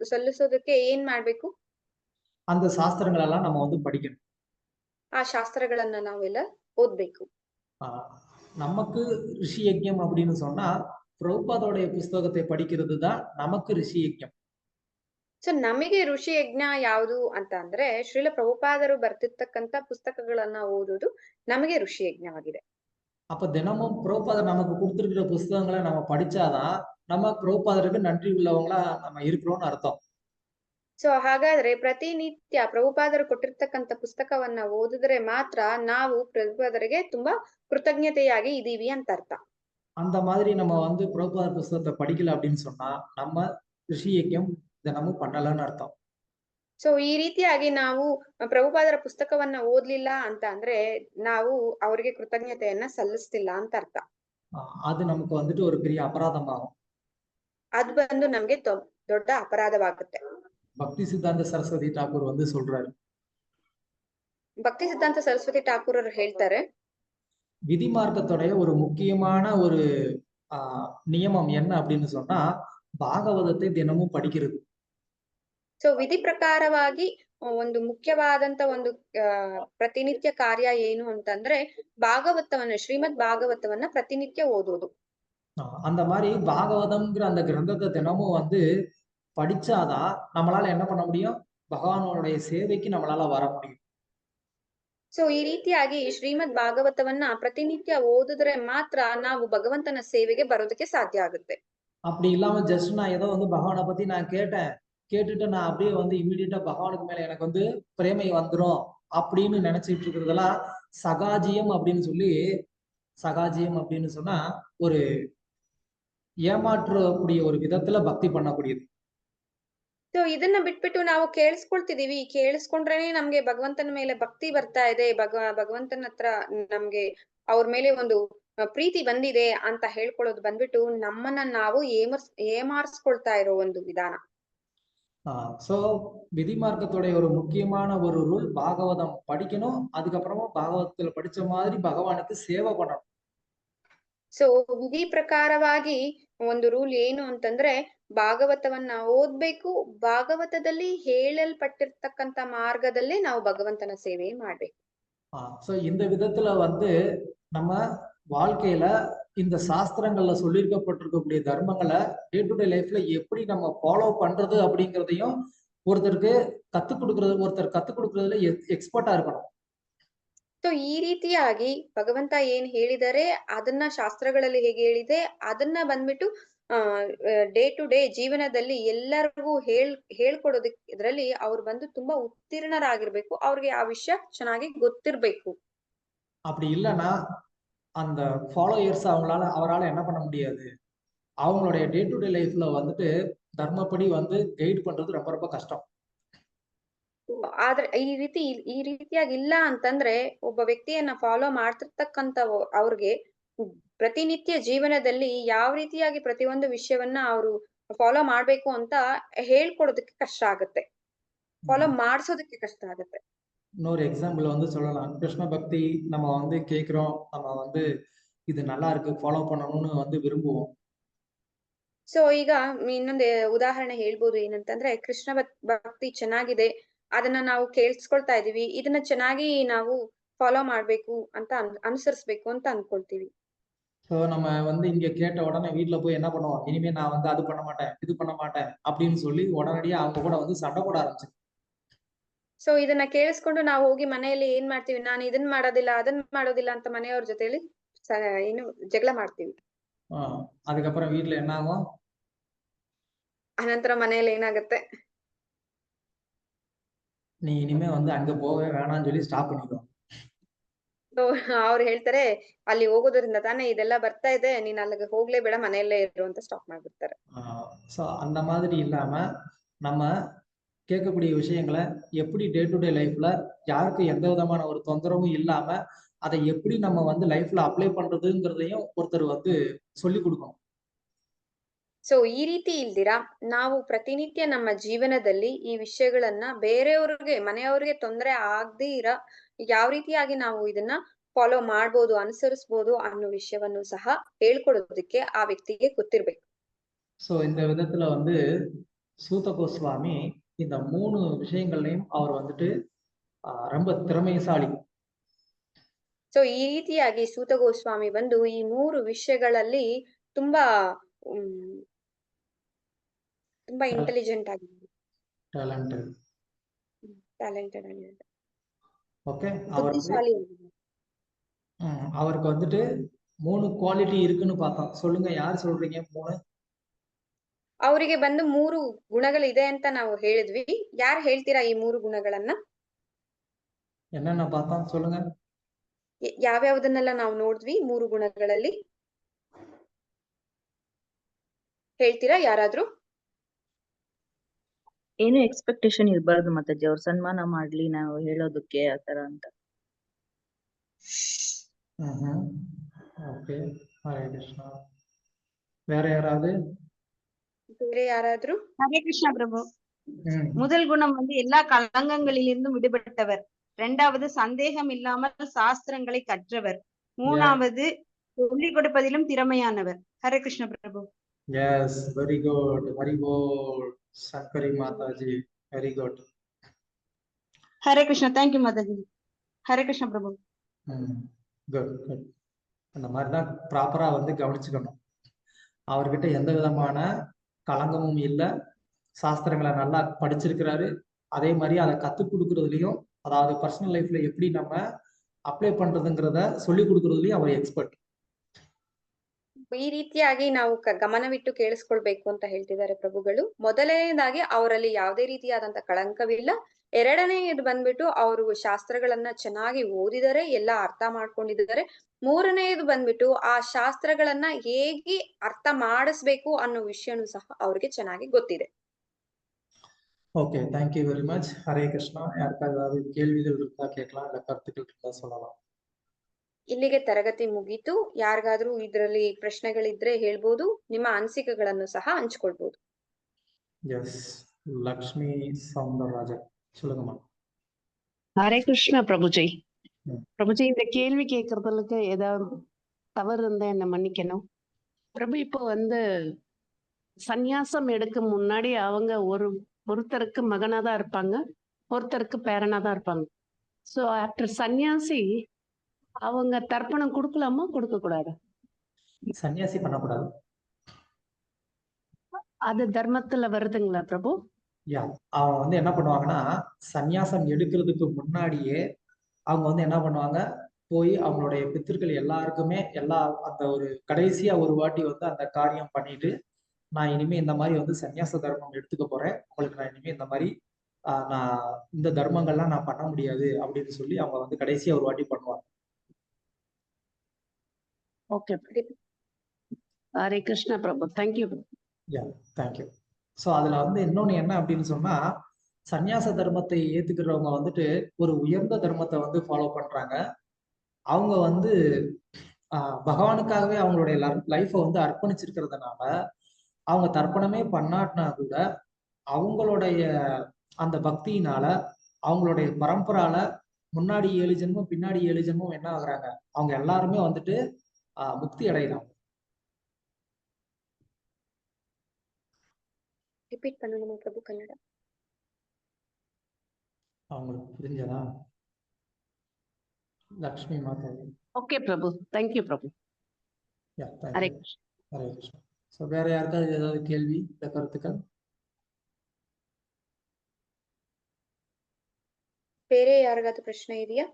ಸಲ್ಲಿಸೋದಕ್ಕೆ ಏನ್ ಮಾಡ್ಬೇಕು? அந்த சாஸ்திரங்களெல்லாம் நம்ம வந்து படிக்கணும். ಆ ಶಾಸ್ತ್ರಗಳನ್ನ ನಾವೆಲ್ಲ ಓದ್ಬೇಕು. நமக்கு ரிஷி யஜ்ஞம் அப்படின்னு சொன்னா பிரபுபாதோடைய புஸ்தகத்தை படிக்கிறது தான் நமக்கு ரிஷி யஜ்ஞம். ಸೊ ನಮಗೆ ಋಷಿ ಯಜ್ಞ ಯಾವುದು ಅಂತ ಅಂದ್ರೆ ಶ್ರೀಲ ಪ್ರಭುಪಾದರು ಬರ್ತಿರ್ತಕ್ಕಂತ ಪುಸ್ತಕಗಳನ್ನ ಓದುದು ನಮಗೆ ಋಷಿ ಯಜ್ಞವಾಗಿದೆ. அப்ப தினமும் பிரபுபாதர் நமக்கு கொடுத்திருக்கிற புஸ்தகங்களை நம்ம படிச்சாதான் நம்ம பிரபுಪಾದருக்கு நன்றி உள்ளவங்களா நம்ம இருக்கிறோம்னு அர்த்தம். ಸೊ ಹಾಗಾದ್ರೆ ಪ್ರತಿನಿತ್ಯ ಪ್ರಭುಪಾದರು ಕೊಟ್ಟಿರ್ತಕ್ಕಂತ ಪುಸ್ತಕವನ್ನ ಓದಿದ್ರೆ ಮಾತ್ರ ನಾವು ಪ್ರಭುಪಾದರಿಗೆ ತುಂಬಾ ಕೃತಜ್ಞತೆಯಾಗಿ ಇದೀವಿ ಅಂತ ಅರ್ಥ. அந்த மாதிரி நம்ம வந்து பிரபுபாதர் புஸ்தகத்தை படிக்கல அப்படின்னு சொன்னா நம்ம ரிஷி யஜ்ஞம் தினமும் பண்ணலன்னு ಅರ್ಥ. ಸೊ ಈ ರೀತಿಯಾಗಿ ನಾವು ಪ್ರಭುಪಾದರ ಪುಸ್ತಕವನ್ನ ಓದ್ಲಿಲ್ಲ ಅಂತ ಅಂದ್ರೆ ನಾವು ಅವರಿಗೆ ಕೃತಜ್ಞತೆಯನ್ನ ಸಲ್ಲಿಸ್ತಿಲ್ಲ ಅಂತ ಅರ್ಥ. ಅದು நமக்கு வந்துட்டு ஒரு பெரிய அபராதமாகும். ಅದು ಬಂದು ನಮ್ಗೆ ದೊಡ್ಡ ಅಪರಾಧವಾಗುತ್ತೆ. பக்தி சித்தாந்த சரஸ்வதி ಠಾಕೂರ್ வந்து சொல்றாரு. ಭಕ್ತಿ ಸಿದ್ಧಾಂತ ಸರಸ್ವತಿ ಠಾಕೂರ್ ಅವರು ಹೇಳ್ತಾರೆ, விதி மார்க்கத்தோடைய ஒரு முக்கியமான ஒரு நியமம் என்ன அப்படின்னு சொன்னா ಭಾಗವತத்தை தினமும் படிக்கிறது. ಸೊ ವಿಧಿ ಪ್ರಕಾರವಾಗಿ ಒಂದು ಮುಖ್ಯವಾದಂತ ಒಂದು ಪ್ರತಿನಿತ್ಯ ಕಾರ್ಯ ಏನು ಅಂತಂದ್ರೆ ಭಾಗವತವನ್ನ ಶ್ರೀಮದ್ ಭಾಗವತವನ್ನ ಪ್ರತಿನಿತ್ಯ ಓದೋದು. அந்த மாதிரி பாகவதம்ங்கிற அந்த கிரந்தத்தை தினமும் வந்து படிச்சாதான் நம்மளால என்ன பண்ண முடியும்? பகவானுடைய சேவைக்கு நம்மளால வர முடியும். ಸೊ ಈ ರೀತಿಯಾಗಿ ಶ್ರೀಮದ್ ಭಾಗವತವನ್ನ ಪ್ರತಿನಿತ್ಯ ಓದಿದ್ರೆ ಮಾತ್ರ ನಾವು ಭಗವಂತನ ಸೇವೆಗೆ ಬರೋದಕ್ಕೆ ಸಾಧ್ಯ ಆಗುತ್ತೆ. அப்படி இல்லாம ஜஸ்ட் நான் ஏதோ வந்து பகவானை பத்தி நான் கேட்டுட்டு நான் அப்படியே வந்து இம்மிடியட்டா பகவானுக்கு மேல எனக்கு வந்து பிரேமை வந்துரும் அப்படின்னு நினைச்சிட்டு இருக்கிறதெல்லாம் சகாஜியம் அப்படின்னு சொன்னா ஒரு ஏமாற்றக்கூடிய ஒரு விதத்துல பக்தி பண்ணக்கூடியது. ಸೊ ಇದನ್ನ ಬಿಟ್ಬಿಟ್ಟು ನಾವು ಕೇಳಿಸ್ಕೊಳ್ತಿದೀವಿ, ಕೇಳಿಸ್ಕೊಂಡ್ರೇನೆ ನಮ್ಗೆ ಭಗವಂತನ ಮೇಲೆ ಭಕ್ತಿ ಬರ್ತಾ ಇದೆ, ಭಗವಂತನ ಹತ್ರ ನಮ್ಗೆ ಅವ್ರ ಮೇಲೆ ಒಂದು ಪ್ರೀತಿ ಬಂದಿದೆ ಅಂತ ಹೇಳ್ಕೊಳ್ಳೋದು ಬಂದ್ಬಿಟ್ಟು ನಮ್ಮನ್ನ ನಾವು ஏமார்ஸ்ಕೊಳ್ತಾ ಇರೋ ಒಂದು ವಿಧಾನ. சோ விதி மார்க்கத்தோட ஒரு முக்கியமான ஒரு ரூல் பாகவதம் படிக்கணும். அதுக்கப்புறமா பாகவதத்துல படிச்ச மாதிரி பகவானுக்கு சேவை பண்ணணும். ಸೊ ವಿಧಿ ಪ್ರಕಾರವಾಗಿ ಒಂದು ರೂಲ್ ಏನು ಅಂತಂದ್ರೆ ಭಾಗವತವನ್ನ ಓದ್ಬೇಕು, ಭಾಗವತದಲ್ಲಿ ಹೇಳಲ್ಪಟ್ಟಿರ್ತಕ್ಕಂತ ಮಾರ್ಗದಲ್ಲೇ ನಾವು ಭಗವಂತನ ಸೇವೆ ಮಾಡ್ಬೇಕು. சோ இந்த விதத்துல வந்து நம்ம வாழ்க்கையில இந்த சாஸ்திரங்கள்ல சொல்லியிருக்கப்பட்டிருக்கக்கூடிய தர்மங்களை டே டு டே லைஃப்ல எப்படி நம்ம ஃபாலோ பண்றது அப்படிங்கிறதையும் ஒருத்தர் கத்துக் கொடுக்கறதுல எக்ஸ்பர்ட்டா இருக்கணும். ಸೊ ಈ ರೀತಿಯಾಗಿ ಭಗವಂತ ಏನ್ ಹೇಳಿದರೆ ಅದನ್ನ ಶಾಸ್ತ್ರಗಳಲ್ಲಿ ಹೇಗೆ ಹೇಳಿದೆ ಅದನ್ನ ಬಂದ್ಬಿಟ್ಟು ಡೇ ಟು ಡೇ ಜೀವನದಲ್ಲಿ ಎಲ್ಲರಿಗೂ ಹೇಳ್ಕೊಡೋದಕ್ಕೆ ಇದ್ರಲ್ಲಿ ಅವ್ರು ಬಂದು ತುಂಬಾ ಉತ್ತೀರ್ಣರಾಗಿರ್ಬೇಕು, ಅವ್ರಿಗೆ ಆ ವಿಷಯ ಚೆನ್ನಾಗಿ ಗೊತ್ತಿರ್ಬೇಕು. அப்படி இல்லைன்னா அந்த ஃபாலோயர்ஸ் அவரால என்ன பண்ண முடியாது? அவங்களுடைய டே டு டே லைஃப்ல வந்துட்டு தர்மப்படி வந்து கைட் பண்றது ரொம்ப ரொம்ப கஷ்டம். ಆದ್ರೆ ಈ ರೀತಿಯಾಗಿ ಇಲ್ಲ ಅಂತಂದ್ರೆ ಒಬ್ಬ ವ್ಯಕ್ತಿಯನ್ನ ಫಾಲೋ ಮಾಡ್ತಿರ್ತಕ್ಕಂತ ಅವ್ರಿಗೆ ಪ್ರತಿನಿತ್ಯ ಜೀವನದಲ್ಲಿ ಯಾವ ರೀತಿಯಾಗಿ ಪ್ರತಿಯೊಂದು ವಿಷಯವನ್ನ ಅವರು ಫಾಲೋ ಮಾಡ್ಬೇಕು ಅಂತ ಹೇಳ್ಕೊಡೋದಕ್ಕೆ ಕಷ್ಟ ಆಗುತ್ತೆ, ಫಾಲೋ ಮಾಡ್ಸೋದಕ್ಕೆ ಕಷ್ಟ ಆಗುತ್ತೆ. இன்னொரு எக்ஸாம்பிள் வந்து சொல்லலாம். கிருஷ்ண பக்தி நம்ம வந்து கேட்கிறோம், நம்ம வந்து இது நல்லா இருக்கு ஃபாலோ பண்ணணும்னு வந்து விரும்புவோம். ಸೊ ಈಗ ಇನ್ನೊಂದು ಉದಾಹರಣೆ ಹೇಳ್ಬೋದು ಏನಂತಂದ್ರೆ ಕೃಷ್ಣ ಭಕ್ತಿ ಚೆನ್ನಾಗಿದೆ, ಅದನ್ನ ನಾವು ಕೇಳಿಸ್ಕೊಳ್ತಾ ಇದೀವಿ, ಇದನ್ನ ಚೆನ್ನಾಗಿ ನಾವು ಫಾಲೋ ಮಾಡ್ಬೇಕು ಅಂತ ಅನುಸರಿಸ್ಬೇಕು ಅಂತ ಅನ್ಕೊಳ್ತೀವಿ. ஸோ நம்ம வந்து இங்க கேட்ட உடனே வீட்டுல போய் என்ன பண்ணுவோம்? இனிமே நான் வந்து அது பண்ண மாட்டேன் இது பண்ண மாட்டேன் அப்படின்னு சொல்லி உடனடியா அவங்க கூட வந்து சண்டை போட ஆரம்பிச்சு. ಸೊ ಇದನ್ನ ಕೇಳಿಸ್ಕೊಂಡು ನಾವು ಹೋಗಿ ಮನೆಯಲ್ಲಿ ಏನ್ ಮಾಡ್ತೀವಿ? ನಾನು ಇದನ್ ಮಾಡೋದಿಲ್ಲ ಅದನ್ನ ಮಾಡೋದಿಲ್ಲ ಅಂತ ಮನೆಯವ್ರ ಜೊತೆಲಿ ಏನು ಜಗಳ ಮಾಡ್ತೀವಿ. அதுக்கப்புறம் வீட்டுல என்ன ஆகும்? ಅನಂತರ ಮನೆಯಲ್ಲಿ ಏನಾಗುತ್ತೆ? நீ இனிமே வந்து அங்க போகவே வேணாம்னு சொல்லி ஸ்டாப் பண்ணிடுவோம். ಸೊ ಅವ್ರು ಹೇಳ್ತಾರೆ ಅಲ್ಲಿ ಹೋಗೋದ್ರಿಂದ ತಾನೇ ಇದೆಲ್ಲ ಬರ್ತಾ ಇದೆ, ನೀನ್ ಅಲ್ಲಿಗೆ ಹೋಗ್ಲೇಬೇಡ, ಮನೆಯಲ್ಲೇ ಇರು ಅಂತ ಸ್ಟಾಪ್ ಮಾಡ್ಬಿಡ್ತಾರೆ. ஸோ அந்த மாதிரி இல்லாம நம்ம கேட்கக்கூடிய விஷயங்களை எப்படி டே டு டே லைஃப்ல யாருக்கு எந்த விதமான ஒரு தொந்தரவும் இல்லாம அதை எப்படி நம்ம வந்து லைஃப்ல அப்ளை பண்றதுங்கிறதையும் ஒருத்தர் வந்து சொல்லி கொடுக்கணும். ಸೊ ಈ ರೀತಿ ಇಲ್ದಿರಾ ನಾವು ಪ್ರತಿನಿತ್ಯ ನಮ್ಮ ಜೀವನದಲ್ಲಿ ಈ ವಿಷಯಗಳನ್ನ ಬೇರೆಯವ್ರಿಗೆ, ಮನೆಯವ್ರಿಗೆ ತೊಂದರೆ ಆಗದೆ ಇರೋ ಯಾವ ರೀತಿಯಾಗಿ ನಾವು ಇದನ್ನ ಫಾಲೋ ಮಾಡ್ಬೋದು, ಅನುಸರಿಸ್ಬೋದು ಅನ್ನೋ ವಿಷಯವನ್ನು ಸಹ ಹೇಳ್ಕೊಡೋದಕ್ಕೆ ಆ ವ್ಯಕ್ತಿಗೆ ಗೊತ್ತಿರ್ಬೇಕು. ஸோ இந்த விதத்துல வந்து சூத கோஸ்வாமி இந்த 3 விஷயங்கள்லையும் அவர் வந்துட்டு ரொம்ப திறமைசாலி. ಸೊ ಈ ರೀತಿಯಾಗಿ ಸೂತ ಗೋಸ್ವಾಮಿ ಬಂದು ಈ 3 ವಿಷಯಗಳಲ್ಲಿ ತುಂಬಾ ತುಂಬಾ ಇಂಟೆಲಿಜೆಂಟ್ ಆಗಿದ್ದಾರೆ, ಟ್ಯಾಲೆಂಟೆಡ್ ಆಗಿದ್ದಾರೆ, ஓகே. புத்திசாலி. அவருக்கு வந்துட்டு 3 குவாலிட்டி இருக்குன்னு பார்த்தோம். சொல்லுங்க, யார் சொல்றீங்க 3? ಅವರಿಗೆ ಬಂದು 3 ಗುಣಗಳಿದೆ ಅಂತ ನಾವು ಹೇಳಿದ್ವಿ. ಯಾರು ಹೇಳ್ತೀರಾ ಈ 3 ಗುಣಗಳನ್ನ? என்னென்ன பார்த்தோம் சொல்லுங்க. ಯಾವ್ಯಾವ್ದನ್ನೆಲ್ಲ ನಾವು ನೋಡಿದ್ವಿ 3 ಗುಣಗಳಲ್ಲಿ? ಹೇಳ್ತೀರಾ ಯಾರಾದ್ರೂ? ಏನು ಎಕ್ಸ್ಪೆಕ್ಟೇಷನ್ ಇರಬಾರ್ದು ಮಾತಾಜಿ, ಅವ್ರ ಸನ್ಮಾನ ಮಾಡ್ಲಿ ನಾವು ಹೇಳೋದಕ್ಕೆ ಆತರ ಅಂತ. ಓಕೆ, ಹರೇ ಕೃಷ್ಣ. வேற யாராவது? ಬೇರೆ ಯಾರಾದ್ರೂ? ஹரே கிருஷ்ணா பிரபு. முதல் குணம் வந்து எல்லா களங்கங்களிலிருந்தும் விடுபட்டவர். 2வது சந்தேகம் இல்லாமல் சாஸ்திரங்களை கற்றவர். 3வது சொல்லிக் கொடுப்பதிலும் திறமையானவர். Hare Krishna Prabhu. Yes, very good, very good Shankari Mataji, very good. Hare Krishna, thank you Mataji. Hare Krishna Prabhu. Good good. அந்த மாதிரி தான் ப்ராப்பரா வந்து கவனிச்சுக்கணும். அவர்கிட்ட எந்த விதமான களங்கமும் இல்லை, சாஸ்திரங்களை நல்லா படிச்சிருக்கிறாரு. அதே மாதிரி அதை கற்றுக் கொடுக்கறதுலையும், அதாவது பர்சனல் லைஃப்ல எப்படி நம்ம ಅಪ್ಲೈ பண்றதுங்கிறத சொல்லி கொடுக்கறதுலயும் அவர் ಎಕ್ಸ್ಪರ್ಟ್. ಈ ರೀತಿಯಾಗಿ ನಾವು ಗಮನವಿಟ್ಟು ಕೇಳಿಸ್ಕೊಳ್ಬೇಕು ಅಂತ ಹೇಳ್ತಿದ್ದಾರೆ ಪ್ರಭುಗಳು. ಮೊದಲನೇದಾಗಿ ಅವರಲ್ಲಿ ಯಾವುದೇ ರೀತಿಯಾದಂತ ಕಳಂಕವಿಲ್ಲ. ಎರಡನೆಯದು ಬಂದ್ಬಿಟ್ಟು ಅವರು ಶಾಸ್ತ್ರಗಳನ್ನ ಚೆನ್ನಾಗಿ ಓದಿದರೆ, ಎಲ್ಲ ಅರ್ಥ ಮಾಡ್ಕೊಂಡಿದ್ದಾರೆ. ಮೂರನೆಯದು ಬಂದ್ಬಿಟ್ಟು ಆ ಶಾಸ್ತ್ರಗಳನ್ನ ಹೇಗೆ ಅರ್ಥ ಮಾಡಿಸ್ಬೇಕು ಅನ್ನೋ ವಿಷಯನೂ ಸಹ ಅವ್ರಿಗೆ ಚೆನ್ನಾಗಿ ಗೊತ್ತಿದೆ. Okay, thank you very much. Hare Krishna. யாருக்காவது ஏதாவது கேள்விகள் இருந்தா கேட்கலாம், இல்ல கருத்துக்கள் இருந்தா சொல்லலாம். ಇಲ್ಲಿಗೆ ತರಗತಿ ಮುಗೀತು. ಯಾರಿಗಾದ್ರೂ ಇದರಲ್ಲಿ ಪ್ರಶ್ನೆಗಳಿದ್ರೆ ಹೇಳ್ಬೋದು, ನಿಮ್ಮ ಅನಿಸಿಕೆಗಳನ್ನು ಸಹ ಹಂಚ್ಕೊಳ್ಬಹುದು. எஸ், லக்ஷ்மி சௌந்தரராஜன் சொல்லுங்கம்மா. ஹரே கிருஷ்ணா பிரபுஜி. பிரபுஜி, இந்த கேள்வி கேட்கறதுக்கு ஏதாவது தவறு இருந்தா என்ன மன்னிக்கணும். பிரபு, இப்போ வந்து சந்நியாசம் எடுக்க முன்னாடி அவங்க ஒருத்தருக்கு மகனா தான் இருப்பாங்க, ஒருத்தருக்கு பேரனா தான் இருப்பாங்க. ஸோ ஆஃப்டர் சன்னியாசி அவங்க தர்ப்பணம் கொடுக்கலாமா, கொடுக்க கூடாது? சன்னியாசி பண்ணக்கூடாது, அது தர்மத்துல வருதுங்களா பிரபு? யா, அவங்க வந்து என்ன பண்ணுவாங்கன்னா, சந்நியாசம் எடுக்கிறதுக்கு முன்னாடியே அவங்க வந்து என்ன பண்ணுவாங்க, போய் அவங்களுடைய பித்திருக்கள் எல்லாருக்குமே அந்த ஒரு கடைசியா ஒரு வாட்டி வந்து அந்த காரியம் பண்ணிட்டு, நான் இனிமே இந்த மாதிரி வந்து சன்னியாச தர்மம் எடுத்துக்க போறேன், உங்களுக்கு நான் இனிமே இந்த மாதிரி நான் இந்த தர்மங்கள்லாம் நான் பண்ண முடியாது அப்படின்னு சொல்லி அவங்க வந்து கடைசியா ஒரு வாட்டி பண்ணுவாங்க. ஓகே, ஹரே கிருஷ்ணா பிரபு. தேங்க்யூ. யா, தேங்க்யூ. ஸோ அதுல வந்து இன்னொன்னு என்ன அப்படின்னு சொன்னா, சந்நியாச தர்மத்தை ஏத்துக்கிறவங்க வந்துட்டு ஒரு உயர்ந்த தர்மத்தை வந்து ஃபாலோ பண்றாங்க. அவங்க வந்து பகவானுக்காகவே அவங்களுடைய லைஃப்பை வந்து அர்ப்பணிச்சிருக்கிறதுனால அவங்க தர்ப்பணமே பண்ணாட்டினா கூட அவங்களுடைய அந்த பக்தியினால, அவங்களுடைய பரம்பரால முன்னாடி 7 ஜென்மம் பின்னாடி 7 ஜென்மம் என்ன ஆகுறாங்க, அவங்க எல்லாருமே வந்துட்டு முக்தி அடைகிறாங்க. ರಿಪೀಟ್ பண்ணணுமா பிரபு கன்னಡ? அவங்களுக்கு புரிஞ்சதா லக்ஷ்மி மாதாஜி? ஓகே பிரபு, தேங்க்யூ பிரபு. யா, ஹரே தேங்க்யூ. ஹரே கிருஷ்ணா. ஸோ வேற யாருக்காவது ஏதாவது கேள்வி இல்ல கருத்துக்கள்? ಬೇರೆ ಯಾರಿಗಾದ್ರೂ ಪ್ರಶ್ನೆ ಇದೆಯಾ?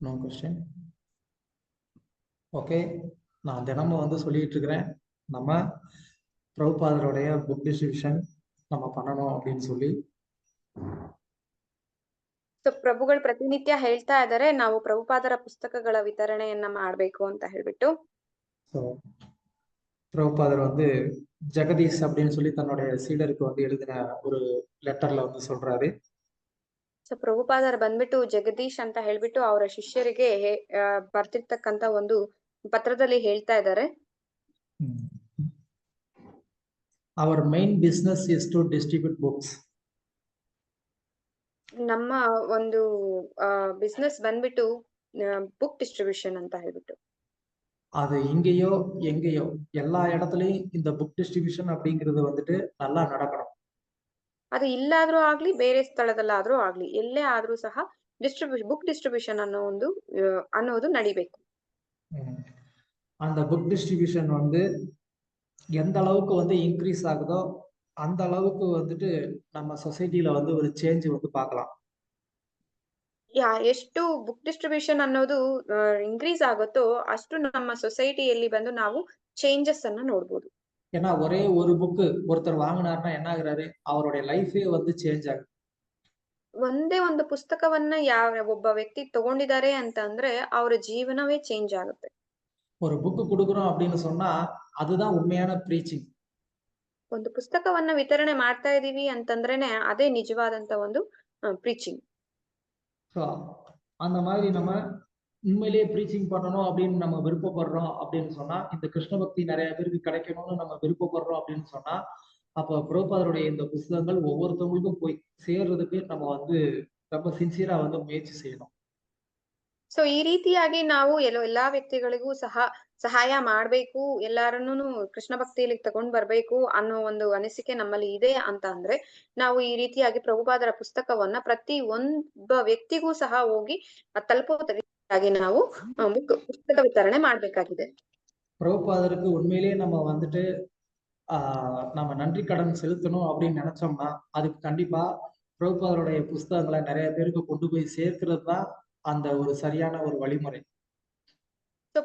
No question. ஓகே, நான் தினமும் வந்து சொல்லிட்டு இருக்கிறேன், நம்ம பிரபுபாதருடைய புக் டிஸ்ட்ரிபியூஷன் நம்ம பண்ணணும் அப்படின்னு சொல்லி. ಸೊ ಪ್ರಭುಗಳು ಪ್ರತಿನಿತ್ಯ ಹೇಳ್ತಾ ಇದ್ದಾರೆ ನಾವು ಪ್ರಭುಪಾದರ ಪುಸ್ತಕಗಳ ವಿತರಣೆಯನ್ನ ಮಾಡ್ಬೇಕು ಅಂತ ಹೇಳ್ಬಿಟ್ಟು. ஸோ பிரபுபாதர் வந்து ஜெகதீஷ் அப்படின்னு சொல்லி தன்னுடைய சீடருக்கு வந்து எழுதின ஒரு லெட்டர்ல வந்து சொல்றாரு. ಸೊ ಪ್ರಭುಪಾದರ್ ಬಂದ್ಬಿಟ್ಟು ಜಗದೀಶ್ ಅಂತ ಹೇಳ್ಬಿಟ್ಟು ಅವರ ಶಿಷ್ಯರಿಗೆ ಬರ್ತಿರ್ತಕ್ಕಂತ ಒಂದು ಪತ್ರದಲ್ಲಿ ಹೇಳ್ತಾ ಇದ್ದಾರೆ. Our main business is to distribute books. ನಮ್ಮ ಒಂದು ಬಿಸ್ನೆಸ್ ಬಂದ್ಬಿಟ್ಟು ಬುಕ್ ಡಿಸ್ಟ್ರಿಬ್ಯೂಷನ್ ಅಂತ ಹೇಳ್ಬಿಟ್ಟು. அது இங்கேயோ எங்கேயோ எல்லா இடத்துலயும் இந்த புக் டிஸ்ட்ரிபியூஷன் அப்படிங்கிறது வந்துட்டு நல்லா நடக்கணும். ಅದು ಇಲ್ಲಾದ್ರೂ ಆಗ್ಲಿ ಬೇರೆ ಸ್ಥಳದಲ್ಲಾದ್ರೂ ಆಗ್ಲಿ ಎಲ್ಲೇ ಆದ್ರೂ ಸಹ ಬುಕ್ ಡಿಸ್ಟ್ರಿಬ್ಯೂಷನ್ ಅನ್ನೋದು ನಡಿಬೇಕು. அந்த புக் டிஸ்ட்ரிபியூஷன் வந்து எந்த அளவுக்கு வந்து இன்க்ரீஸ் ஆகுதோ அந்த அளவுக்கு வந்துட்டு நம்ம சொசைட்டில வந்து ஒரு சேஞ்ச் வந்து பார்க்கலாம். ಎಷ್ಟು ಬುಕ್ ಡಿಸ್ಟ್ರಿಬ್ಯೂಷನ್ ಅನ್ನೋದು ಇನ್ಕ್ರೀಸ್ ಆಗುತ್ತೋ ಅಷ್ಟು ನಮ್ಮ ಸೊಸೈಟಿಯಲ್ಲಿ ಬಂದು ನಾವು ಚೇಂಜಸ್ ಅನ್ನ ನೋಡ್ಬೋದು. ஏன்னா ஒரே ஒரு புக்கு ஒருத்தர் வாங்கினாருன்னா என்ன ஆகுறாரு, அவருடைய லைஃபே வந்து சேஞ்ச் ஆகுது. ಒಂದೇ ಒಂದು ಪುಸ್ತಕವನ್ನ ಒಬ್ಬ ವ್ಯಕ್ತಿ ತಗೊಂಡಿದ್ದಾರೆ ಅಂತ ಅಂದ್ರೆ ಅವರ ಜೀವನವೇ ಚೇಂಜ್ ಆಗುತ್ತೆ. ஒரு புக்கு கொடுக்குறோம் அப்படின்னு சொன்னா அதுதான் உண்மையான ப்ரீச்சிங். ಒಂದು ಪುಸ್ತಕವನ್ನ ವಿತರಣೆ ಮಾಡ್ತಾ ಇದೀವಿ ಅಂತಂದ್ರೇನೆ ಅದೇ ನಿಜವಾದಂತ ಒಂದು ಪ್ರೀಚಿಂಗ್. ஸோ அந்த மாதிரி நம்ம உண்மையிலேயே ப்ரீச்சிங் பண்ணணும் அப்படின்னு நம்ம விருப்பப்படுறோம் அப்படின்னு சொன்னா, இந்த கிருஷ்ண பக்தி நிறைய பேருக்கு கிடைக்கணும்னு நம்ம விருப்பப்படுறோம் அப்படின்னு சொன்னா, அப்போ பிரபுபாதருடைய இந்த புஸ்தகங்கள் ஒவ்வொருத்தவங்களுக்கும் போய் சேர்றதுக்கு நம்ம வந்து ரொம்ப ಸಿನ್ಸಿಯರ್ வந்து முயற்சி செய்யணும். ಸೊ ಈ ರೀತಿಯಾಗಿ ನಾವು ಎಲ್ಲಾ ವ್ಯಕ್ತಿಗಳಿಗೂ ಸಹಾಯ ಮಾಡ್ಬೇಕು, ಎಲ್ಲಾರನ್ನೂ ಕೃಷ್ಣ ಭಕ್ತಿಯಲ್ಲಿ ತಗೊಂಡ್ ಬರ್ಬೇಕು ಅನ್ನೋ ಒಂದು ಅನಿಸಿಕೆ ನಮ್ಮಲ್ಲಿ ಇದೆ ಅಂತ ಅಂದ್ರೆ ನಾವು ಈ ರೀತಿಯಾಗಿ ಪ್ರಭುಪಾದರ ಪುಸ್ತಕವನ್ನ ಪ್ರತಿ ಒಬ್ಬ ವ್ಯಕ್ತಿಗೂ ಸಹ ಹೋಗಿ ತಲುಪೋ ರೀತಿಯಾಗಿ ನಾವು ಪುಸ್ತಕ ವಿತರಣೆ ಮಾಡ್ಬೇಕಾಗಿದೆ. பிரபுபாதருக்கு உண்மையிலேயே நம்ம வந்துட்டு நம்ம நன்றி கடன் செலுத்தணும் அப்படின்னு நினைச்சோம்னா அதுக்கு கண்டிப்பா பிரபுபாதருடைய புஸ்தகங்களை நிறைய பேருக்கு கொண்டு போய் சேர்க்கிறது தான் அந்த ஒரு சரியான ஒரு வழிமுறை. ಸೊ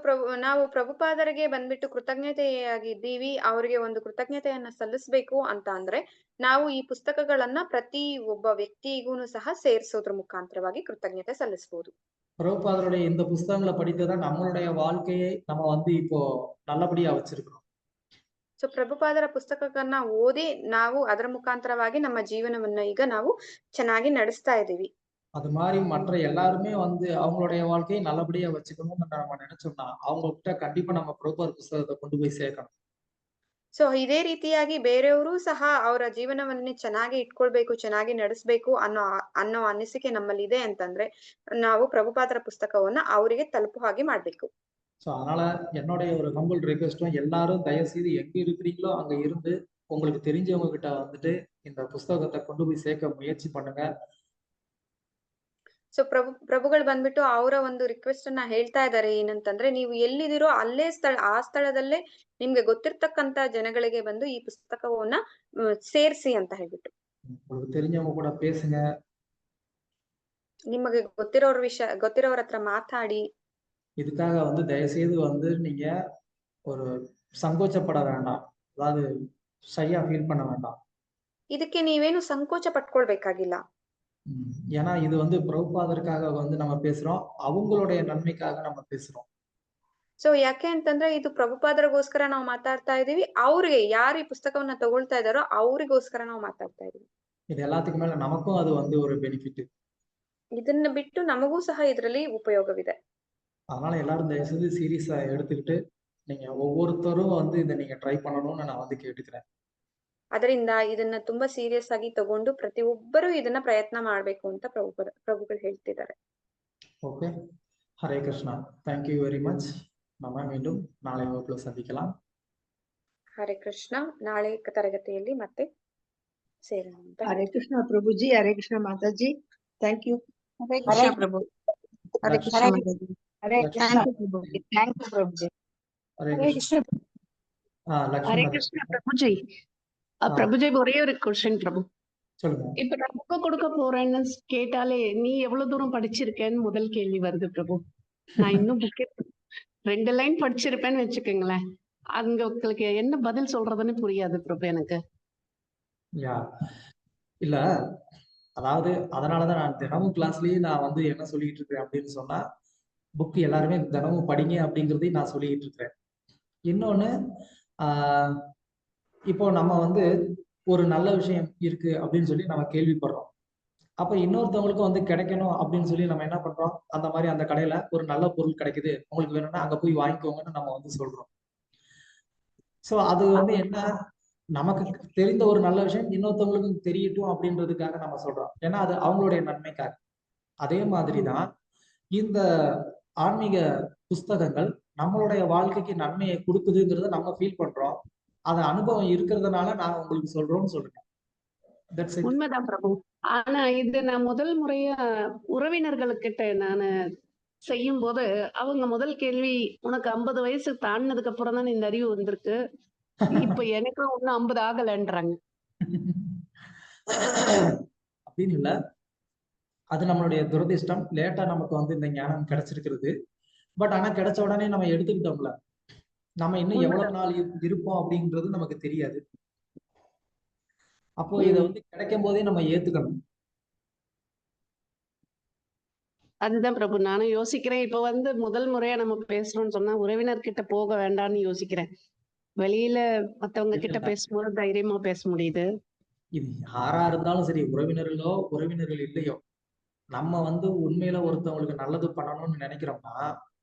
ನಾವು ಪ್ರಭುಪಾದರಿಗೆ ಬಂದ್ಬಿಟ್ಟು ಕೃತಜ್ಞತೆಯಾಗಿದ್ದೀವಿ, ಅವರಿಗೆ ಒಂದು ಕೃತಜ್ಞತೆಯನ್ನ ಸಲ್ಲಿಸ್ಬೇಕು ಅಂತ ಅಂದ್ರೆ ನಾವು ಈ ಪುಸ್ತಕಗಳನ್ನ ಪ್ರತಿ ಒಬ್ಬ ವ್ಯಕ್ತಿಗೂ ಸಹ ಸೇರಿಸೋದ್ರ ಮುಖಾಂತರವಾಗಿ ಕೃತಜ್ಞತೆ ಸಲ್ಲಿಸಬಹುದು. பிரபுபாதருடைய இந்த புஸ்தகங்களை படித்துதான் நம்மளுடைய வாழ்க்கையை நம்ம வந்து இப்போ நல்லபடியா வச்சிருக்கிறோம். ಸೊ ಪ್ರಭುಪಾದರ ಪುಸ್ತಕಗಳನ್ನ ಓದಿ ನಾವು ಅದರ ಮುಖಾಂತರವಾಗಿ ನಮ್ಮ ಜೀವನವನ್ನ ಈಗ ನಾವು ಚೆನ್ನಾಗಿ ನಡೆಸ್ತಾ ಇದೀವಿ. அது மாதிரி மற்ற எல்லாருமே வந்து அவங்களுடைய வாழ்க்கையை நல்லபடியா வச்சுக்கணும்னு நம்ம நினைச்சோம்னா அவங்க கிட்ட கண்டிப்பா நம்ம பிரபுபாதர் புஸ்தகத்தை கொண்டு போய் சேர்க்கணும். ಸೊ ಇದೇ ರೀತಿಯಾಗಿ ಬೇರೆಯವರು ಸಹ ಅವರ ಜೀವನವನ್ನೇ ಚೆನ್ನಾಗಿ ಇಟ್ಕೊಳ್ಬೇಕು, ಚೆನ್ನಾಗಿ ನಡೆಸ್ಬೇಕು ಅನ್ನೋ ಅನಿಸಿಕೆ ನಮ್ಮಲ್ಲಿ ಇದೆ ಅಂತಂದ್ರೆ ನಾವು ಪ್ರಭುಪಾದರ ಪುಸ್ತಕವನ್ನ ಅವರಿಗೆ ತಲುಪೋ ಹಾಗೆ ಮಾಡ್ಬೇಕು. ஸோ அதனால என்னுடைய ஒரு ஹம்பிள் ரிக்வெஸ்டும் எல்லாரும் தயவு செய்து எங்க இருக்கிறீங்களோ அங்க இருந்து உங்களுக்கு தெரிஞ்சவங்க கிட்ட வந்துட்டு இந்த புஸ்தகத்தை கொண்டு போய் சேர்க்க முயற்சி பண்ணுங்க. ಸೊ ಪ್ರಭುಗಳು ಬಂದ್ಬಿಟ್ಟು ಅವರ ಒಂದು ರಿಕ್ವೆಸ್ಟ್ ಅನ್ನ ಹೇಳ್ತಾ ಇದ್ದಾರೆ ಏನಂತಂದ್ರೆ ನೀವು ಎಲ್ಲಿದಿರೋ ಅಲ್ಲೇ ಆ ಸ್ಥಳದಲ್ಲೇ ನಿಮ್ಗೆ ಗೊತ್ತಿರ್ತಕ್ಕಂತ ಜನಗಳಿಗೆ ಬಂದು ಈ ಪುಸ್ತಕವನ್ನ ಸೇರಿಸಿ ಅಂತ ಹೇಳ್ಬಿಟ್ಟು. உங்களுக்கு தெரிஞ்சவங்க கூட பேசுங்க. ನಿಮಗೆ ಗೊತ್ತಿರೋರ ಹತ್ರ ಮಾತಾಡಿ. இதுக்காக வந்து தயவு செய்து வந்து நீங்க ஒரு சங்கோச்சப்பட வேண்டாம், அதாவது ஷையா ஃபீல் பண்ண வேண்டாம். ಇದಕ್ಕೆ ನೀವೇನು ಸಂಕೋಚ ಪಟ್ಕೊಳ್ಬೇಕಾಗಿಲ್ಲ. ஏன்னா இது வந்து பிரபுபாதருக்காக வந்து நம்ம பேசுறோம், அவங்களுடைய நன்மைக்காக நம்ம பேசுறோம். ಸೊ ಯಾಕೆ ಅಂತಂದ್ರೆ ಇದು ಪ್ರಭುಪಾದರಿಗೋಸ್ಕರ ನಾವು ಮಾತಾಡ್ತಾ ಇದೀವಿ, ಅವ್ರಿಗೆ ಯಾರು ಈ ಪುಸ್ತಕವನ್ನ ತಗೊಳ್ತಾ ಇದಾರೋ ಅವರಿಗೋಸ್ಕರ ನಾವು ಮಾತಾಡ್ತಾ ಇದೀವಿ. இது எல்லாத்துக்கும் மேல நமக்கும் அது வந்து ஒரு பெனிஃபிட். ಇದನ್ನ ಬಿಟ್ಟು ನಮಗೂ ಸಹ ಇದರಲ್ಲಿ ಉಪಯೋಗವಿದೆ. அதனால எல்லாரும் தயவு செய்து சீரியஸா எடுத்துக்கிட்டு நீங்க ஒவ்வொருத்தரும் வந்து இதை நீங்க ட்ரை பண்ணணும்னு நான் வந்து கேட்டுக்கிறேன். ಅದರಿಂದ ಇದನ್ನ ತುಂಬಾ ಸೀರಿಯಸ್ ಆಗಿ ತಗೊಂಡು ಪ್ರತಿಯೊಬ್ಬರು ಇದನ್ನ ಪ್ರಯತ್ನ ಮಾಡ್ಬೇಕು ಅಂತ ಪ್ರಭುಗಳು ಹೇಳ್ತಿದ್ದಾರೆ. Okay, Hare Krishna, thank you very much. நம்ம மீண்டும் நாளை வகுப்புல சந்திக்கலாம். ಹರೇ ಕೃಷ್ಣ, ನಾಳೆ ತರಗತಿಯಲ್ಲಿ ಮತ್ತೆ ಸೇರೋಣ. हरे कृष्णा प्रभु जी, Hare Krishna Mata ji, thank you. Hare Krishna Prabhu. Hare Krishna Mata ji, Hare thank you Prabhu ji, thank you Prabhu ji. Hare Hare Krishna. Krishna Lakshmi Hare Mata, Krishna Prabhuji. Prabhuji ஒரே ஒரு கொஸ்டின் பிரபு. சொல்லுங்க. இப்ப நான் புக்க கொடுக்க போறேன்னு கேட்டாலே நீ எவ்வளவு தூரம் படிச்சிருக்கேன்னு முதல் கேள்வி வருது பிரபு. நான் இன்னும் புக்கே 2 லைன் படிச்சிருப்பேன்னு வச்சுக்கோங்களேன், அங்க உங்களுக்கு என்ன பதில் சொல்றதுன்னு புரியாது பிரபு எனக்கு. யா இல்ல, அதாவது அதனாலதான் நான் தினமும் கிளாஸ்லயே நான் வந்து என்ன சொல்லிட்டு இருக்கிறேன் அப்படின்னு சொன்னா, புக் எல்லாருமே தினமும் படிங்க அப்படிங்கிறதையும் நான் சொல்லிட்டு இருக்கிறேன். இன்னொன்னு ஆஹ் இப்போ நம்ம வந்து ஒரு நல்ல விஷயம் இருக்கு அப்படின்னு சொல்லி நம்ம கேள்விப்படுறோம். அப்ப இன்னொருத்தவங்களுக்கும் வந்து கிடைக்கணும் அப்படின்னு சொல்லி நம்ம என்ன பண்றோம், அந்த மாதிரி அந்த கடையில ஒரு நல்ல பொருள் கிடைக்குது, உங்களுக்கு வேணும்னா அங்க போய் வாங்கிக்கோங்கன்னு நம்ம வந்து சொல்றோம். சோ அது வந்து என்ன, நமக்கு தெரிந்த ஒரு நல்ல விஷயம் இன்னொருத்தவங்களுக்கும் தெரியட்டும் அப்படின்றதுக்காக நம்ம சொல்றோம். ஏன்னா அது அவங்களுடைய நன்மைக்காக. அதே மாதிரிதான் இந்த ஆன்மீக புஸ்தகங்கள் நம்மளுடைய வாழ்க்கைக்கு நன்மையை கொடுக்குதுங்கிறத நம்ம ஃபீல் பண்றோம். அது அனுபவம் இருக்கிறதுனால நான் உங்களுக்கு சொல்றோம்னு சொல்றேன். That's it. உண்மைதான் பிரபு. ஆனா இது நான் முதல் முறையா உறவினர்களுக்கிட்ட நானு செய்யும் போது அவங்க முதல் கேள்வி, உனக்கு 50 வயசு தாண்டினதுக்கு அப்புறம் தான் இந்த அறிவு வந்திருக்கு, இப்ப எனக்கும் ஒன்னும் 50 ஆகலன்றாங்க. அப்படின்னு இல்ல, அது நம்மளுடைய துரதிர்ஷ்டம். லேட்டா நமக்கு வந்து இந்த ஞானம் கிடைச்சிருக்கிறது. பட் ஆனா கிடைச்ச உடனே நம்ம எடுத்துக்கிட்டோம்ல, நம்ம இன்னும் எவ்வளவு நாள் இருப்போம் அப்படின்றது நமக்கு தெரியாது. அப்போ இதை வந்து கிடைக்கும் போதே நம்ம ஏத்துக்கணும். அதுதான் பிரபு நானும் யோசிக்கிறேன். இப்ப வந்து முதல் முறையா நம்ம பேசுறோம்னு சொன்னா உறவினர்கிட்ட போக வேண்டாம்னு யோசிக்கிறேன். வெளியில மத்தவங்க கிட்ட பேசும்போது தைரியமா பேச முடியுது. இது யாரா இருந்தாலும் சரி, உறவினர்களோ உறவினர்கள் இல்லையோ, நம்ம வந்து உண்மையில ஒருத்தவங்களுக்கு நல்லது பண்ணணும்னு நினைக்கிறோம்னா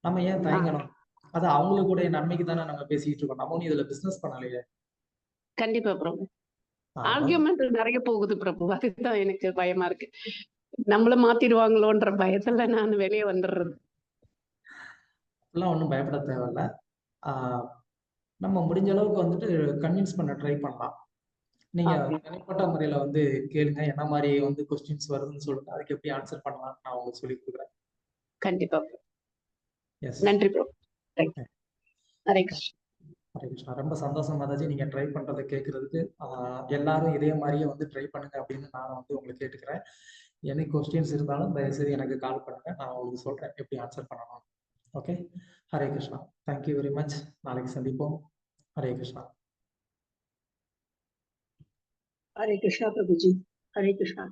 நம்ம ஏன் தயங்கணும்? அது அவங்களுடைய நன்மைக்கு தானே நம்ம பேசிட்டு இருக்கோம். நம்ம ஒன்னும் இதுல பிசினஸ் பண்ணலையே. கண்டிப்பா பிரபு. ஆர்கியூமெண்ட் நிறைய போகுது பிரபு, அதுதான் எனக்கு பயமா இருக்கு. நம்மள மாத்திடுவாங்களோன்ற பயத்துல நான் வெளியே வந்துடுறது. அப்படிலாம் ஒன்றும் பயப்பட தேவையில்ல. நம்ம முடிஞ்ச அளவுக்கு வந்துட்டு கன்வின்ஸ் பண்ண ட்ரை பண்ணலாம். நீங்க தனிப்பட்ட முறையில வந்து கேளுங்க, என்ன மாதிரி வந்து கொஸ்டின்ஸ் வருதுன்னு சொல்லுங்க, அதுக்கு எப்படி ஆன்சர் பண்ணலாம் நான் உங்களுக்கு சொல்லி கொடுக்குறேன். கண்டிப்பா. எஸ், நன்றி பிரபு. ஹரே கிருஷ்ணா. ஹரே கிருஷ்ணா. ரொம்ப சந்தோஷம் மாதாஜி, நீங்க ட்ரை பண்றதை கேட்கறதுக்கு. எல்லாரும் இதே மாதிரியே வந்து ட்ரை பண்ணுங்க அப்படின்னு நான் வந்து உங்களுக்கு கேட்டுக்கிறேன். எனி கொஸ்டின்ஸ் இருந்தாலும் தயவுசெய்து எனக்கு கால் பண்ணுங்க, நான் உங்களுக்கு சொல்றேன் எப்படி ஆன்சர் பண்ணணும். Okay, Hare Krishna. Thank you very much. நாளைக்கு சந்திப்போம். Hare Krishna. Hare Krishna, Prabhuji. Hare Krishna.